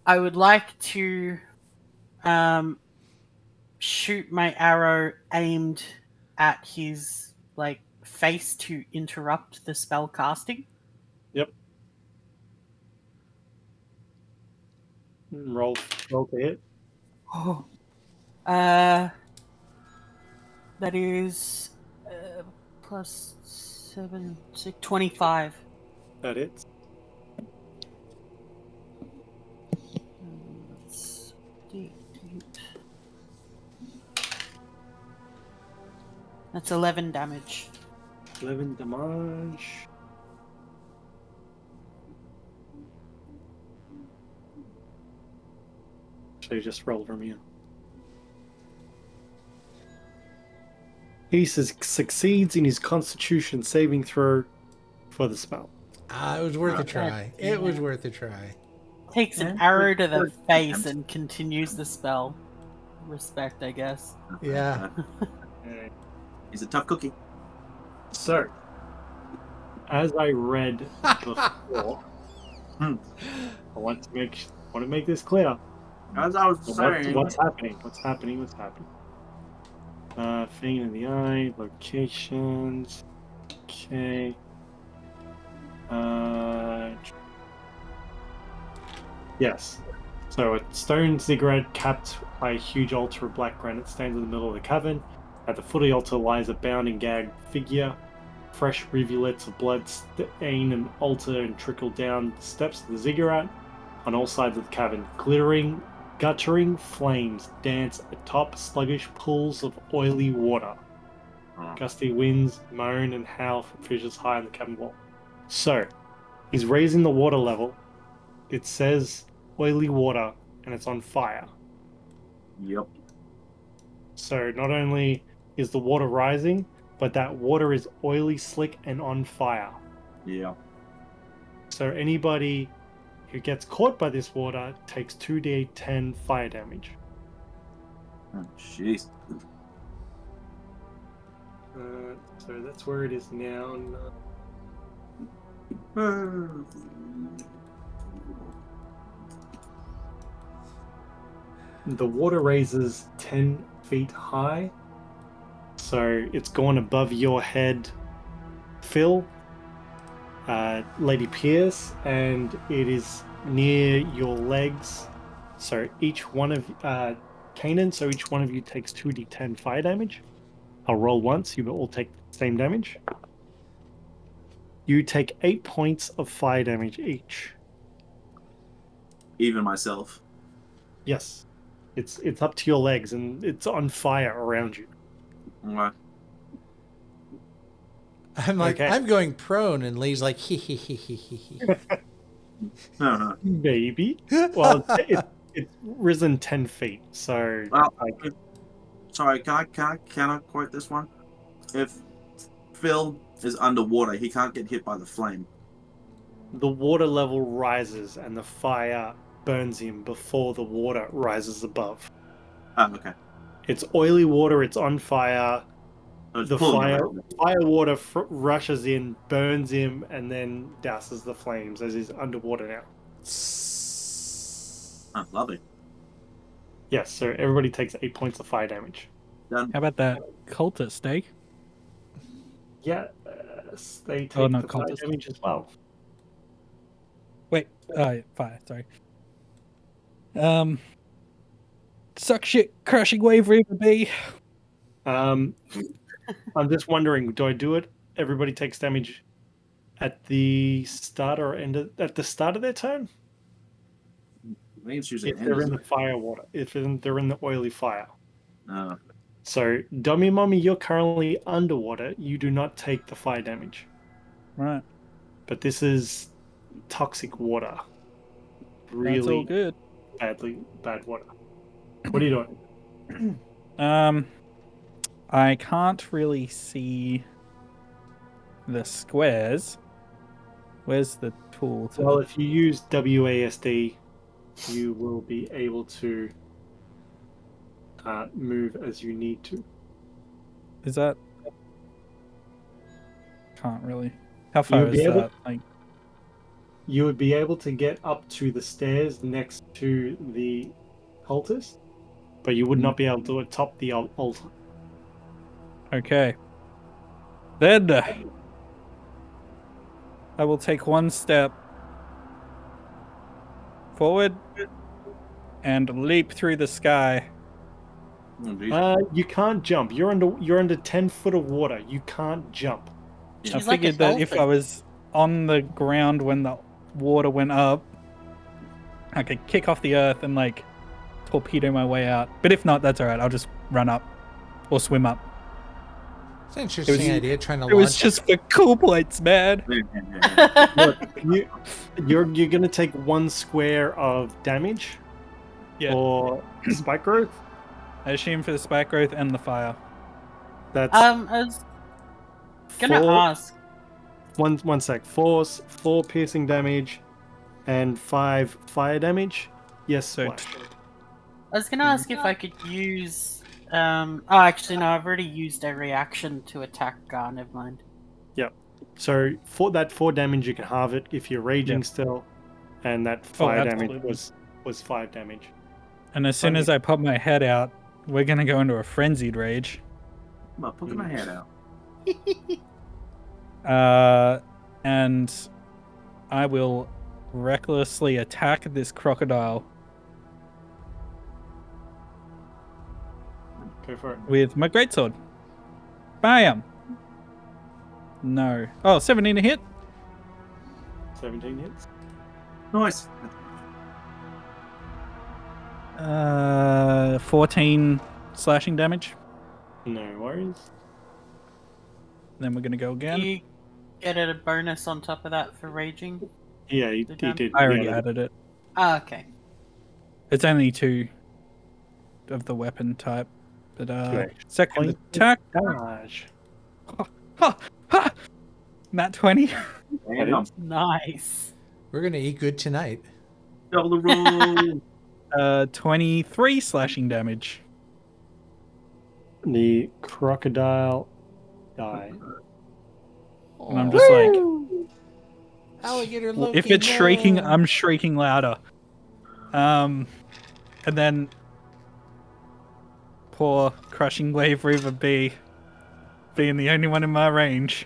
I would like to shoot my arrow aimed at his face to interrupt the spell casting. Yep. Roll to hit. Oh. That is plus 7, 6, 25. That hits. That's D8. That's 11 damage. 11 damage. So you just roll from here. He succeeds in his Constitution saving throw for the spell. It was worth a try. It was worth a try. Takes an arrow to the face and continues the spell. Respect, I guess. Yeah. He's a tough cookie. So, as I read before, I want to want to make this clear. As I was saying, What's happening? Thing in the eye, locations. Okay. Yes. So a stone ziggurat capped by a huge altar of black granite stands in the middle of the cavern. At the foot of the altar lies a bound and gagged figure. Fresh rivulets of blood stain an altar and trickle down the steps of the ziggurat. On all sides of the cavern, guttering flames dance atop sluggish pools of oily water. Gusty winds moan and howl from fissures high in the cavern wall. So, he's raising the water level. It says oily water, and it's on fire. Yep. So not only is the water rising, but that water is oily, slick, and on fire. Yeah. So anybody who gets caught by this water takes 2d10 fire damage. Oh, jeez. So that's where it is now. The water raises 10 feet high, so it's gone above your head, Phil, Lady Pierce, and it is near your legs. So each one of Kainen, so each one of you takes 2d10 fire damage. I'll roll once, you will all take the same damage. You take 8 points of fire damage each. Even myself. Yes. It's up to your legs and it's on fire around you. Okay. I'm like, Okay. I'm going prone, and Lee's like, hee hee hee hee hee hee. Maybe. Well, it's risen 10 feet, so... Well, sorry, can I quote this one? If Phil is underwater, he can't get hit by the flame. The water level rises and the fire burns him before the water rises above. Oh, okay. It's oily water, it's on fire. So it's The pulling fire around. water rushes in, burns him, and then douses the flames as he's underwater now. Oh, lovely. Yes, so everybody takes 8 points of fire damage. Done. How about that cultist, eh? Yeah, they take Oh, no, the fire cultist. damage as well. Wait, fire, sorry. Suck shit, crashing wave Reaper B. I'm just wondering, do I do it? Everybody takes damage at the start or at the start of their turn? I think it's usually If they're in the fire water, if they're in the oily fire. So, Dommy Mommy, you're currently underwater. You do not take the fire damage. Right. But this is toxic water. That's all Really good. bad water. What are you doing? I can't really see the squares. Where's the tool? Well, if you use WASD, you will be able to move as you need to. Is that? Can't really. How far You'll be is able- that? Like, You would be able to get up to the stairs next to the cultist, but you would not be able to atop the altar. okay. Then I will take one step forward and leap through the sky. You can't jump. You're under 10 foot of water. You can't jump. I She's like a figured that if I dolphin. was on the ground when the water went up, I could kick off the earth and like torpedo my way out. But if not, that's alright. I'll just run up or swim up. It's an interesting was- idea, trying to It was launch. just for cool points, man. Look, you're gonna take 1 square of damage Yeah. or spike growth. I assume for the spike growth and the fire. That's I was gonna ask. one sec. 4 piercing damage and 5 fire damage. Yes, So what? I was gonna ask if I could use. Oh, actually, no. I've already used a reaction to attack Gar. Never mind. So for that 4 damage, you can halve it if you're raging Yep. still, and that fire damage absolutely. was was 5 damage. And as soon as I pop my head out, we're going to go into a frenzied rage. I'm poking my hand out. And I will recklessly attack this crocodile Go for it. with my greatsword. Bam! No. Oh, 17 to hit. 17 hits. Nice. 14 slashing damage. No worries. Then we're going to go Do again. you get a bonus on top of that for raging? Yeah, he The damage? did. I already yeah, added it. Ah, okay. It's only 2 of the weapon type. But Good. second Point attack. Dodge. Ha! Ha! Nat 20. Damn. Nice. We're gonna eat good tonight. Double the roll. 23 slashing damage. The crocodile died. And I'm just like, Alligator Loki. if it's shrieking, no. I'm shrieking louder. And then poor Crushing Wave Reaver B, being the only one in my range,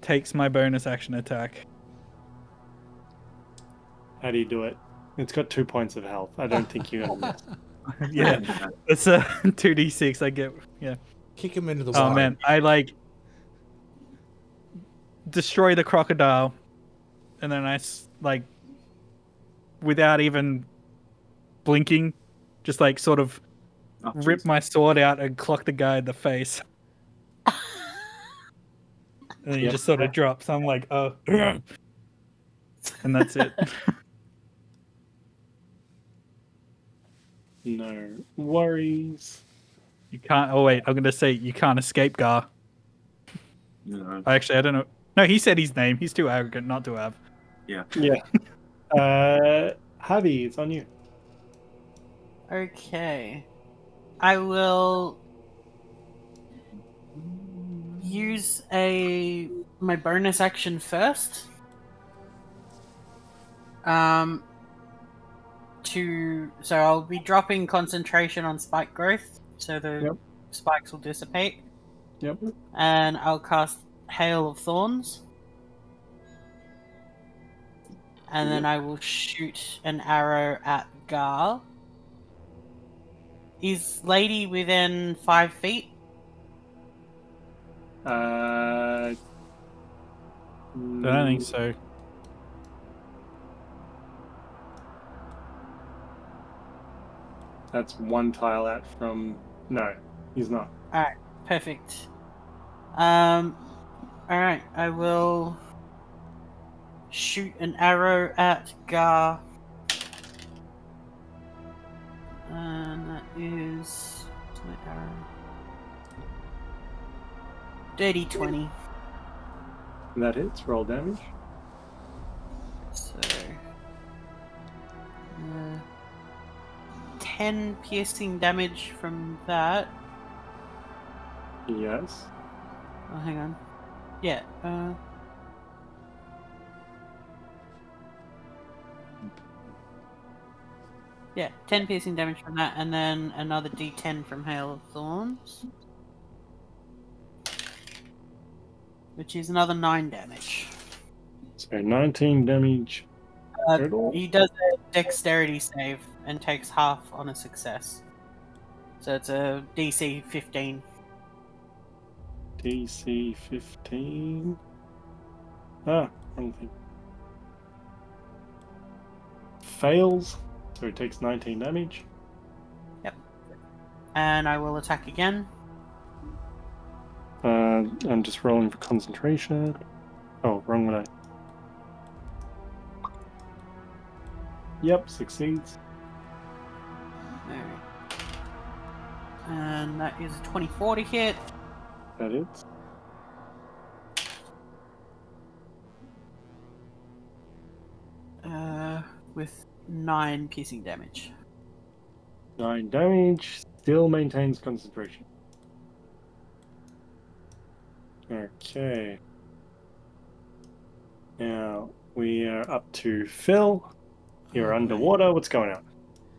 takes my bonus action attack. How do you do it? It's got 2 points of health. I don't think you're gonna miss. Yeah, it's a 2d6. I get, yeah. Kick him into the water. Oh man, I like destroy the crocodile, and then like without even blinking, just like sort of rip my sword out and clock the guy in the face. And then he Yep. just sort of drops. I'm like, oh, and that's it. No worries. You can't. Oh wait, I'm gonna say you can't escape Gar. No. Actually, I don't know. No, he said his name. He's too arrogant not to have. Yeah. Yeah. Havi, it's on you. Okay. I will use my bonus action first. So I'll be dropping concentration on spike growth, so the spikes will dissipate. Yep. And I'll cast Hail of Thorns. And then I will shoot an arrow at Gar. Is Lady within 5 feet? I don't think so. That's 1 tile out from. No, he's not. Alright, perfect. Alright, I will shoot an arrow at Gar. And that is my arrow. Dirty 20. That hits. Roll damage. So 10 piercing damage from that. Yes. Oh, hang on. Yeah. Yeah, 10 piercing damage from that, and then another D10 from Hail of Thorns, which is another 9 damage. So 19 damage. Total? He does a dexterity save and takes half on a success. So it's a DC 15. DC 15. Ah, wrong thing. Fails, so it takes 19 damage. Yep. And I will attack again. I'm just rolling for concentration. Oh, wrong one. Yep, succeeds. Alright. And that is a 24 to hit. That hits. With 9 piercing damage. 9 damage, still maintains concentration. Okay. Now we are up to Phil. You're underwater. What's going on?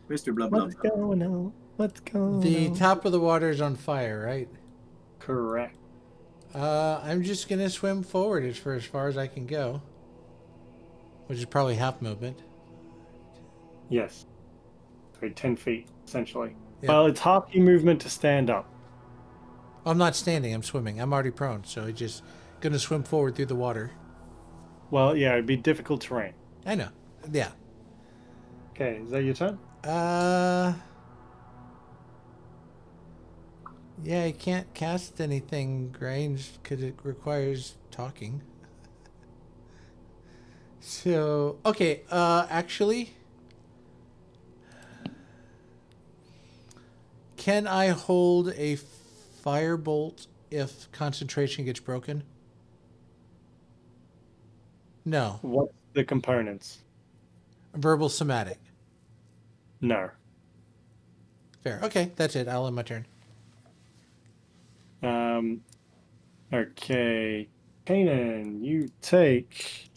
Mr. Blah blah What's blah. going on? What's going The on? top of the water is on fire, right? Correct. I'm just gonna swim forward as far as I can go, which is probably half movement. Yes. So 10 feet, essentially. Yeah. Well, it's half your movement to stand up. I'm not standing. I'm swimming. I'm already prone, so I'm just gonna swim forward through the water. Well, yeah, it'd be difficult terrain. I know. Yeah. Okay, is that your turn? Yeah, I can't cast anything ranged because it requires talking. So, okay, actually, can I hold a firebolt if concentration gets broken? No. What's the components? Verbal somatic. No. Fair. Okay, that's it. I'll end my turn. Okay. Kainen, you take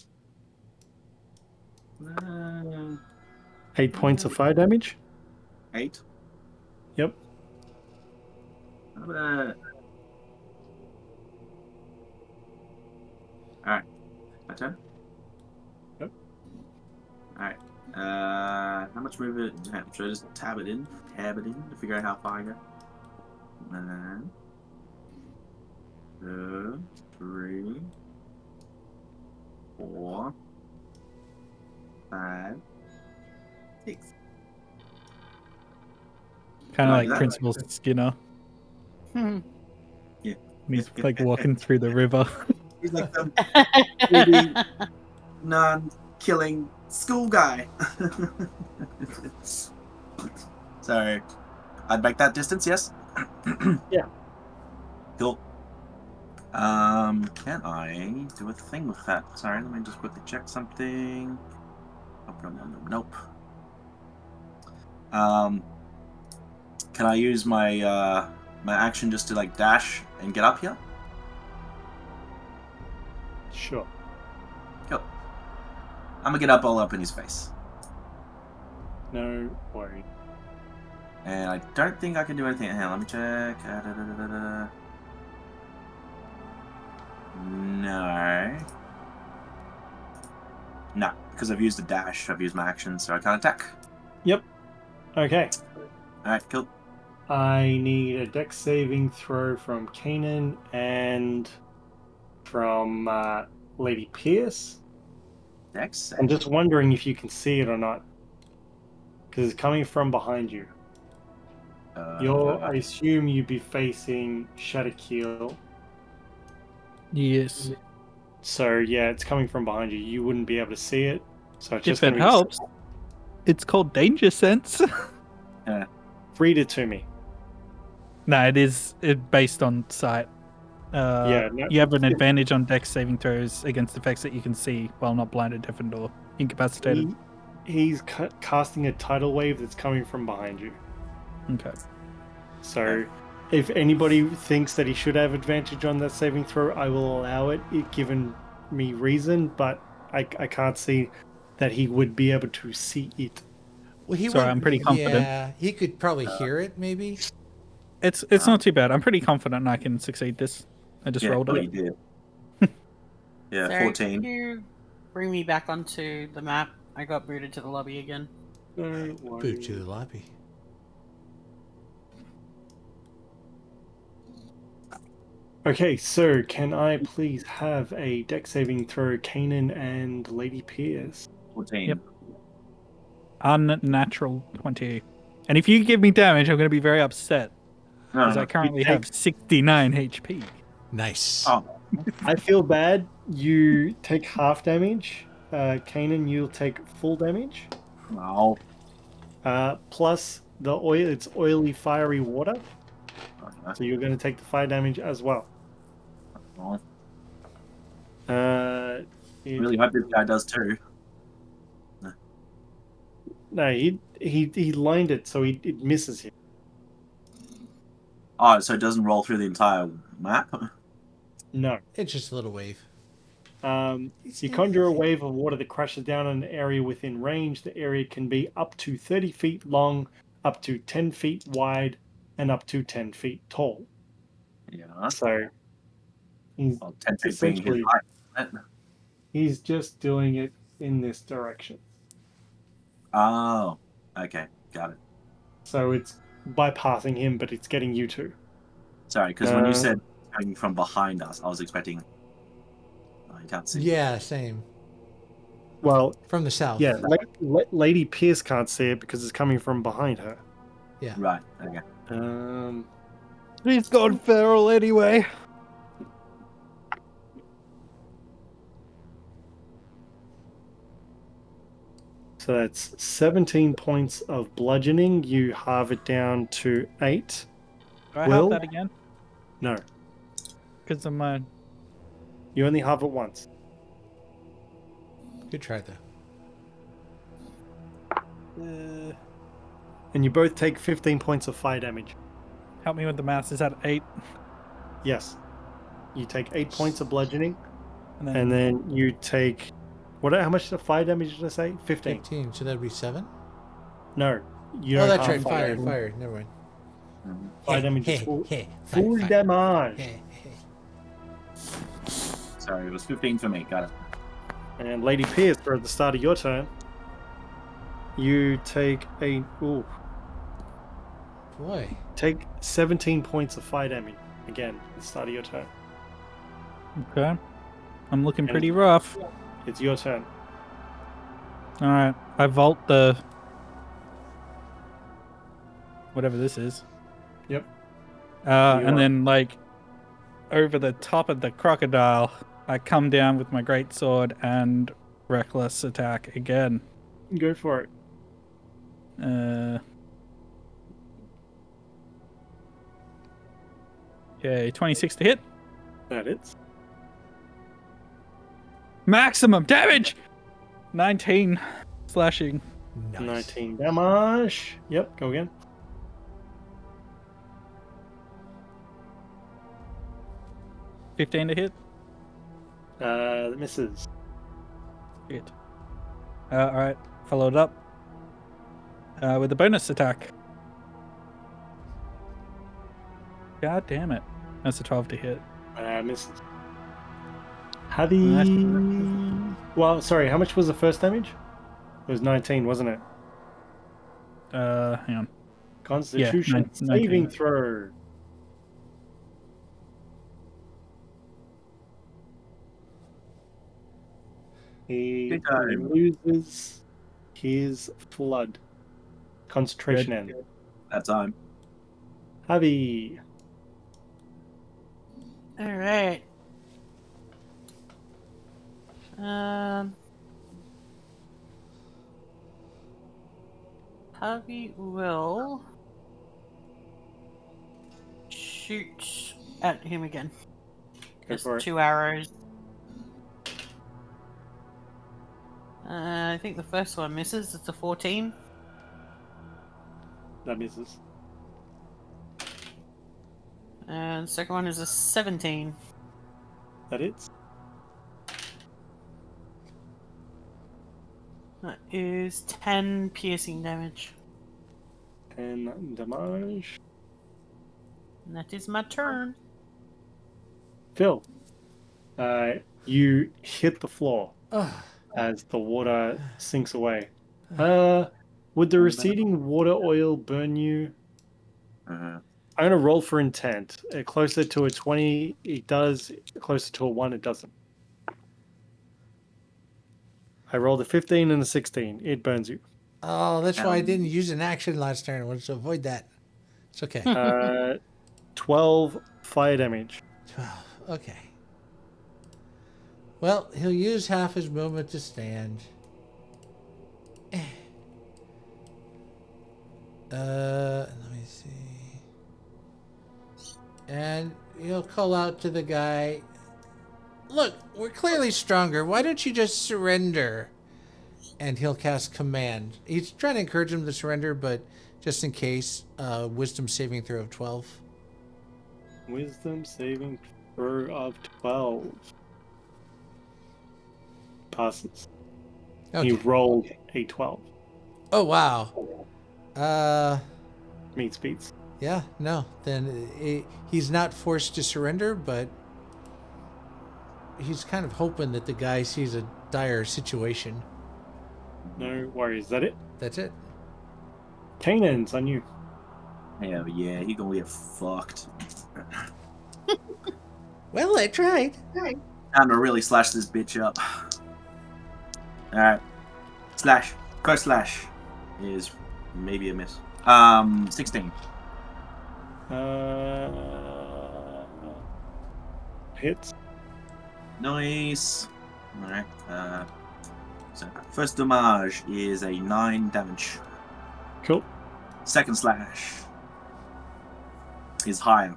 8 points of fire damage. 8. Yep. How about... Alright. My turn? Yep. Alright. How much movement? Should I just tab it in to figure out how far I go? 1, 2, 3, 4, 5, 6. Kind of Like like that? Principal Skinner. Yeah. He's like walking through the river. He's like the really non-killing school guy. So, I'd make that distance, yes? Yeah. Cool. Can I do a thing with that? Sorry, let me just quickly check something. Nope. Can I use my my action just to like dash and get up here? Sure. Cool. I'm gonna get all up in his face. No worry. And I don't think I can do anything. Hang on, let me check. No. No, because I've used the dash, I've used my action, so I can't attack. Yep. Okay. Alright, cool. I need a dex saving throw from Kainen and from Lady Pierce. Dex? I'm just wondering if you can see it or not. Because it's coming from behind you. I assume you'd be facing Shadowkeel. Yes. So yeah, it's coming from behind you. You wouldn't be able to see it. So it's just If it gonna be helps, it's called Danger Sense. read it to me. No, it's based on sight. Yeah, no, you have an advantage on dex saving throws against effects that you can see while not blinded, deafened, or incapacitated. He's casting a tidal wave that's coming from behind you. Okay. So if anybody thinks that he should have advantage on that saving throw, I will allow it, given me reason, but I can't see that he would be able to see it. Well, Sorry, I'm pretty confident. Yeah, he could probably hear it, maybe. It's not too bad. I'm pretty confident I can succeed this. I just rolled well, it. you did. Yeah, Sorry, 14. Can you bring me back onto the map? I got booted to the lobby again. Boot to the lobby. Okay, so can I please have a dex saving throw, Kainen and Lady Pierce? 14. Yep. Unnatural 20. And if you give me damage, I'm going to be very upset. Because I currently have 69 HP. Nice. Oh. I feel bad. You take half damage. Kainen, you'll take full damage. Wow. Plus the oil. It's oily, fiery water. Okay. So you're going to take the fire damage as well. Well, It, really hope this guy does too. no, he lined it, so it misses him. Oh, so it doesn't roll through the entire map? No. It's just a little wave. You conjure a wave of water that crashes down on an area within range. The area can be up to 30 feet long, up to 10 feet wide, and up to 10 feet tall. Yeah. So he's Well, 10 feet being his essentially height. he's just doing it in this direction. Oh, okay, got it. So it's bypassing him, but it's getting you two. Sorry, because when you said coming from behind us, I was expecting. Oh, you can't see. Yeah, same. Well, From the south. yeah, Lady Pierce can't see it because it's coming from behind her. Yeah. Right. Okay. He's gone feral anyway. So that's 17 points of bludgeoning. You halve it down to 8. Do I Will? have that again? No, Because of mine. you only halve it once. Good try, though. And you both take 15 points of fire damage. Help me with the maths. Is that 8? Yes. You take 8 points of bludgeoning, And then, and then you take... How much fire damage did I say? 15. 15, so that'd be 7? No. You Oh, don't that's halve right. Fire, fire. Never mind. Fire damage is full damage. Sorry, it was 15 for me. Got it. And Lady Pierce, for at the start of your turn, you take Boy. take 17 points of fire damage again at the start of your turn. okay. I'm looking pretty rough. It's your turn. Alright. I vault the... whatever this is. Yep. And then, like, over the top of the crocodile, I come down with my greatsword and reckless attack again. Go for it. Okay, 26 to hit. That it's. Maximum damage! 19 slashing. Nice. 19 damage. Yep, go again. $15 to hit. That misses. Hit. Alright, followed up with a bonus attack. God damn it. That's a 12 to hit. Misses. Havi. Well, sorry, how much was the first damage? It was 19, wasn't it? Hang on. Constitution 19. saving throw. He Good time. loses his flood. Concentration Good. end. That time. Havi. All right. Havi will shoot at him again. Go Just for it. 2 arrows. I think the first one misses. It's a 14. That misses. And the second one is a 17. That hits. That is 10 piercing damage. 10 damage. And that is my turn. Phil, you hit the floor Ugh. as the water sinks away. Would the receding water oil burn you? Uh-huh. I'm going to roll for intent. Closer to a 20, it does. Closer to a 1, it doesn't. I rolled a 15 and a 16. It burns you. Oh, that's why I didn't use an action last turn. I wanted to avoid that. It's okay. 12 fire damage. 12. Okay. Well, he'll use half his movement to stand. Let me see. And he'll call out to the guy, "Look, we're clearly stronger. Why don't you just surrender?" And he'll cast command. He's trying to encourage him to surrender, but just in case, wisdom saving throw of 12. Wisdom saving throw of 12. passes. Okay. He rolled a 12. Oh wow. Meets beats. Yeah. No. Then he's not forced to surrender, but he's kind of hoping that the guy sees a dire situation. No worries. Is that it? That's it. Kainen's on you. Hell yeah, he gonna get fucked. Well, I tried. Time to really slash this bitch up. Alright. Slash. First slash is maybe a miss. 16. Hits. Nice. Alright. So first damage is a 9 damage. Cool. Second slash is higher.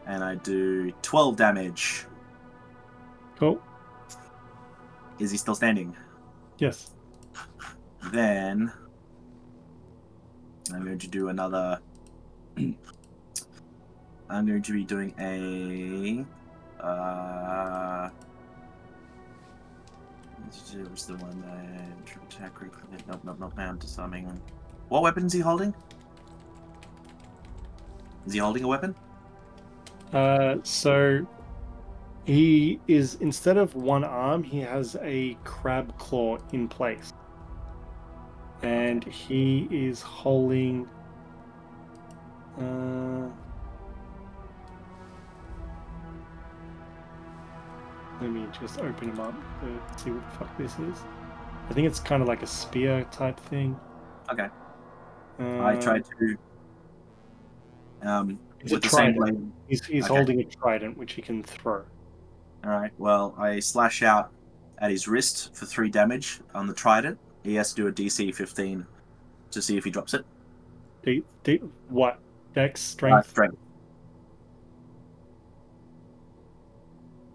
And I do 12 damage. Cool. Is he still standing? Yes. Then I'm going to do another. I'm going to be doing a. What's the one? Attack. Nope. I'm disarming. What weapon is he holding? Is he holding a weapon? So he is, instead of one arm, he has a crab claw in place. And he is holding let me just open him up to see what the fuck this is. I think it's kind of like a spear type thing. Okay. I tried to. It's With a the same trident. blade. He's Okay. holding a trident which he can throw. Alright, well, I slash out at his wrist for 3 damage on the trident. He has to do a DC 15 to see if he drops it. What? Dex, strength? Strength.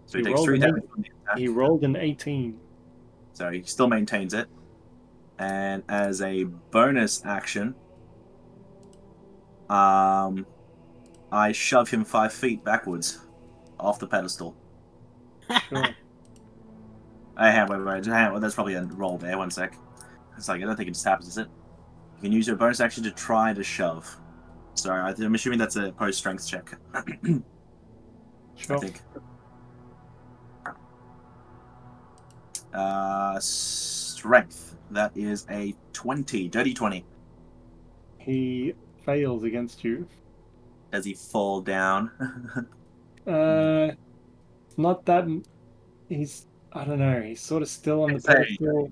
So he He takes rolled 3 an damage from the attack. He rolled an 18. So he still maintains it. And as a bonus action, I shove him 5 feet backwards off the pedestal. Sure. Wait, that's probably a roll there. 1 sec. It's like, I don't think it just happens, is it? You can use your bonus action to try to shove. Sorry, I'm assuming that's a post-strength check. Sure. I think. Strength. That is a 20. Dirty 20. He fails against you. Does he fall down? Not that. He's. I don't know. He's sort of still on the Insane. pedestal.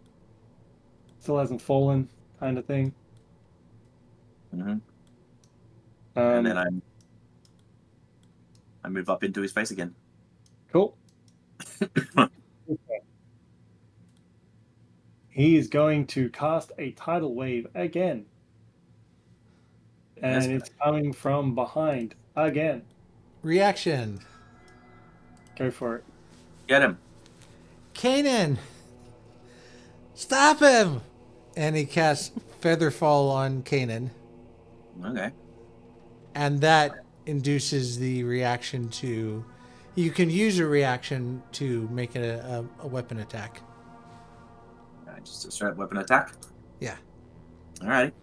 Still hasn't fallen, kind of thing. Mm-hmm. And then Um, I move up into his face again. Cool. He is going to cast a tidal wave again. And Yes. it's coming from behind again. Reaction. Go for it. Get him. Kainen, stop him! And he casts Featherfall on Kainen, Okay. and that induces the reaction to. You can use a reaction to make a weapon attack. Just a straight weapon attack. Yeah. Alright.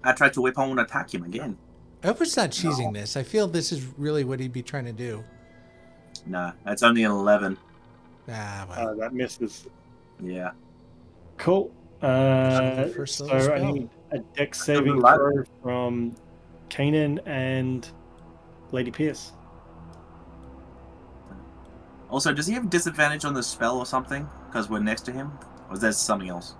I tried to weapon attack him again. I hope it's not cheesing this. I feel this is really what he'd be trying to do. Nah, that's only an 11. Ah, well. That misses. Yeah. Cool. First So level I spell. need a dex saving Light. throw from Kainen and Lady Pierce. Also, does he have disadvantage on the spell or something? Because we're next to him? Or is that something else?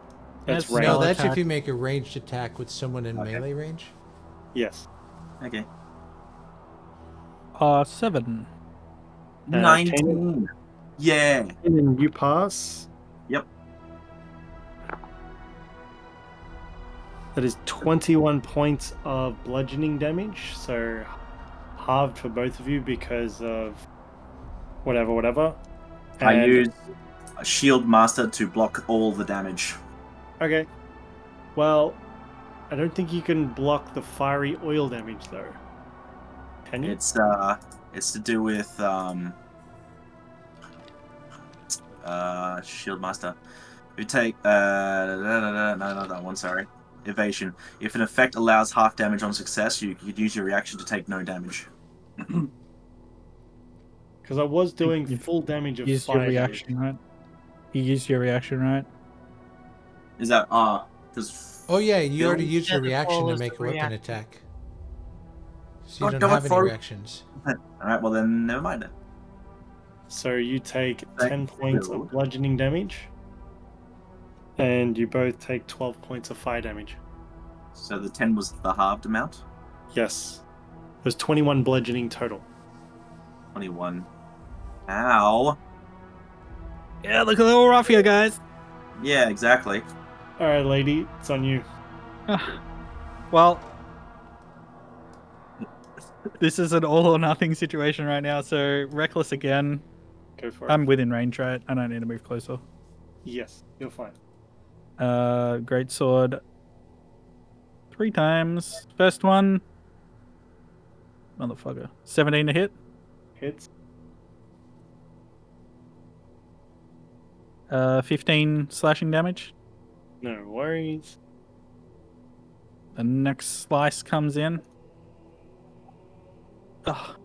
That's Yes, range. No, Spell that's if attack. you make a ranged attack with someone in Okay. melee range. Yes. Okay. 7. 19. Yeah. Kainen, you pass. Yep. That is 21 points of bludgeoning damage, so halved for both of you because of whatever. I And- use a shield master to block all the damage. Okay. Well, I don't think you can block the fiery oil damage though. Can you? It's to do with Shieldmaster. You take no, not that one. Sorry, evasion. If an effect allows half damage on success, you could use your reaction to take no damage. Because I was doing You full damage of Used your fire reaction, damage. right? You used your reaction, right? Is that does Oh yeah, you already Phil- used your Yeah, the reaction ball to is make a the weapon reaction. attack. So you God, don't go have it, any Flo. reactions. All right, well then, never mind. So you take Thank 10 points you. of bludgeoning damage, and you both take 12 points of fire damage. So the 10 was the halved amount. Yes. It was 21 bludgeoning total. 21. Ow. Yeah, look a little rough here, guys. Yeah, exactly. Alright, lady, it's on you. Well, this is an all or nothing situation right now, so reckless again. Go for it. I'm within range, right? I don't need to move closer. Yes, you're fine. Great sword. 3 times. First one. Motherfucker. 17 to hit. Hits. 15 slashing damage. No worries. The next slice comes in. Ugh.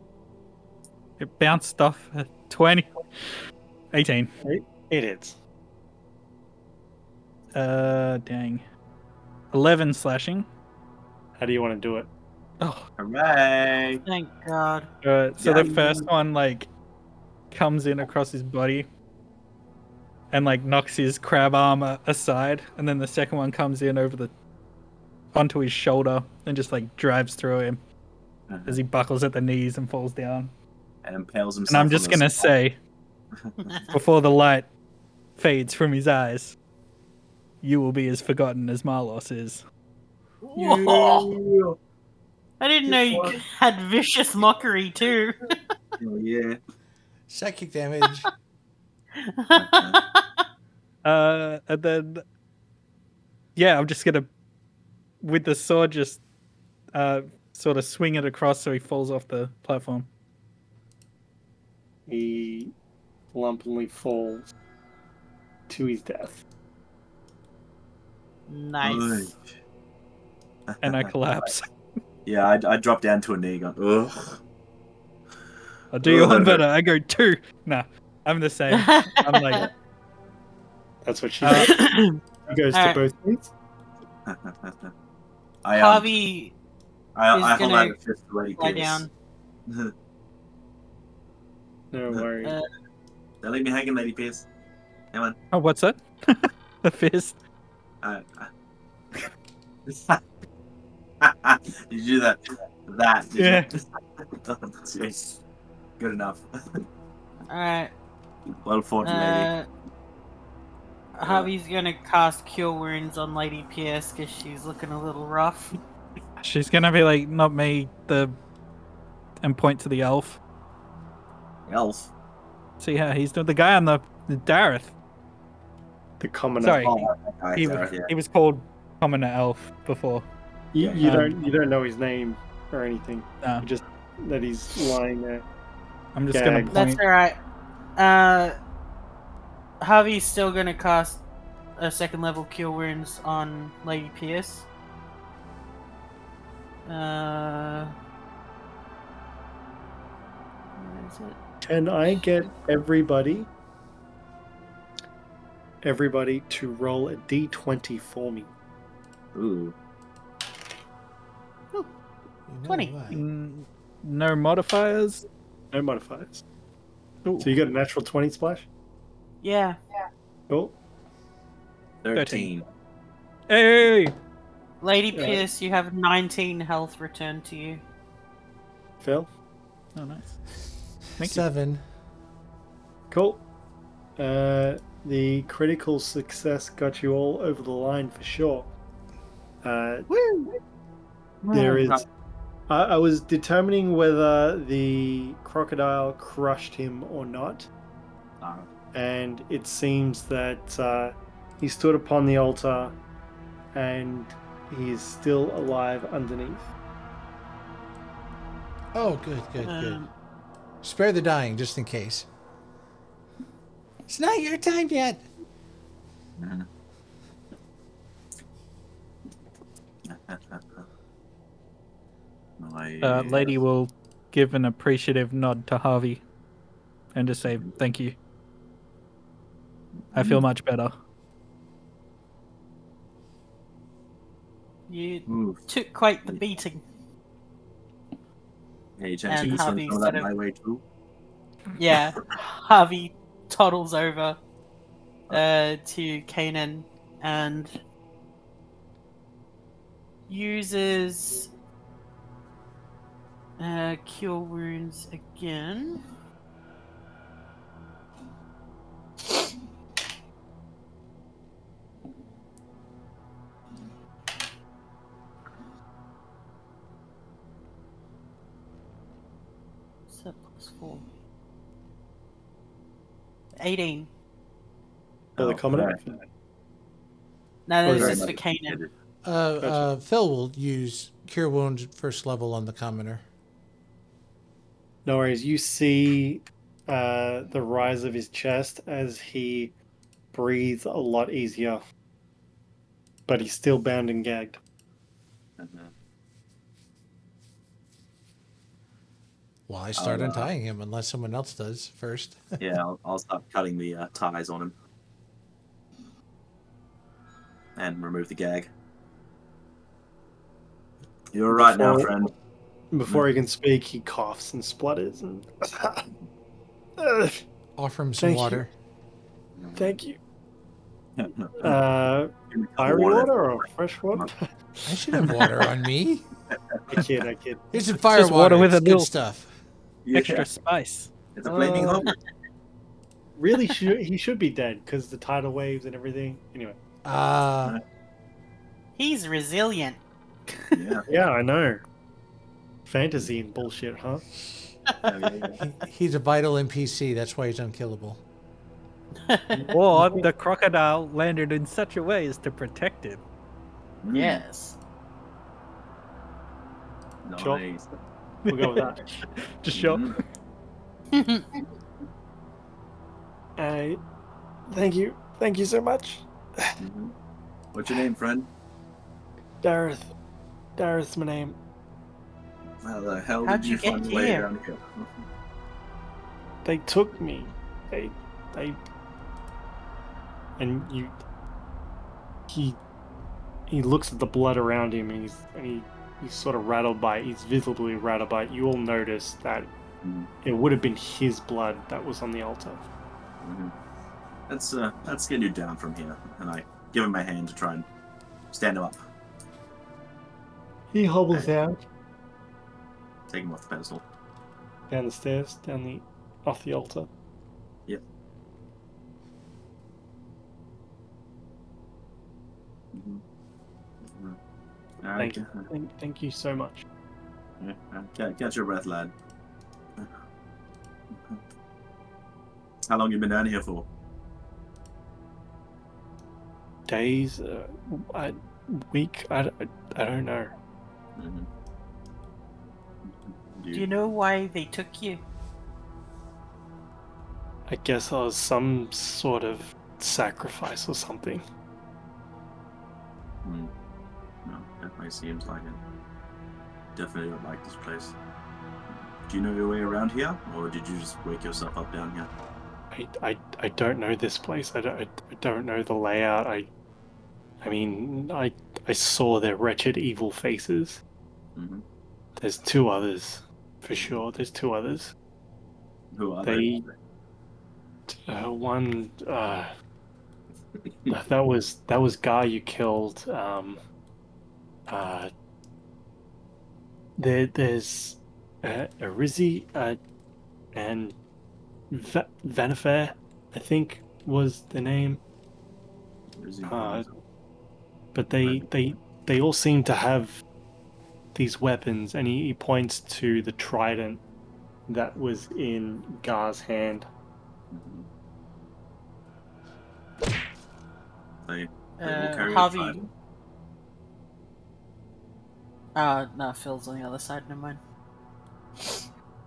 It bounced off at 20. 18. It hits. Dang. 11 slashing. How do you want to do it? Oh. Hooray. Thank God. So Yeah. the first one, like, comes in across his body and, like, knocks his crab armor aside. And then the second one comes in onto his shoulder and just, like, drives through him as he buckles at the knees and falls down. And impales himself. And I'm just on the going to say, before the light fades from his eyes, you will be as forgotten as Marlos is. Whoa. I didn't know you had vicious mockery too. Oh, yeah. Psychic damage. And then, yeah, I'm just gonna, with the sword, just sort of swing it across so he falls off the platform. He lumpily falls to his death. Nice. And I collapse. Yeah, I drop down to a knee going, ugh. I'll do you one better. I go 2. Nah, I'm the same. I'm like, That's what she said. He goes to Alright. both knees. Havi I is hold gonna out a fist to Lady lie Pierce. down. No worries. Don't leave me hanging, Lady Pierce. Come on. oh, what's that? The fist. Did you do that? Did Yeah. you? Yes. Good enough. Alright. Well fought, lady. Javi's gonna cast Cure Wounds on Lady Pierce because she's looking a little rough. She's gonna be like, not me, and point to the elf. Elf. See how he's doing. The guy on the Dareth. The commoner. Sorry, Oh, that guy, sorry, yeah. he was called Commoner Elf before. You don't know his name or anything. No. You just that he's lying there. I'm just gonna Gag. That's point. alright. Javi's still gonna cast a second level Cure Wounds on Lady Pierce. Where is it? Can I get everybody to roll a d20 for me? Ooh. You know 20. why. No modifiers. No modifiers. Ooh. So you got a natural 20 splash? Yeah. Cool. 13. Hey! Lady Yeah. Pierce, you have 19 health returned to you. Phil? Oh, nice. Thank you. 7. Cool. The critical success got you all over the line for sure. There is. I was determining whether the crocodile crushed him or not, and it seems that he stood upon the altar, and he is still alive underneath. Oh, good. Spare the dying, just in case. It's not your time yet. Lady will give an appreciative nod to Harvey and just say, thank you. I feel much better. You Oof. took quite the beating. Hey, chance And you can send Javi some of said that it- my way too. Yeah, Harvey toddles over to Kainen and uses cure wounds again. So +4. 18. For the Oh, commoner? okay. No, Very this is for much Kainen. appreciated. Phil will use Cure Wounds first level on the commoner. No worries. You see the rise of his chest as he breathes a lot easier. But he's still bound and gagged. Well, I start I'll, untying him unless someone else does first. Yeah, I'll start cutting the ties on him. And remove the gag. You're right now, Before- friend. Before he can speak, he coughs and splutters and. Offer him some Thank you. water. Thank you. Give me a cup of Fiery water or fresh water? I should have water on me. I kid. Here's some fire Just water with It's a good little stuff. Yeah, extra spice. it's a flaming hop. Really, he should be dead because the tidal waves and everything. Anyway. He's resilient. Yeah. Yeah, I know. Fantasy and bullshit, huh? He's a vital NPC. That's why he's unkillable. Or the crocodile landed in such a way as to protect him. Yes. Nice. We'll go with that. Just show. Thank you. Thank you so much. What's your name, friend? Dareth. Dareth's my name. How the hell How'd did you you find get your way here? down here? They took me. They and you he looks at the blood around him and he's sort of rattled by it. He's visibly rattled by it. You all notice that it would have been his blood that was on the altar. Let's get you down from here. And I give him my hand to try and stand him up. He hobbles down Take him off the pedestal. down the stairs, off the altar. Yep. Thank you so much. Catch your breath, lad. How long you been down here for? Days, week, I don't know. Do you know why they took you? I guess I was some sort of sacrifice or something. No, definitely seems like it. Definitely don't like this place. Do you know your way around here, or did you just wake yourself up down here? I don't know this place. I don't know the layout. I mean, I saw their wretched, evil faces. There's two others, for sure. There's two others. Who are they? One, that was Gar you killed. There's Arizi and Vanifair, I think was the name. But they all seem to have these weapons, and he points to the trident that was in Gar's hand. They will carry a Havi. trident. No, Phil's on the other side. Never mind.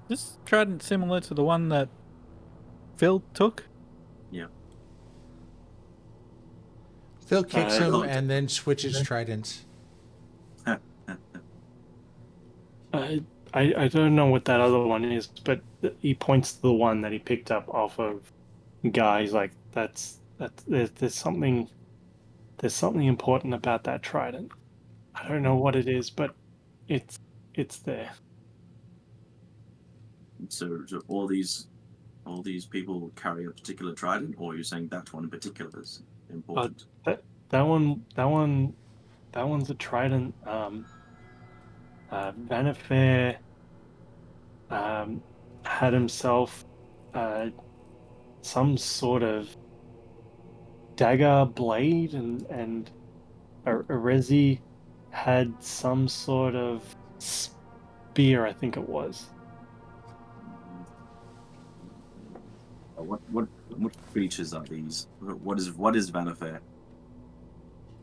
This trident similar to the one that Phil took? Yeah. Phil kicks him Elliot. and then switches tridents. I don't know what that other one is, but he points to the one that he picked up off of Guy. He's like, there's something important about that trident. I don't know what it is, but it's there. So all these people carry a particular trident, or you're saying that one in particular is important? That one's a trident. Vanifair had himself some sort of dagger blade, and Arezi had some sort of spear, I think it was. What creatures are these? What is Vanifair?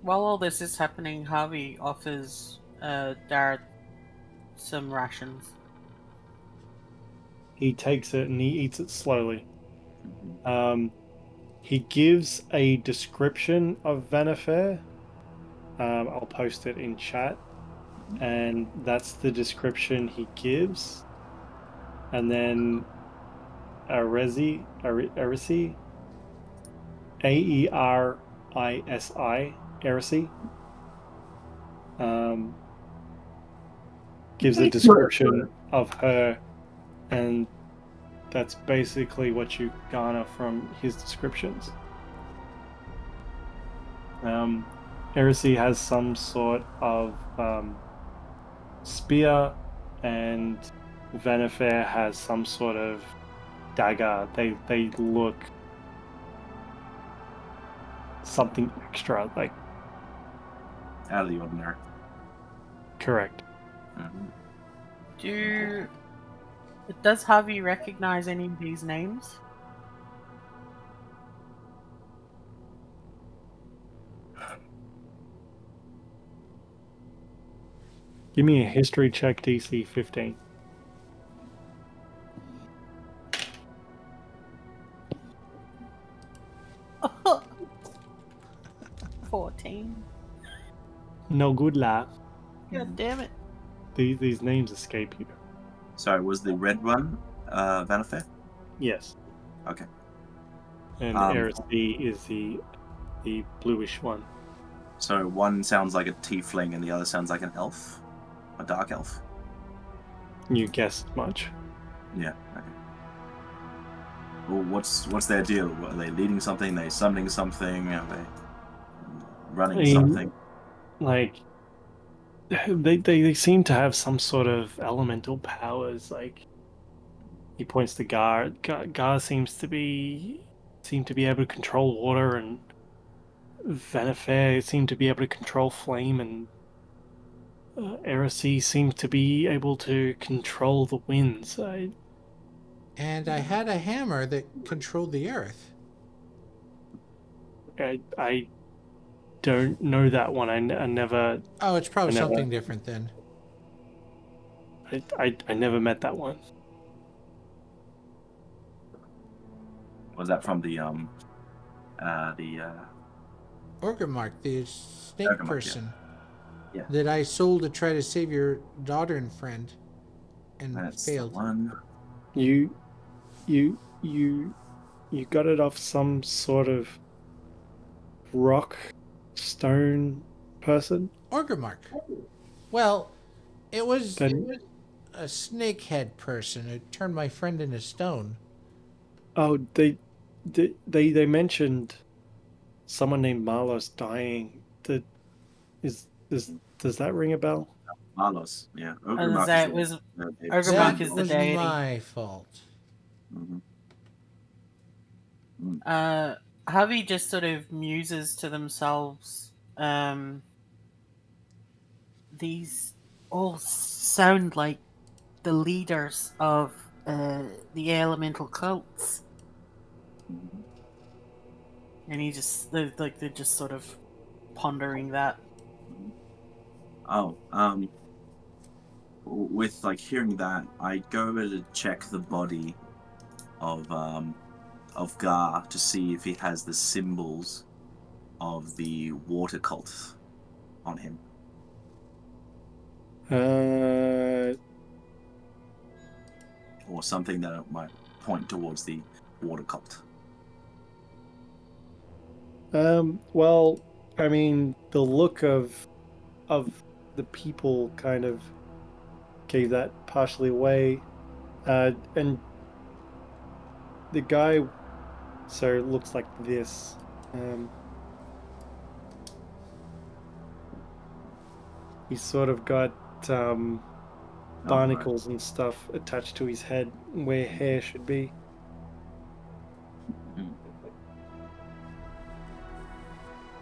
While all this is happening, Harvey offers Dara some rations. He takes it and he eats it slowly. He gives a description of Vanifair. I'll post it in chat, and that's the description he gives. And then Arisi, Aerisi, Arisi, gives a description of her, and that's basically what you garner from his descriptions. Arisi has some sort of spear, and Vanifair has some sort of dagger. They look something extra, like Out of the ordinary. correct. Does Harvey recognize any of these names? Give me a history check, DC 15. Oh, 14. No good, la. God damn it. These names escape you. Sorry, was the red one Vanifair? Yes. Okay. And Arisi is the bluish one. So one sounds like a tiefling and the other sounds like an elf, a dark elf. You guessed much. Yeah. Okay. Well, what's their deal? Are they leading something? Are they summoning something? Are they running something? Like they seem to have some sort of elemental powers. Like he points to Gar. Gar seems to be able to control water, and Vanifair seemed to be able to control flame, and Arisi seems to be able to control the winds. And I had a hammer that controlled the earth. I don't know that one. I never. Oh, it's probably something different then. I never met that one. Was that from the Orgrimmar, the snake Orgrimmar, person. Yeah. That I sold to try to save your daughter and friend, and That's failed. the one. You got it off some sort of rock stone person? Orgrimmar. Well, it was Then- a snakehead person who turned my friend into stone. Oh, they mentioned someone named Marlos dying. Does that ring a bell? Marlos, yeah. And that was Orgrimmar That is the was deity. my fault. Havi just sort of muses to themselves. These all sound like the leaders of the elemental cults. And they're just sort of pondering that. Oh, with like hearing that, I go over to check the body of of Gar to see if he has the symbols of the water cult on him. Or something that might point towards the water cult. Well, I mean, the look of the people kind of gave that partially away. And the guy, so it looks like this. He's sort of got barnacles and stuff attached to his head where hair should be.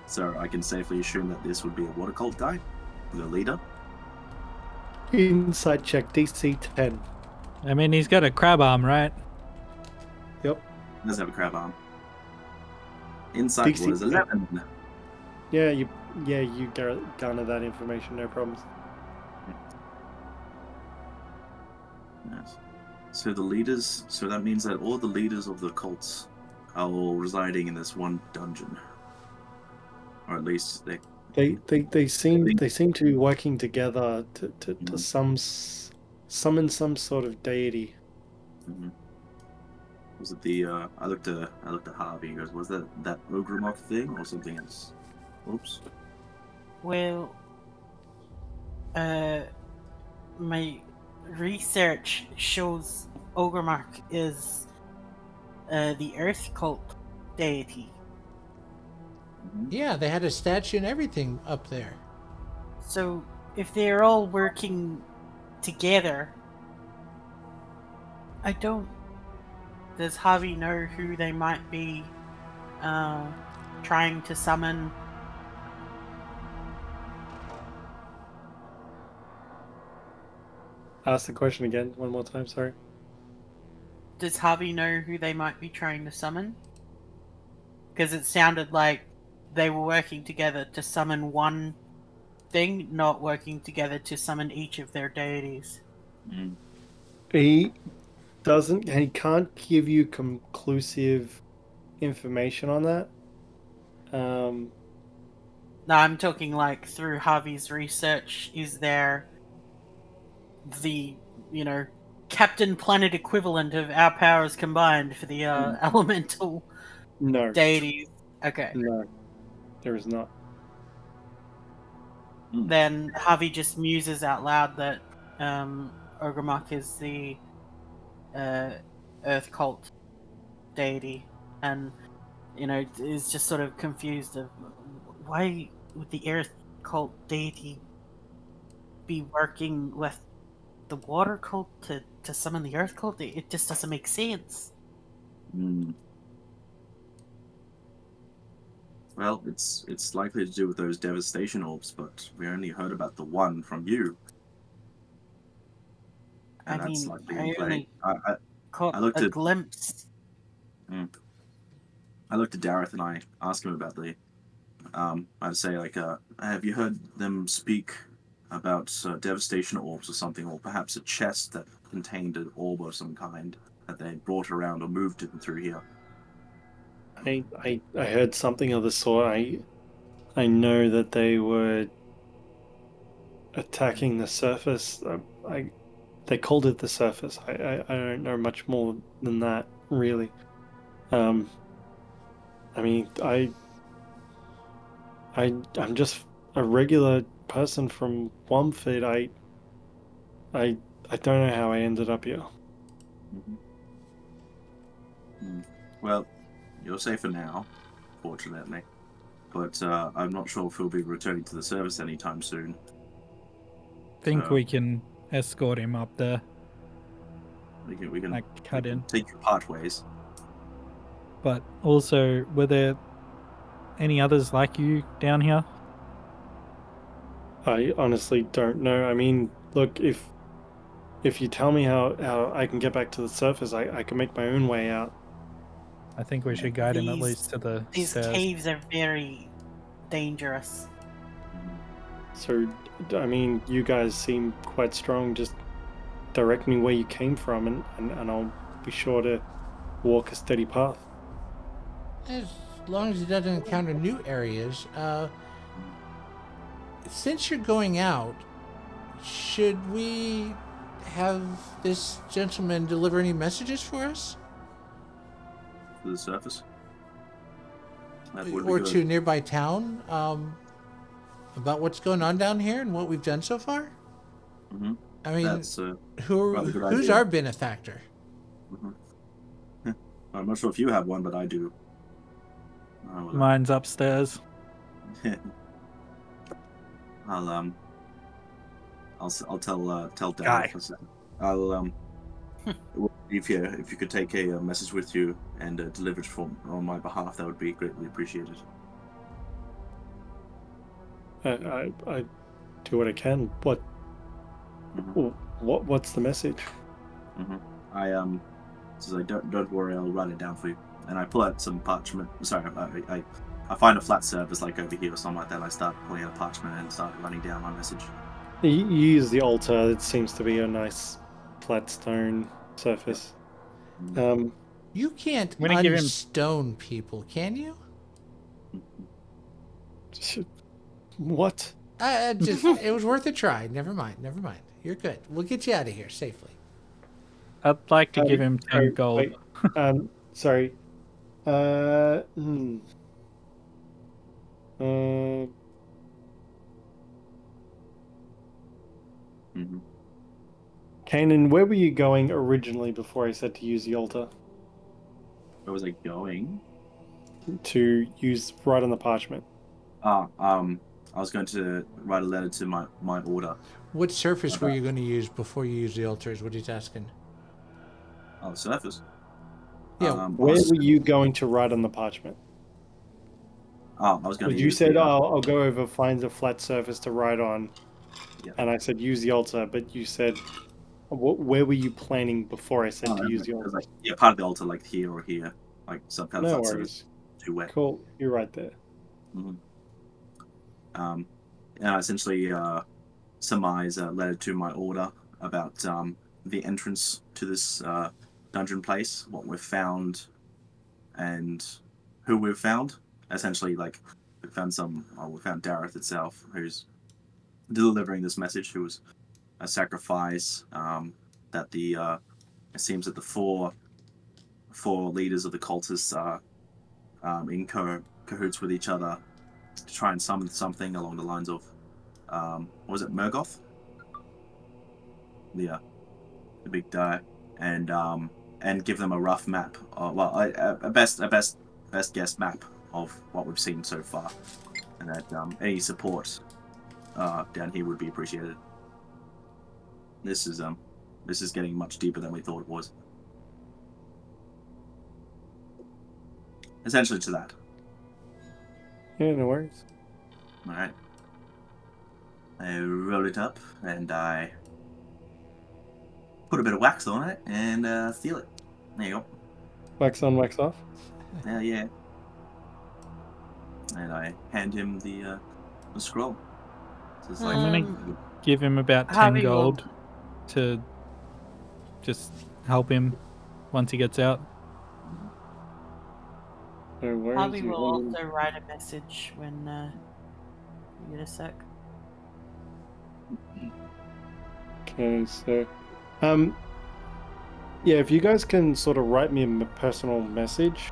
So I can safely assume that this would be a water cult guy, the leader. Inside check, DC 10. I mean, he's got a crab arm, right? Yep. He does have a crab arm. Insight DC was 11. Yeah, you garner that information, no problems. Yes. So the leaders. So that means that all the leaders of the cults are all residing in this one dungeon, or at least they. They seem to be working together to summon some sort of deity. Mm-hmm. Was it the? I looked at Harvey. He goes, was that Ogremok thing or something else? Oops. Well, my research shows Ogremok is the Earth cult deity. Yeah, they had a statue and everything up there. So if they're all working together, does Havi know who they might be trying to summon? Ask the question again, one more time, sorry. Does Havi know who they might be trying to summon? Because it sounded like they were working together to summon one thing, not working together to summon each of their deities. He can't give you conclusive information on that. No, I'm talking like through Harvey's research, is there the, Captain Planet equivalent of our powers combined for the elemental No. deities? Okay. No, there is not. Then Havi just muses out loud that Ogremok is the Earth cult deity, and is just sort of confused of why would the Earth cult deity be working with the water cult to summon the Earth cult? It just doesn't make sense. Well, it's likely to do with those devastation orbs, but we only heard about the one from you. And I that's mean, likely I in play. only caught I looked a at- glimpse. I looked at Dareth and I asked him about the. I'd say have you heard them speak about devastation orbs or something, or perhaps a chest that contained an orb of some kind that they had brought around or moved it through here? I heard something of the sort. I know that they were attacking the surface. They called it the surface. I don't know much more than that, really. I mean, I'm just a regular person from Womford. I don't know how I ended up here. Well, you're safer now, fortunately. But I'm not sure if he'll be returning to the service anytime soon. Think we can escort him up there. We can Like, cut we can in. take you part ways. But also, were there any others like you down here? I honestly don't know. I mean, look, if you tell me how I can get back to the surface, I can make my own way out. I think we should guide him at These- least to the These stairs. caves are very dangerous. So, I mean, you guys seem quite strong. Just direct me where you came from, and I'll be sure to walk a steady path. As long as he doesn't encounter new areas. Since you're going out, should we have this gentleman deliver any messages for us? To the surface. That would be Or good. to a nearby town? About what's going on down here and what we've done so far? Mm-hmm. I mean, That's rather good who's idea. our benefactor? Mm-hmm. I'm not sure if you have one, but I do. Mine's upstairs. I'll tell Dan. Guy. If you could take a message with you and deliver it on my behalf, that would be greatly appreciated. I do what I can. What? Mm-hmm. What's the message? Mm-hmm. I says like don't worry, I'll write it down for you. And I pull out some parchment. Sorry, I find a flat surface like over here or something like that. I start pulling out a parchment and start writing down my message. You use the altar. It seems to be a nice flat stone surface. You can't I'm gonna give him- unstone people, can you? What? Just it was worth a try. Never mind. You're good. We'll get you out of here safely. I'd like to give him 10 gold. Wait. Sorry. Mm-hmm. Kainen, where were you going originally before I said to use the altar? Where was I going? To write on the parchment. I was going to write a letter to my order. What surface were you going to use before you use the altar? Is what he's asking. Oh, the surface. Yeah. Where were you going to write on the parchment? I was going to. You said, I'll go over, find a flat surface to write on. Yeah. And I said, use the altar, but you said, where were you planning before I said to use the altar? Part of the altar, like here or here, like some kind of No flat worries. surface. Too wet. Cool, you're right there. Mm-hmm. And I essentially surmise a letter to my order about the entrance to this dungeon place, what we've found, and who we've found. Essentially, like we found Dareth itself, who's delivering this message, who was a sacrifice. That it seems that the four leaders of the cultists are in cahoots with each other to try and summon something along the lines of, was it Murgoth? Yeah, the big guy, and give them a rough map, a best guess map of what we've seen so far, and that any support down here would be appreciated. This is getting much deeper than we thought it was. Essentially to that. Yeah, no worries. Alright. I roll it up and I put a bit of wax on it and seal it. There you go. Wax on, wax off. Hell yeah. And I hand him the scroll. So it's like, I'm gonna give him about 10 Havi gold to just help him once he gets out. No worries. Havi you will want- also write a message when you get a sec. Okay, so, yeah, if you guys can sort of write me a personal message,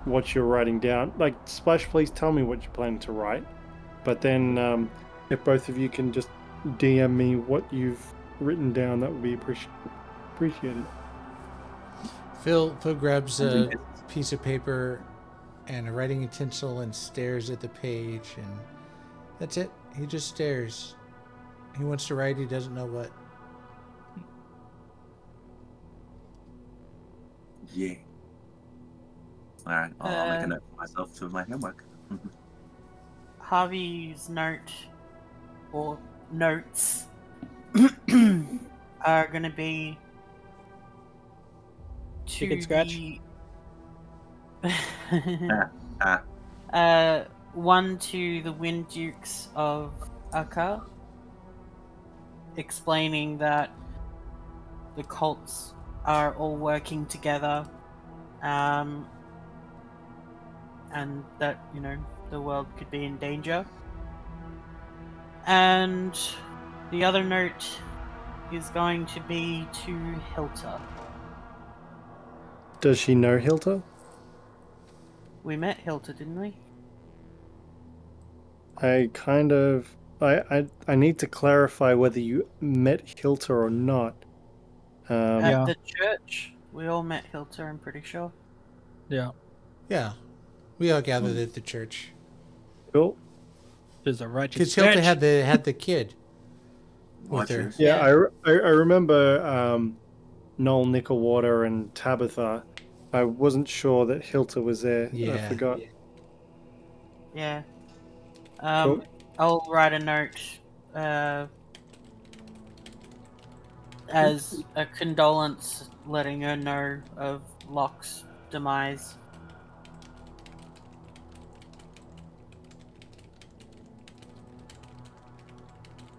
what you're writing down. Like, Splash, please tell me what you're planning to write. But then, if both of you can just DM me what you've written down, that would be appreciated. Phil grabs a piece of paper and a writing utensil and stares at the page, and that's it. He just stares. He wants to write, he doesn't know what. yeah. Alright, I'll make a note for myself for my homework. Harvey's note or notes are going to be to Chicken scratch? one to the Wind Dukes of Akka, explaining that the cults are all working together, and that, the world could be in danger. And the other note is going to be to Hilta. Does she know Hilta? We met Hilta, didn't we? I need to clarify whether you met Hilta or not. At Yeah. the church. We all met Hilta, I'm pretty sure. Yeah. Yeah. We all gathered at the church. Cool. There's a Because righteous Hilda bitch. had the kid with her. Watchers. Yeah, Yeah. I remember Noel, Nickelwater, and Tabitha. I wasn't sure that Hilta was there. I Yeah. forgot. Yeah. Cool. I'll write a note as a condolence, letting her know of Locke's demise.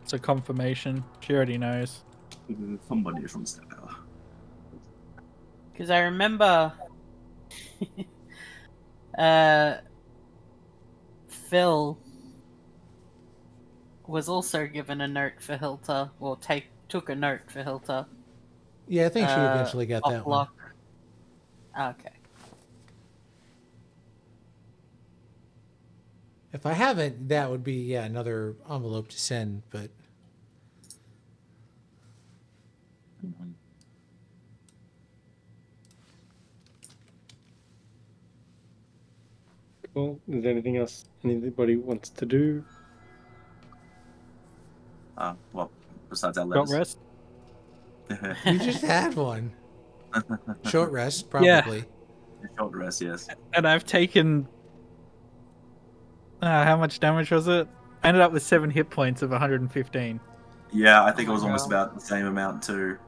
It's a confirmation. She already knows. Somebody from Stella. Because I remember Phil was also given a note for Hilta, or took a note for Hilta. Yeah, I think she eventually got off that one. Locke. Okay. If I haven't, that would be another envelope to send. But Cool. Is there anything else anybody wants to do? Well, besides our Got letters. rest? you just had one. Short rest, Yeah. probably. Short rest, yes. And I've taken. How much damage was it? I ended up with 7 hit points of 115. Yeah, I think Oh it was my almost God. about the same amount too.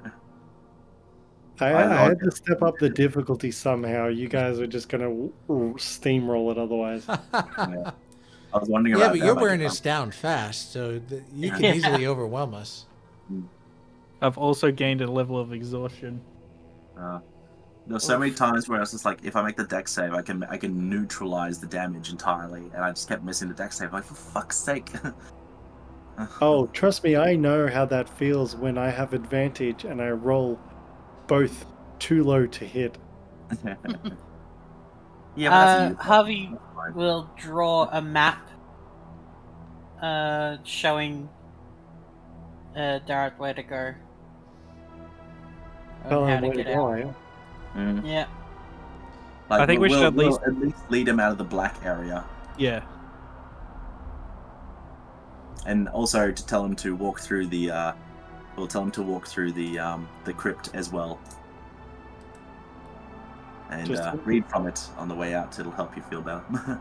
I I had to step up the difficulty somehow. You guys were just gonna steamroll it otherwise. Yeah. I was wondering Yeah, about but that. you're like, wearing if us down fast, so you can Yeah. easily overwhelm us. I've also gained a level of exhaustion. There were so many times where I was just like, if I make the deck save, I can neutralize the damage entirely, and I just kept missing the deck save. Like, for fuck's sake! Oh, trust me, I know how that feels when I have advantage and I roll both too low to hit. Yeah, but that's a Havi That's fine. will draw a map showing Darth where to go. Tell And how him to where to get go, out. yeah? Mm. Yeah. Like, I think we should at we'll least- at least lead him out of the black area, Yeah. and also to tell him to walk through the. We'll tell him to walk through the crypt as well, and Just- read from it on the way out. It'll help you feel better.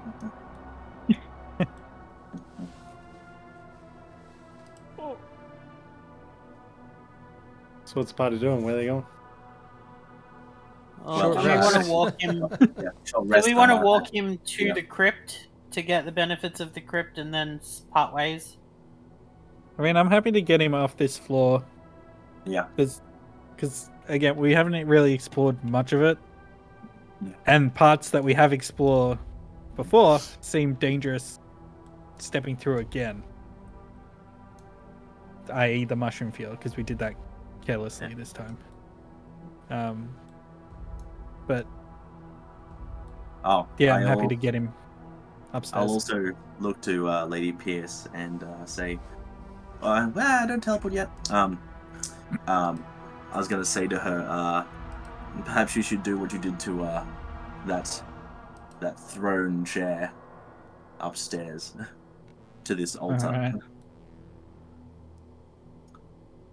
So what's Sparta doing? Where are they going? Short Do we rest. want to walk him? Yeah, short Do rest we want to time. walk him to Yeah. the crypt to get the benefits of the crypt and then part ways? I mean, I'm happy to get him off this floor. Yeah. Because again, we haven't really explored much of it. Yeah. And parts that we have explored before seem dangerous stepping through again. I.e. the mushroom field, because we did that carelessly this time. But Oh, yeah, I'm happy to get him upstairs. I'll also look to Lady Pierce and say, well, I don't teleport yet. I was gonna say to her, perhaps you should do what you did to that throne chair upstairs to this altar. Alright.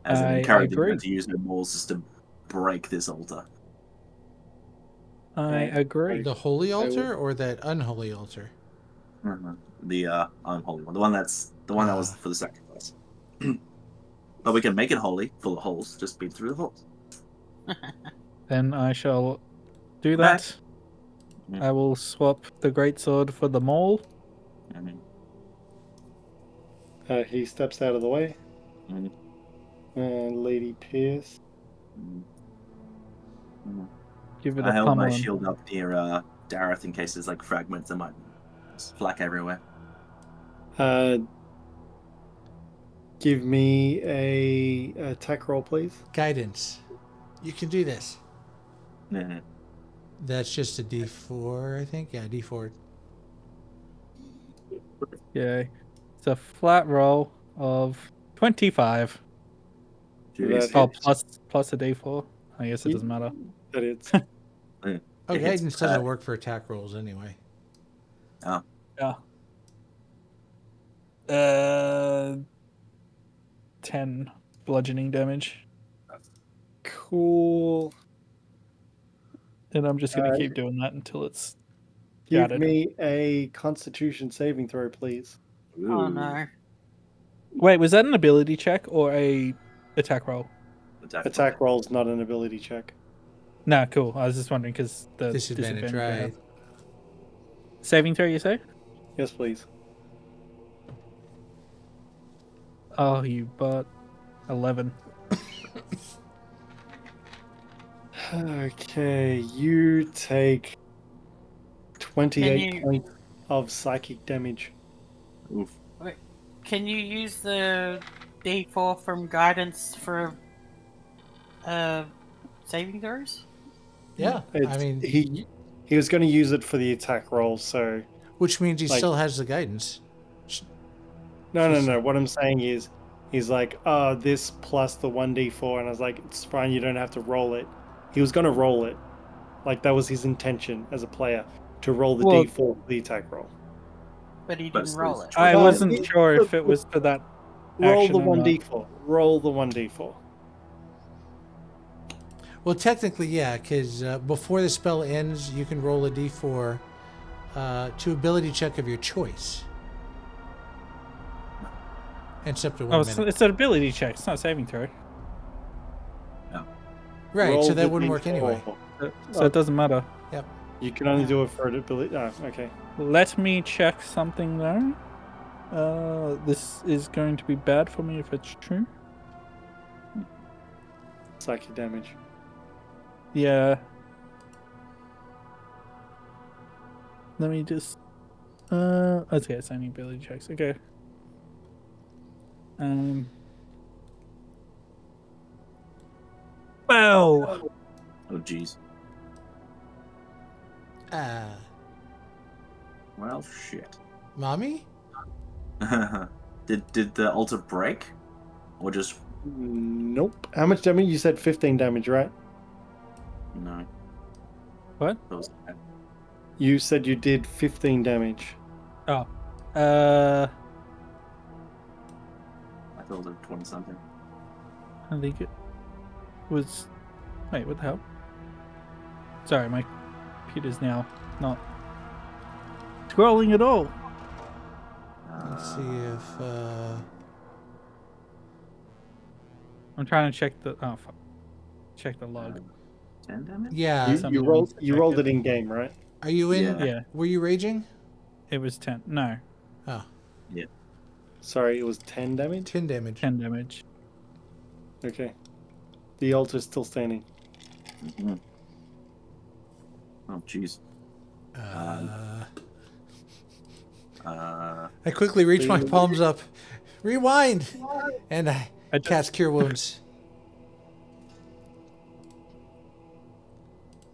As an I encouraging her agree. to use her balls just to break this altar. I agree. The holy altar or that unholy altar? The unholy one, the one that was for the sacrifice. But we can make it holy, full of holes. Just beat through the holes. Then I shall do Back. that. Mm. I will swap the greatsword for the maul. Mhm. He steps out of the way. Mhm. And Lady Pierce. Mhm. Give it I a held my pummel. shield up near Dareth in case there's like fragments that might flak everywhere. Give me a attack roll, please. Guidance. You can do this. Yeah. That's just a D4, I think. Yeah, D4. Yeah. It's a flat roll of 25. Jeez. Oh, plus a D4. I guess it doesn't matter. That it's Oh, It hits, guidance doesn't work for attack rolls anyway. Oh, Yeah. 10 bludgeoning damage. cool. And I'm just gonna keep doing that until it's Give shattered. me a Constitution saving throw, please. Oh ooh. no. Wait, was that an ability check or a attack roll? Attack roll's not an ability check. Nah, cool. I was just wondering because the Disadvantage, I right? have. Saving throw, you say? Yes, please. Oh, you butt. 11. Okay, you take 28 you- points of psychic damage. Oof. Can you use the D4 from guidance for saving throws? Yeah, I It's- mean, he was going to use it for the attack roll, so which means he like- still has the guidance. no. What I'm saying is, he's like, this plus the 1d4, and I was like, it's fine, you don't have to roll it. He was going to roll it, like that was his intention as a player, to roll the Well- d4 for the attack roll. But he But didn't roll it's it. I Well, wasn't it- sure if it was for that. Roll Action the or not. 1d4. Roll the 1d4. Well, technically, yeah, because before the spell ends, you can roll a d4 to ability check of your choice. And it's up to 1 Oh, minute. it's an ability check. It's not saving throw. Right, Roll so that the wouldn't work D4. anyway. So it doesn't matter. You can only do it for an ability. Oh, okay. Let me check something though. This is going to be bad for me if it's true. Psychic damage. Yeah. Let me just. Okay, it's only ability checks. Okay. Wow. Oh, jeez. Well, shit. Mommy? Did the altar break, or just Nope. How much damage? You said 15 damage, right? no? What? That was- You said you did 15 damage. Oh. I thought it was 20 something. I think it was. Wait, what the hell? Sorry, my computer's now not scrolling at all. Let's see if... I'm trying to check the. Oh, fuck. Check the log. 10 damage. yeah. You something rolled. to You check rolled it. it in game, right? Are you in? Yeah. Yeah, Were you raging? it was 10. No, Oh, Sorry, it was 10 damage. 10 damage. 10 damage. Okay. The altar's still standing. Mhm. Oh, jeez. I quickly reach my palms up. Rewind! And I I just- cast Cure Wounds.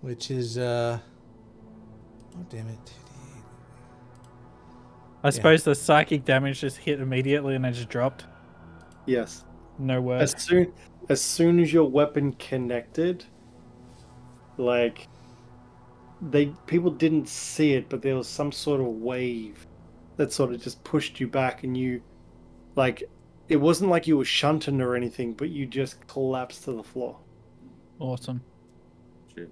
Which is, oh, damn it. I suppose the psychic damage just hit immediately and it just dropped. Yes. No word. As soon as your weapon connected, like people didn't see it, but there was some sort of wave that sort of just pushed you back, and you, like, it wasn't like you were shunting or anything, but you just collapsed to the floor. Awesome. Shit.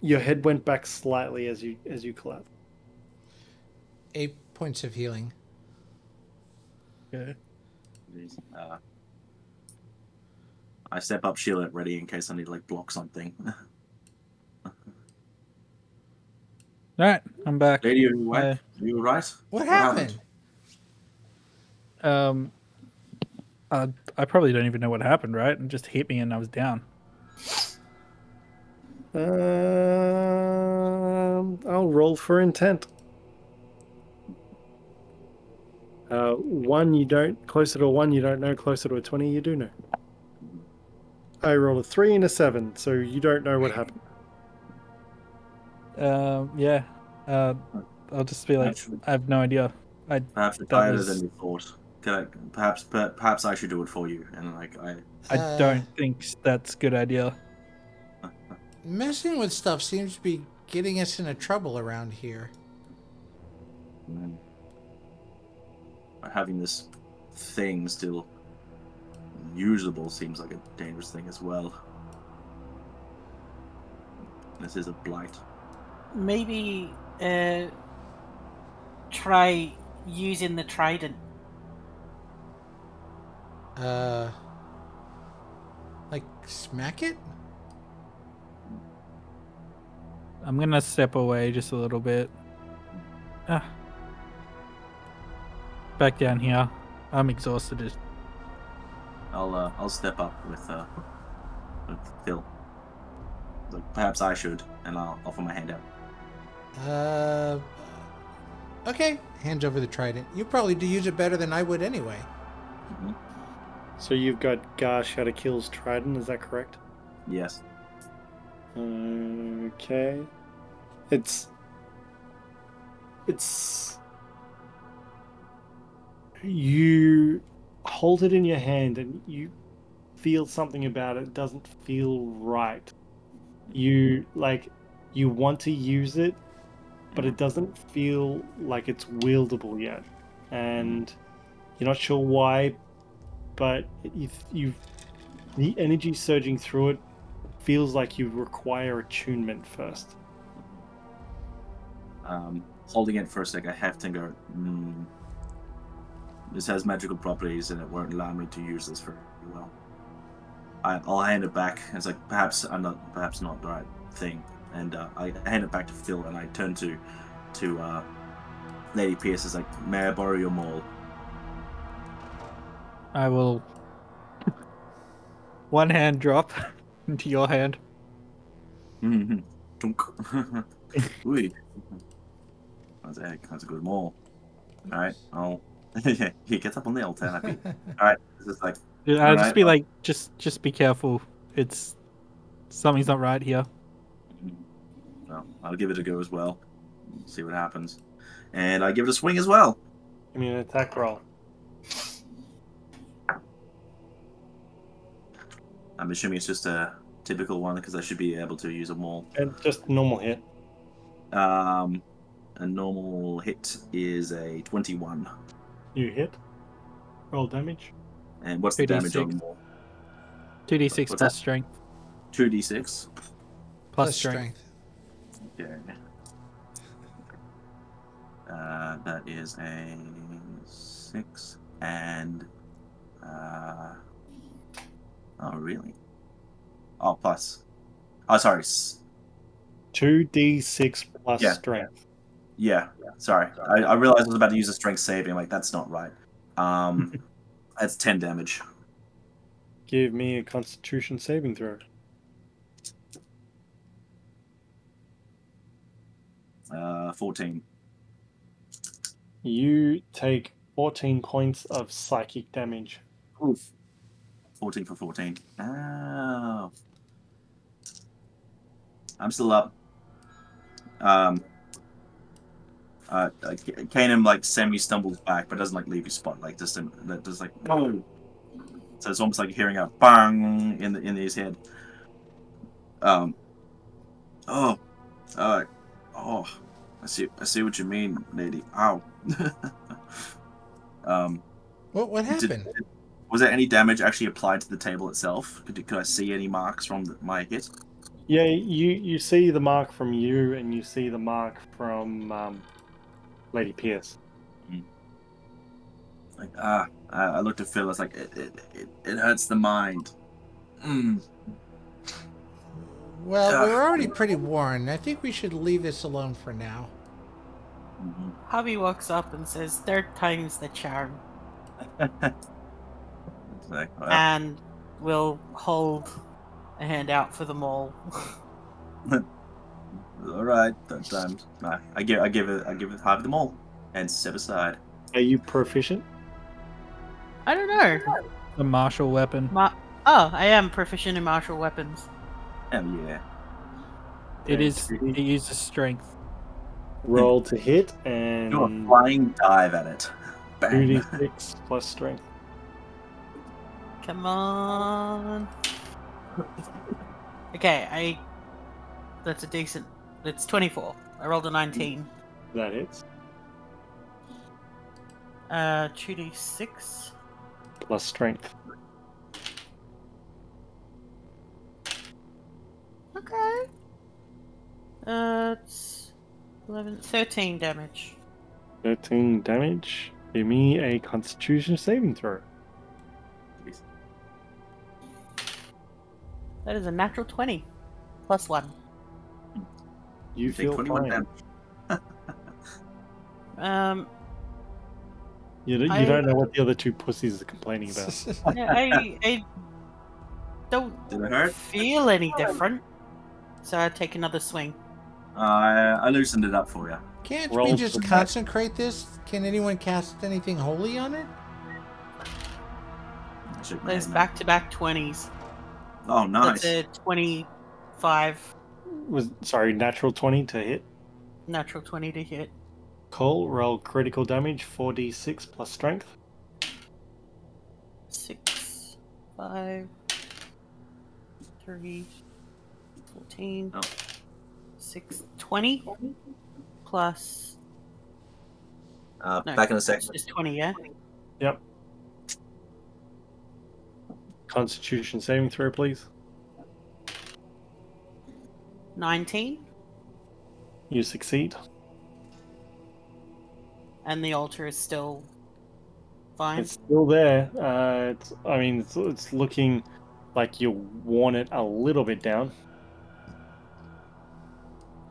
Your head went back slightly as you collapsed. 8 points of healing. Okay. Jeez. I step up, shield it ready in case I need to like block something. Alright, I'm back. Lady, are you right? What happened? I probably don't even know what happened, right? It just hit me and I was down. Roll for intent. 1 you don't, closer to a 1 you don't know, closer to a 20 you do know. I rolled a 3 and a 7, so you don't know what happened. Yeah. I'll just be like, I have no idea. Perhaps it's that harder was- than you thought. Perhaps I should do it for you, and like I don't think that's a good idea. Messing with stuff seems to be getting us into trouble around here. Having this thing still usable seems like a dangerous thing as well. This is a blight. Maybe try using the trident. Like smack it? I'm gonna step away just a little bit. Back down here. I'm exhausted. I'll step up with Phil. Like perhaps I should, and I'll offer my hand out. Okay. Hands over the trident. You probably do use it better than I would anyway. So you've got Gar Shadowkill's trident, is that correct? Yes. Okay. It's you hold it in your hand and you feel something about it doesn't feel right. You want to use it, but it doesn't feel like it's wieldable yet, and you're not sure why, but the energy surging through it feels like you require attunement first. Holding it for a sec, I have to go. This has magical properties, and it won't allow me to use this very well. I'll hand it back. It's like perhaps not the right thing, and I hand it back to Phil, and I turn to Lady Pierce. It's like, may I borrow your maul? I will. One hand drop into your hand. Ooh. That's a good maul. All right, yeah, he gets up on the altar. Happy. All right, this is like. I'll just be like, just be careful. It's something's not right here. Well, I'll give it a go as well. See what happens, and I give it a swing as well. Give me an attack roll. I'm assuming it's just a typical one because I should be able to use a maul. And just normal hit. A normal hit is a 21. You hit. Roll damage. And what's the damage on the 2d6. maul? 2d6 What's plus that? strength. 2d6. Plus strength. Okay. That is a 6 and oh really? Oh plus. Oh sorry. 2d6 plus Yeah. strength. Yeah. Sorry. I realized I was about to use a strength saving. Like that's not right. That's 10 damage. Give me a Constitution saving throw. 14. You take 14 points of psychic damage. Oof. 14 for 14. Oh. I'm still up. Kainen like semi stumbles back, but doesn't like leave his spot. Like just like oh. So it's almost like hearing a bang in his head. Oh. I see what you mean, lady. Ow. What happened? Was there any damage actually applied to the table itself? Could I see any marks from my hit? Yeah, you see the mark from you, and you see the mark from Lady Pierce. Like I looked at Phil. I was like, it hurts the mind. Well, we're already pretty worn. I think we should leave this alone for now. Havi walks up and says, "Third time's the charm," It's like, well, and we'll hold a hand out for them all. all All right, third time. Nah, I give it half of them all, and step aside. Are you proficient? I don't know. The martial weapon. Oh, I am proficient in martial weapons. Hell yeah. It Okay, is. It uses strength. Roll to hit Do a and flying dive at it. Bang. 2d6 plus strength. Come on. Okay, that's a decent. It's 24. I rolled a 19. That hits. 2d6. Plus strength. Okay. It's 13 damage. 13 damage. Give me a constitution saving throw. That is a natural 20. Plus 1. You Take feel 21 fine. damage. You don't know what the other two pussies are complaining about. Yeah, I don't Did it hurt? feel any different. So I take another swing. I loosened it up for you. Can't Roll we just for that. consecrate this? Can anyone cast anything holy on it? I shook my Those hand back-to-back 20s. now. Oh, nice. That's a 25. Natural 20 to hit. Natural 20 to hit. Cole, roll critical damage, 4d6 plus strength. 6, 5, 3, 14, Oh. 6, 20 plus. No, Back in a it's second. just 20, yeah? Yep. Constitution saving throw, please. 19, You succeed. and the altar is still fine. It's still there. It's looking like you worn it a little bit down.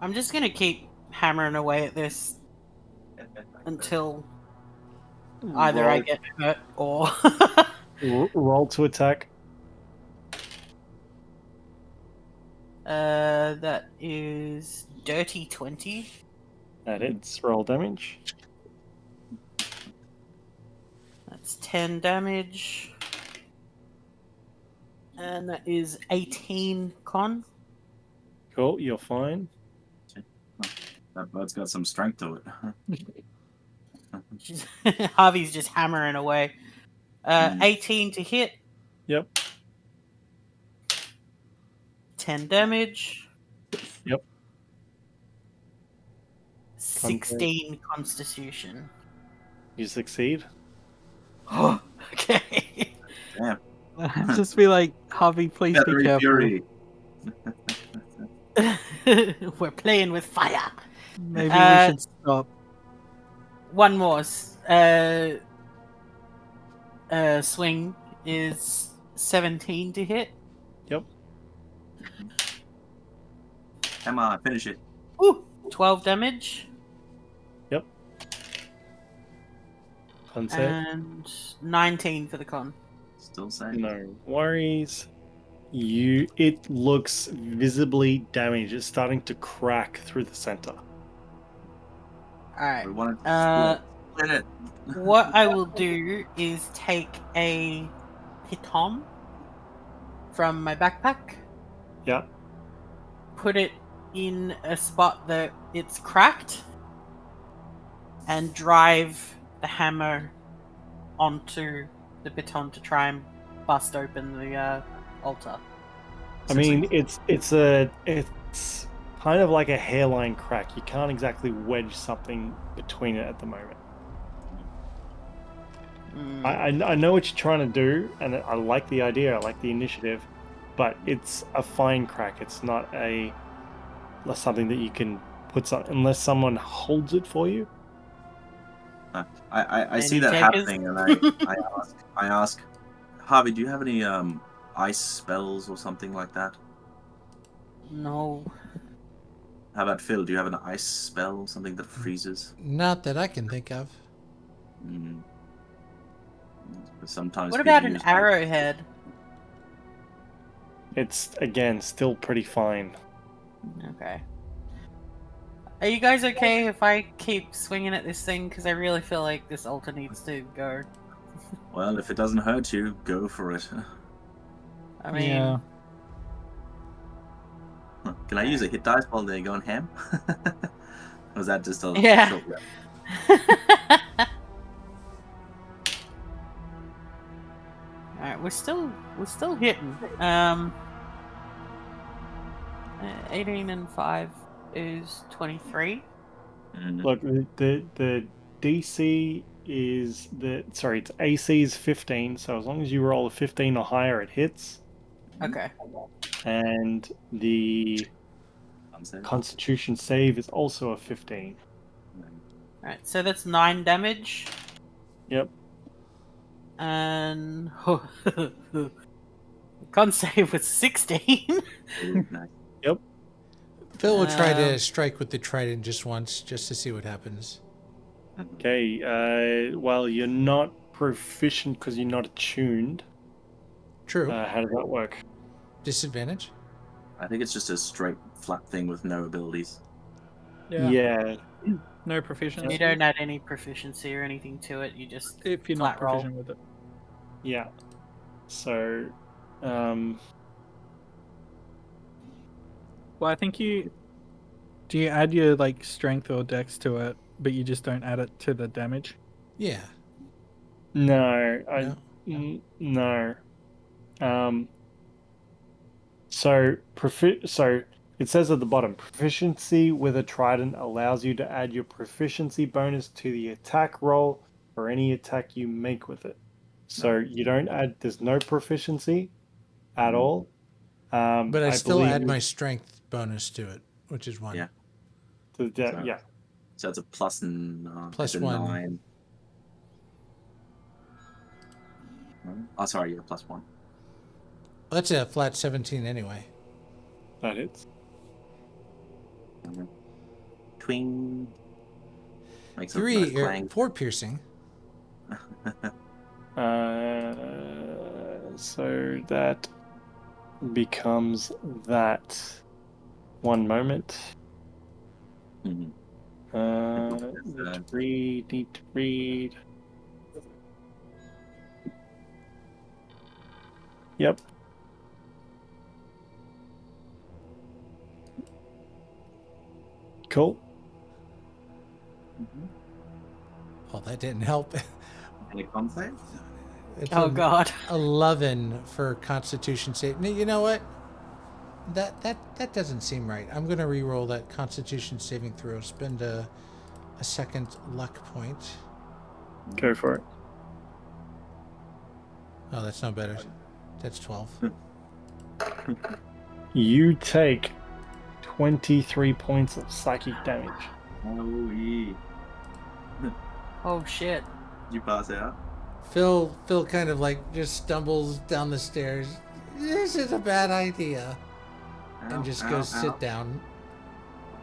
I'm just gonna keep hammering away at this until either I get hurt or. Roll to attack. That is dirty 20. That hits. Roll damage. That's 10 damage. And that is 18 con. Cool, you're fine. That bird's got some strength to it. Harvey's just hammering away. 18 to hit. Yep. 10 damage. Yep. 16 constitution. You succeed. Okay. Damn. Just be like, Harvey, please be Feathery careful. Fury. We're playing with fire. Maybe we should stop. One more. Swing is 17 to hit. Yep. Come on, finish it. Ooh, 12 damage. Yep. Unsave. And 19 for the con. Still saying. No worries. It looks visibly damaged. It's starting to crack through the center. Alright. We wanted to split it. What I will do is take a piton from my backpack, Yeah. put it in a spot that it's cracked, and drive the hammer onto the piton to try and bust open the altar. I mean, it's kind of like a hairline crack. You can't exactly wedge something between it at the moment. I know what you're trying to do, and I like the idea. I like the initiative, but it's a fine crack. It's not something that you can put unless someone holds it for you. I see Any that takers? happening, and I ask, Harvey, do you have any ice spells or something like that? No. How about Phil? Do you have an ice spell, something that freezes? Not that I can think of. Sometimes. What people about an use arrowhead? It's again still pretty fine. Okay. Are you guys okay if I keep swinging at this thing? Because I really feel like this altar needs to go. Well, if it doesn't hurt you, go for it. I mean, Yeah. Can I use a hit dice while they're going ham? Or was that just a Yeah. short rest? Alright, we're still hitting. 18 and 5 is 23. Look, the DC is it's AC is 15, so as long as you roll a 15 or higher, it hits. Okay. And the Constitution save is also a 15. Alright, so that's 9 damage. Yep. And con save was 16. Yep. Phil will try to strike with the trident just once, just to see what happens. Okay. Well, you're not proficient because you're not attuned. True. How does that work? Disadvantage? I think it's just a straight flat thing with no abilities. Yeah. No proficiency. You don't add any proficiency or anything to it. You just If you're flat not roll. proficient with it. Yeah. So, Well, I think do you add your like strength or dex to it, but you just don't add it to the damage? Yeah. no, no. So it says at the bottom, proficiency with a trident allows you to add your proficiency bonus to the attack roll for any attack you make with it. So you don't add. There's no proficiency at all. But I still believe add my strength bonus to it, which is 1. Yeah. yeah. So it's a plus and Plus it's a 1. 9. Oh, sorry, yeah, plus 1. Well, that's a flat 17 anyway. That hits. Twing. Makes a 3 nice or clang. 4 piercing. So that becomes that. One moment. Mhm. Need to read. Yep. Cool. Oh, that didn't help. Any con save? It's Oh god. 11 for Constitution save. You know what? That doesn't seem right. I'm gonna re-roll that Constitution saving throw. Spend a second luck point. Go for it. Oh, that's not better. That's 12. You take 23 points of psychic damage. Oh, yeah. Oh shit. You pass out? Phil kind of like just stumbles down the stairs. This is a bad idea. And just goes sit down.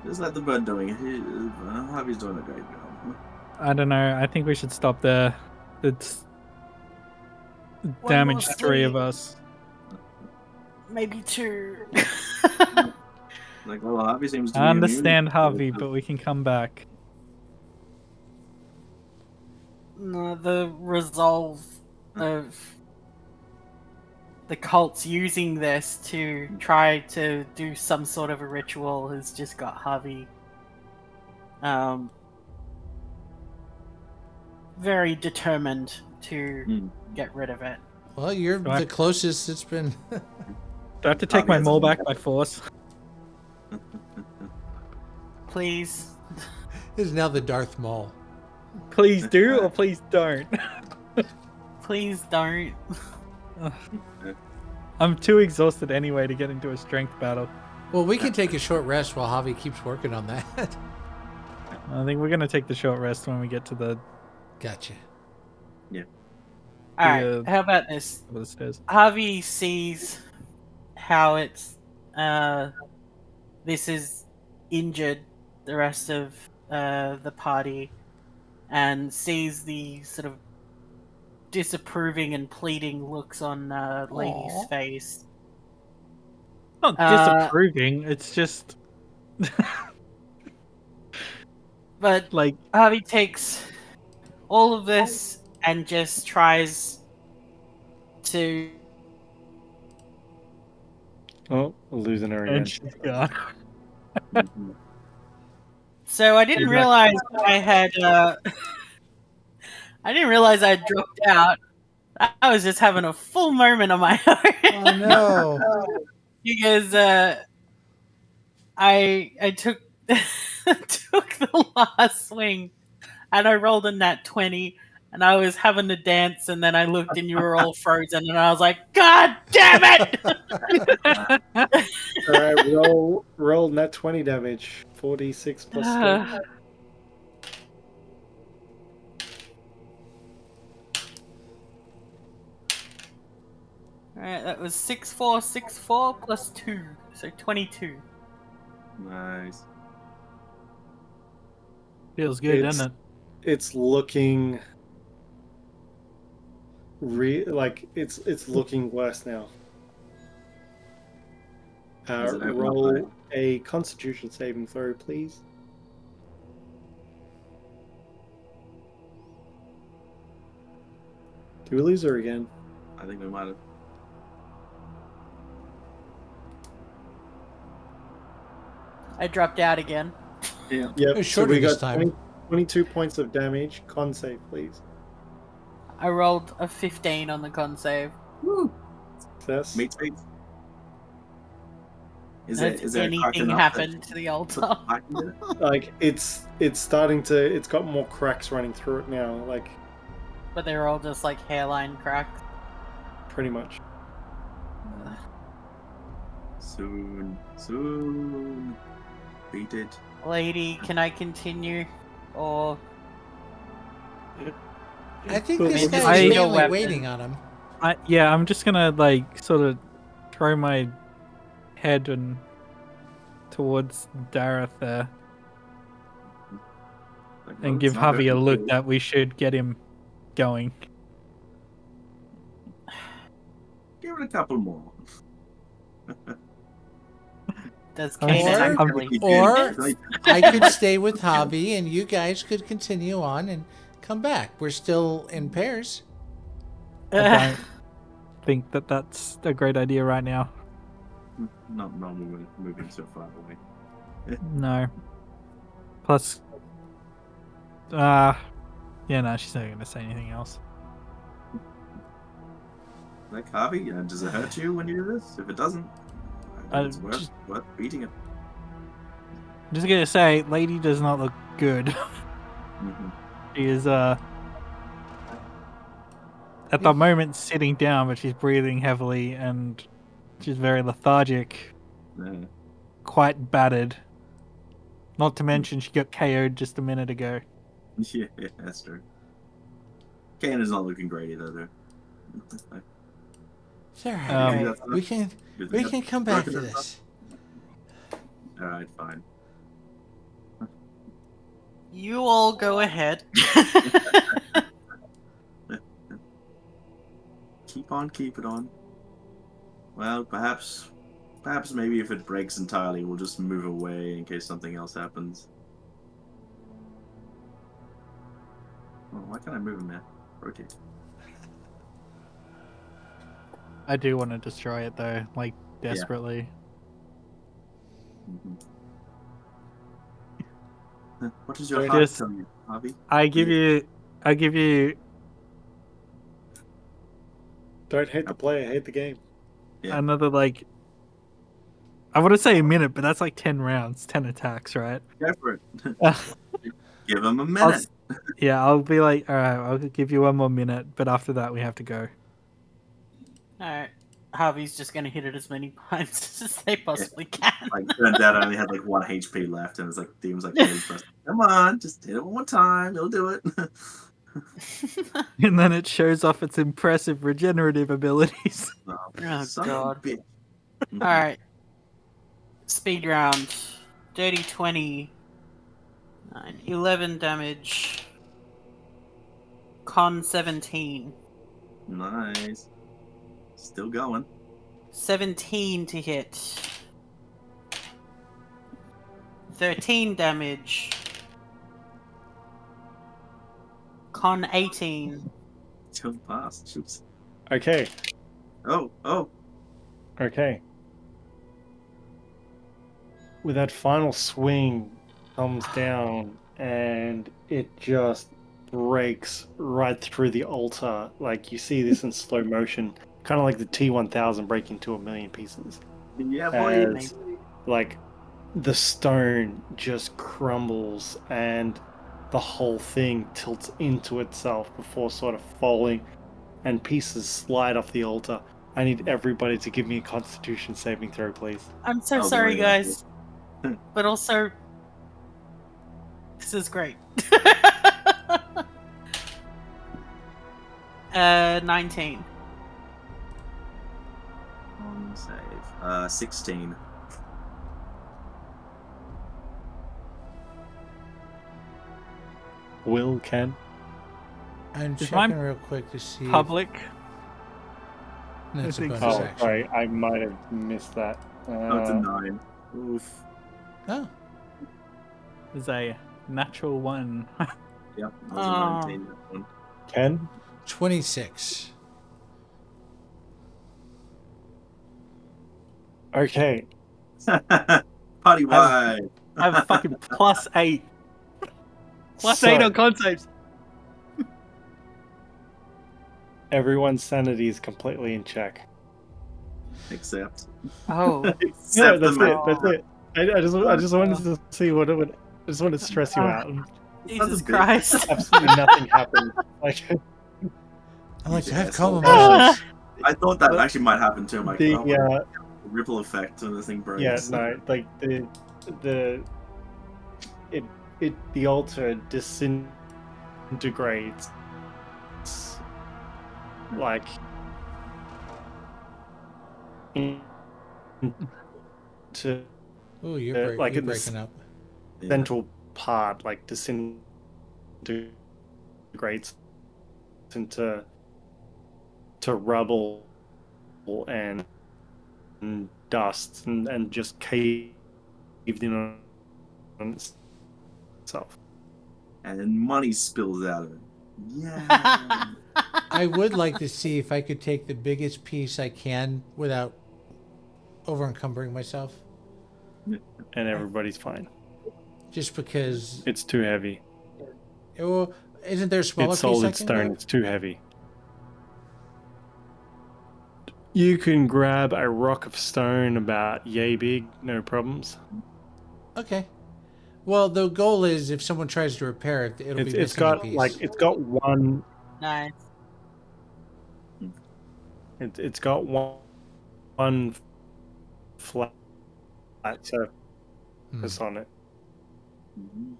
Just let the bird doing it. Havi's doing a great job. I don't know. I think we should stop there. It's One damaged more 3 of sleep. us. Maybe 2. Like, well, Havi seems to be I understand immune. Havi, but we can come back. No, the resolve of the cults using this to try to do some sort of a ritual has just got Havi very determined to get rid of it. Well, you're the closest it's been. Do I have to take my mole back by force? Please. This is now the Darth Maul. Please do or please don't. Please don't. I'm too exhausted anyway to get into a strength battle. Well, we can take a short rest while Havi keeps working on that. I think we're going to take the short rest when we get to the... Gotcha. Yeah. Alright, how about this? The stairs. Havi sees how it's this is injured the rest of the party and sees the sort of disapproving and pleading looks on Lady's Aw. face. Not disapproving, it's just... But Like, Harvey takes all of this and just tries to. Oh, we're losing her again. and she's gone. Mhm. So I didn't Exactly. realize I had. I didn't realize I dropped out. I was just having a full moment on my own. Oh no! Because I took took the last swing and I rolled a nat 20 and I was having to dance and then I looked and you were all frozen and I was like, God damn it! All right, roll net 20 damage. 4d6 plus strength. Alright, that was 6464 plus 2, so 22. Nice. Feels good, It's- doesn't it? It's looking it's looking worse now. Is it open up Roll high? a Constitution saving throw, please. Do we lose her again? I think we might have. I dropped out again. Yeah. Yep. was So shorter we this got time. 22 points of damage. Con save, please. I rolled a 15 on the con save. Woo. Success. Meat feet. Is Has there a crack anything enough that- happened to the altar? that I can get it? Like it's starting to. It's got more cracks running through it now. Like But they were all just like hairline cracks. pretty much. Soon. Beat it. Lady, can I continue? Or I think Well, this maybe guy is your mainly weapon. waiting on him. Yeah, I'm just gonna like sort of throw my head and towards Dareth there Like, and well, give it's not Havi a going look to- that we should get him going. Give it a couple more. does I'm Kainen sorry? actually? Or I could stay with Javi and you guys could continue on and come back. We're still in pairs. I don't think that that's a great idea right now. Not moving so far away. No. Plus, yeah, no, she's not gonna say anything else. Like Harvey, does it hurt you when you do this? If it doesn't, I think it's just- worth beating it. I'm just gonna say, Lady does not look good. Mhm. She is at the moment sitting down, but she's breathing heavily and she's very lethargic, Yeah. quite battered. Not to mention she got KO'd just a minute ago. Yeah, that's true. Kainen is not looking great either, though. It's all right. Um, That's not- We can come back to broken this. Alright, fine. You all go ahead. Keep on, keep it on. Well, perhaps maybe if it breaks entirely, we'll just move away in case something else happens. Oh, why can't I move him now? Rotate. I do want to destroy it though, like desperately. Mhm. What does your Just- heart tell you, Harvey? I give you Don't hate the player, hate the game. Yeah. another like. I want to say a minute, but that's like 10 rounds, 10 attacks, right? Go for it. Uh, Give him a I'll minute. s- yeah, I'll be like, all right, I'll give you one more minute, but after that we have to go. Alright. Harvey's just gonna hit it as many times as they possibly can. Like, turns out I only had like 1 HP left, and it's like Demon's like, really pressed. Come on, just hit it one more time. It'll do it. And then it shows off its impressive regenerative abilities. Oh, Son God. of a bitch. Alright. Speed round. Dirty 20. 11 damage. Con 17. Nice. Still going. 17 to hit. 13 damage. Con 18. Till pass. Jeez. Okay. Oh. Okay. With that final swing, comes down and it just breaks right through the altar. Like you see this in slow motion, kind of like the T-1000 breaking into 1,000,000 pieces. Yeah, boy. As like the stone just crumbles and the whole thing tilts into itself before sort of falling, and pieces slide off the altar. I need everybody to give me a Constitution saving throw, please. I'm so Oh, sorry, boy. guys. But also, this is great. 19. On save. 16. Will, Ken? I'm Is checking mine real quick to see. Public. That's a I think bonus so. Oh, action. sorry, I might have missed that. Oh, it's a 9. Oof. Oh, Is a natural 1. Yep. That was a 19. That one. Ken? 26. Okay. Party wide. I have a fucking +8. +8 So, on con saves. everyone's sanity is completely in check. Except. Oh. Yeah, Except that's the it. That's it. I just wanted to see what it would. I just wanted to stress you out. Jesus bit. Christ. Absolutely nothing happened. Like I like to Yeah, have calm so- emotions. I thought that actually might happen too. I'm like, the oh, what a ripple effect when this thing breaks. yeah, no, like the altar disintegrates. Like to Oh, you're like in the breaking up. Yeah. central part, like disintegrates into rubble and dust and just caved in on itself. And then money spills out of it. Yeah. I would like to see if I could take the biggest piece I can without over encumbering myself. And everybody's fine. Just because. It's too heavy. Well, isn't there a smaller It's piece I solid can stone. grab? It's too heavy. You can grab a rock of stone about yay big, no problems. Okay. Well, the goal is if someone tries to repair it, it'll be It's missing a got piece. like it's got one. Nice. It's got one flat surface on it. Mhm.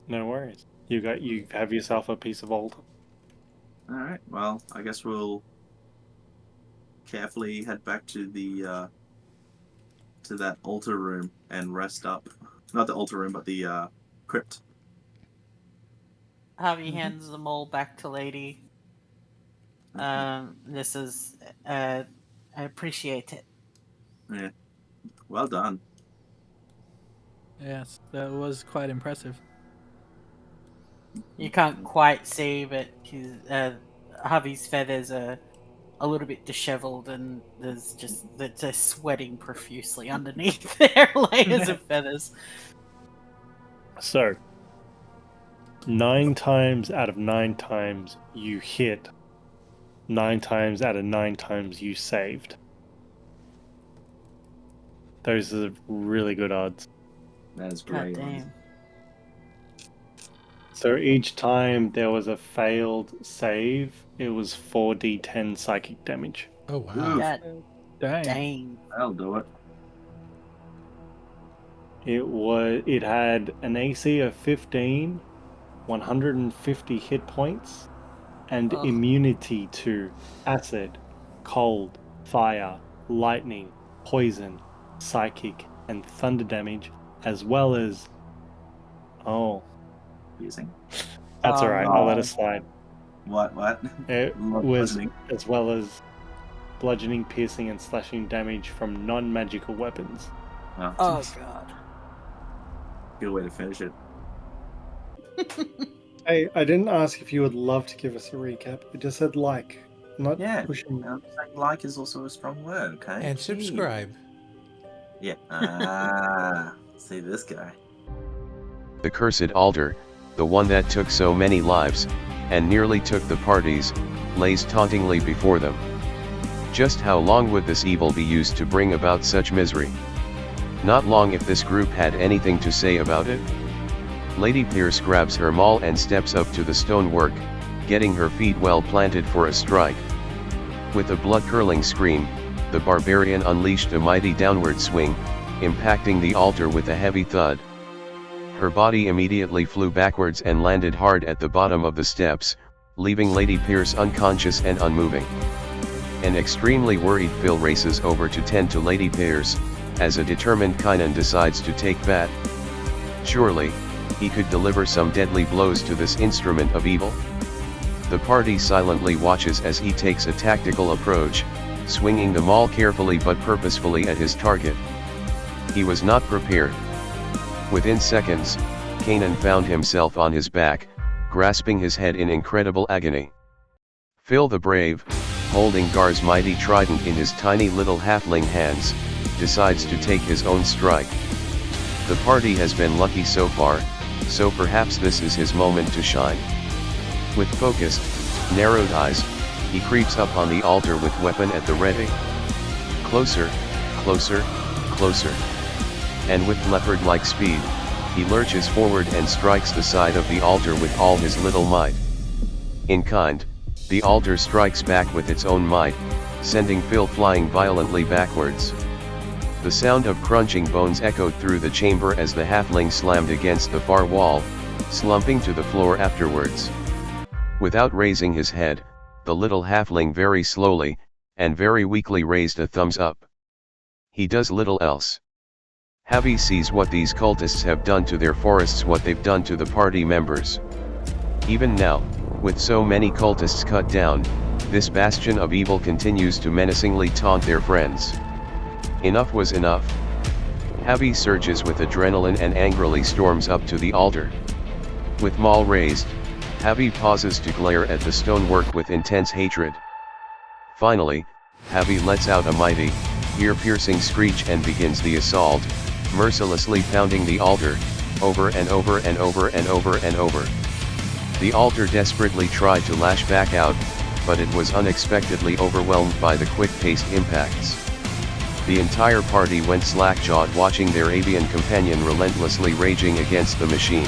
No worries. You have yourself a piece of altar. All right. Well, I guess we'll carefully head back to the to that altar room and rest up. Not the altar room, but the crypt. Javi hands them all back to Lady. This is, I appreciate it. Yeah. Well done. Yes, that was quite impressive. You can't quite see, but his, Javi's feathers are a little bit disheveled, and they're sweating profusely underneath their layers of feathers. So, 9 times out of 9 times you hit. 9 times out of 9 times you saved. Those are really good odds. That is God great. damn. So each time there was a failed save, it was 4d10 psychic damage. Oh, wow. Oof. God Dang. dang. That'll do it. It had an AC of 15, 150 hit points, and Ugh. immunity to acid, cold, fire, lightning, poison, psychic, and thunder damage, as well as Using. that's Oh, alright, I'll let it slide. What? It Love was bludgeoning. as well as bludgeoning, piercing, and slashing damage from non-magical weapons. Oh, Oh god. good way to finish it. Hey, I didn't ask if you would love to give us a recap. I just said like, not Yeah. pushing. I'm saying like is also a strong word, okay? And Jeez. subscribe. Yeah. See this guy. The cursed altar, the one that took so many lives, and nearly took the parties, lays tauntingly before them. Just how long would this evil be used to bring about such misery? Not long if this group had anything to say about it. Lady Pierce grabs her maul and steps up to the stonework, getting her feet well planted for a strike. With a blood-curdling scream, the barbarian unleashed a mighty downward swing, impacting the altar with a heavy thud. Her body immediately flew backwards and landed hard at the bottom of the steps, leaving Lady Pierce unconscious and unmoving. An extremely worried Phil races over to tend to Lady Pierce, as a determined Kainen decides to take bat. Surely, he could deliver some deadly blows to this instrument of evil? The party silently watches as he takes a tactical approach, swinging the maul carefully but purposefully at his target. He was not prepared. Within seconds, Kainen found himself on his back, grasping his head in incredible agony. Phil the Brave, holding Gar's mighty trident in his tiny little halfling hands, decides to take his own strike. The party has been lucky so far, so perhaps this is his moment to shine. With focused, narrowed eyes, he creeps up on the altar with weapon at the ready. Closer, closer, closer. And with leopard-like speed, he lurches forward and strikes the side of the altar with all his little might. In kind, the altar strikes back with its own might, sending Phil flying violently backwards. The sound of crunching bones echoed through the chamber as the halfling slammed against the far wall, slumping to the floor afterwards. Without raising his head, the little halfling very slowly, and very weakly raised a thumbs up. He does little else. Havi sees what these cultists have done to their forests, what they've done to the party members. Even now, with so many cultists cut down, this bastion of evil continues to menacingly taunt their friends. Enough was enough. Havi surges with adrenaline and angrily storms up to the altar. With maul raised, Havi pauses to glare at the stonework with intense hatred. Finally, Havi lets out a mighty, ear-piercing screech and begins the assault, mercilessly pounding the altar, over and over and over and over and over. The altar desperately tried to lash back out, but it was unexpectedly overwhelmed by the quick-paced impacts. The entire party went slack-jawed watching their avian companion relentlessly raging against the machine.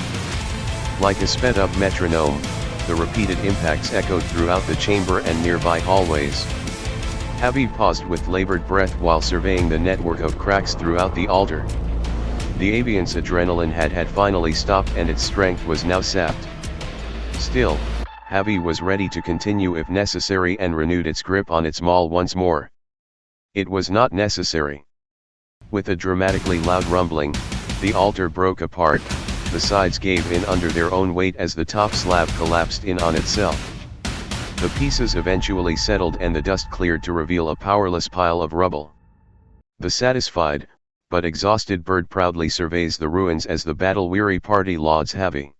Like a sped-up metronome, the repeated impacts echoed throughout the chamber and nearby hallways. Havi paused with labored breath while surveying the network of cracks throughout the altar. The avian's adrenaline had finally stopped and its strength was now sapped. Still, Havi was ready to continue if necessary and renewed its grip on its maul once more. It was not necessary. With a dramatically loud rumbling, the altar broke apart, the sides gave in under their own weight as the top slab collapsed in on itself. The pieces eventually settled and the dust cleared to reveal a powerless pile of rubble. The satisfied, but exhausted bird proudly surveys the ruins as the battle-weary party lauds Havi.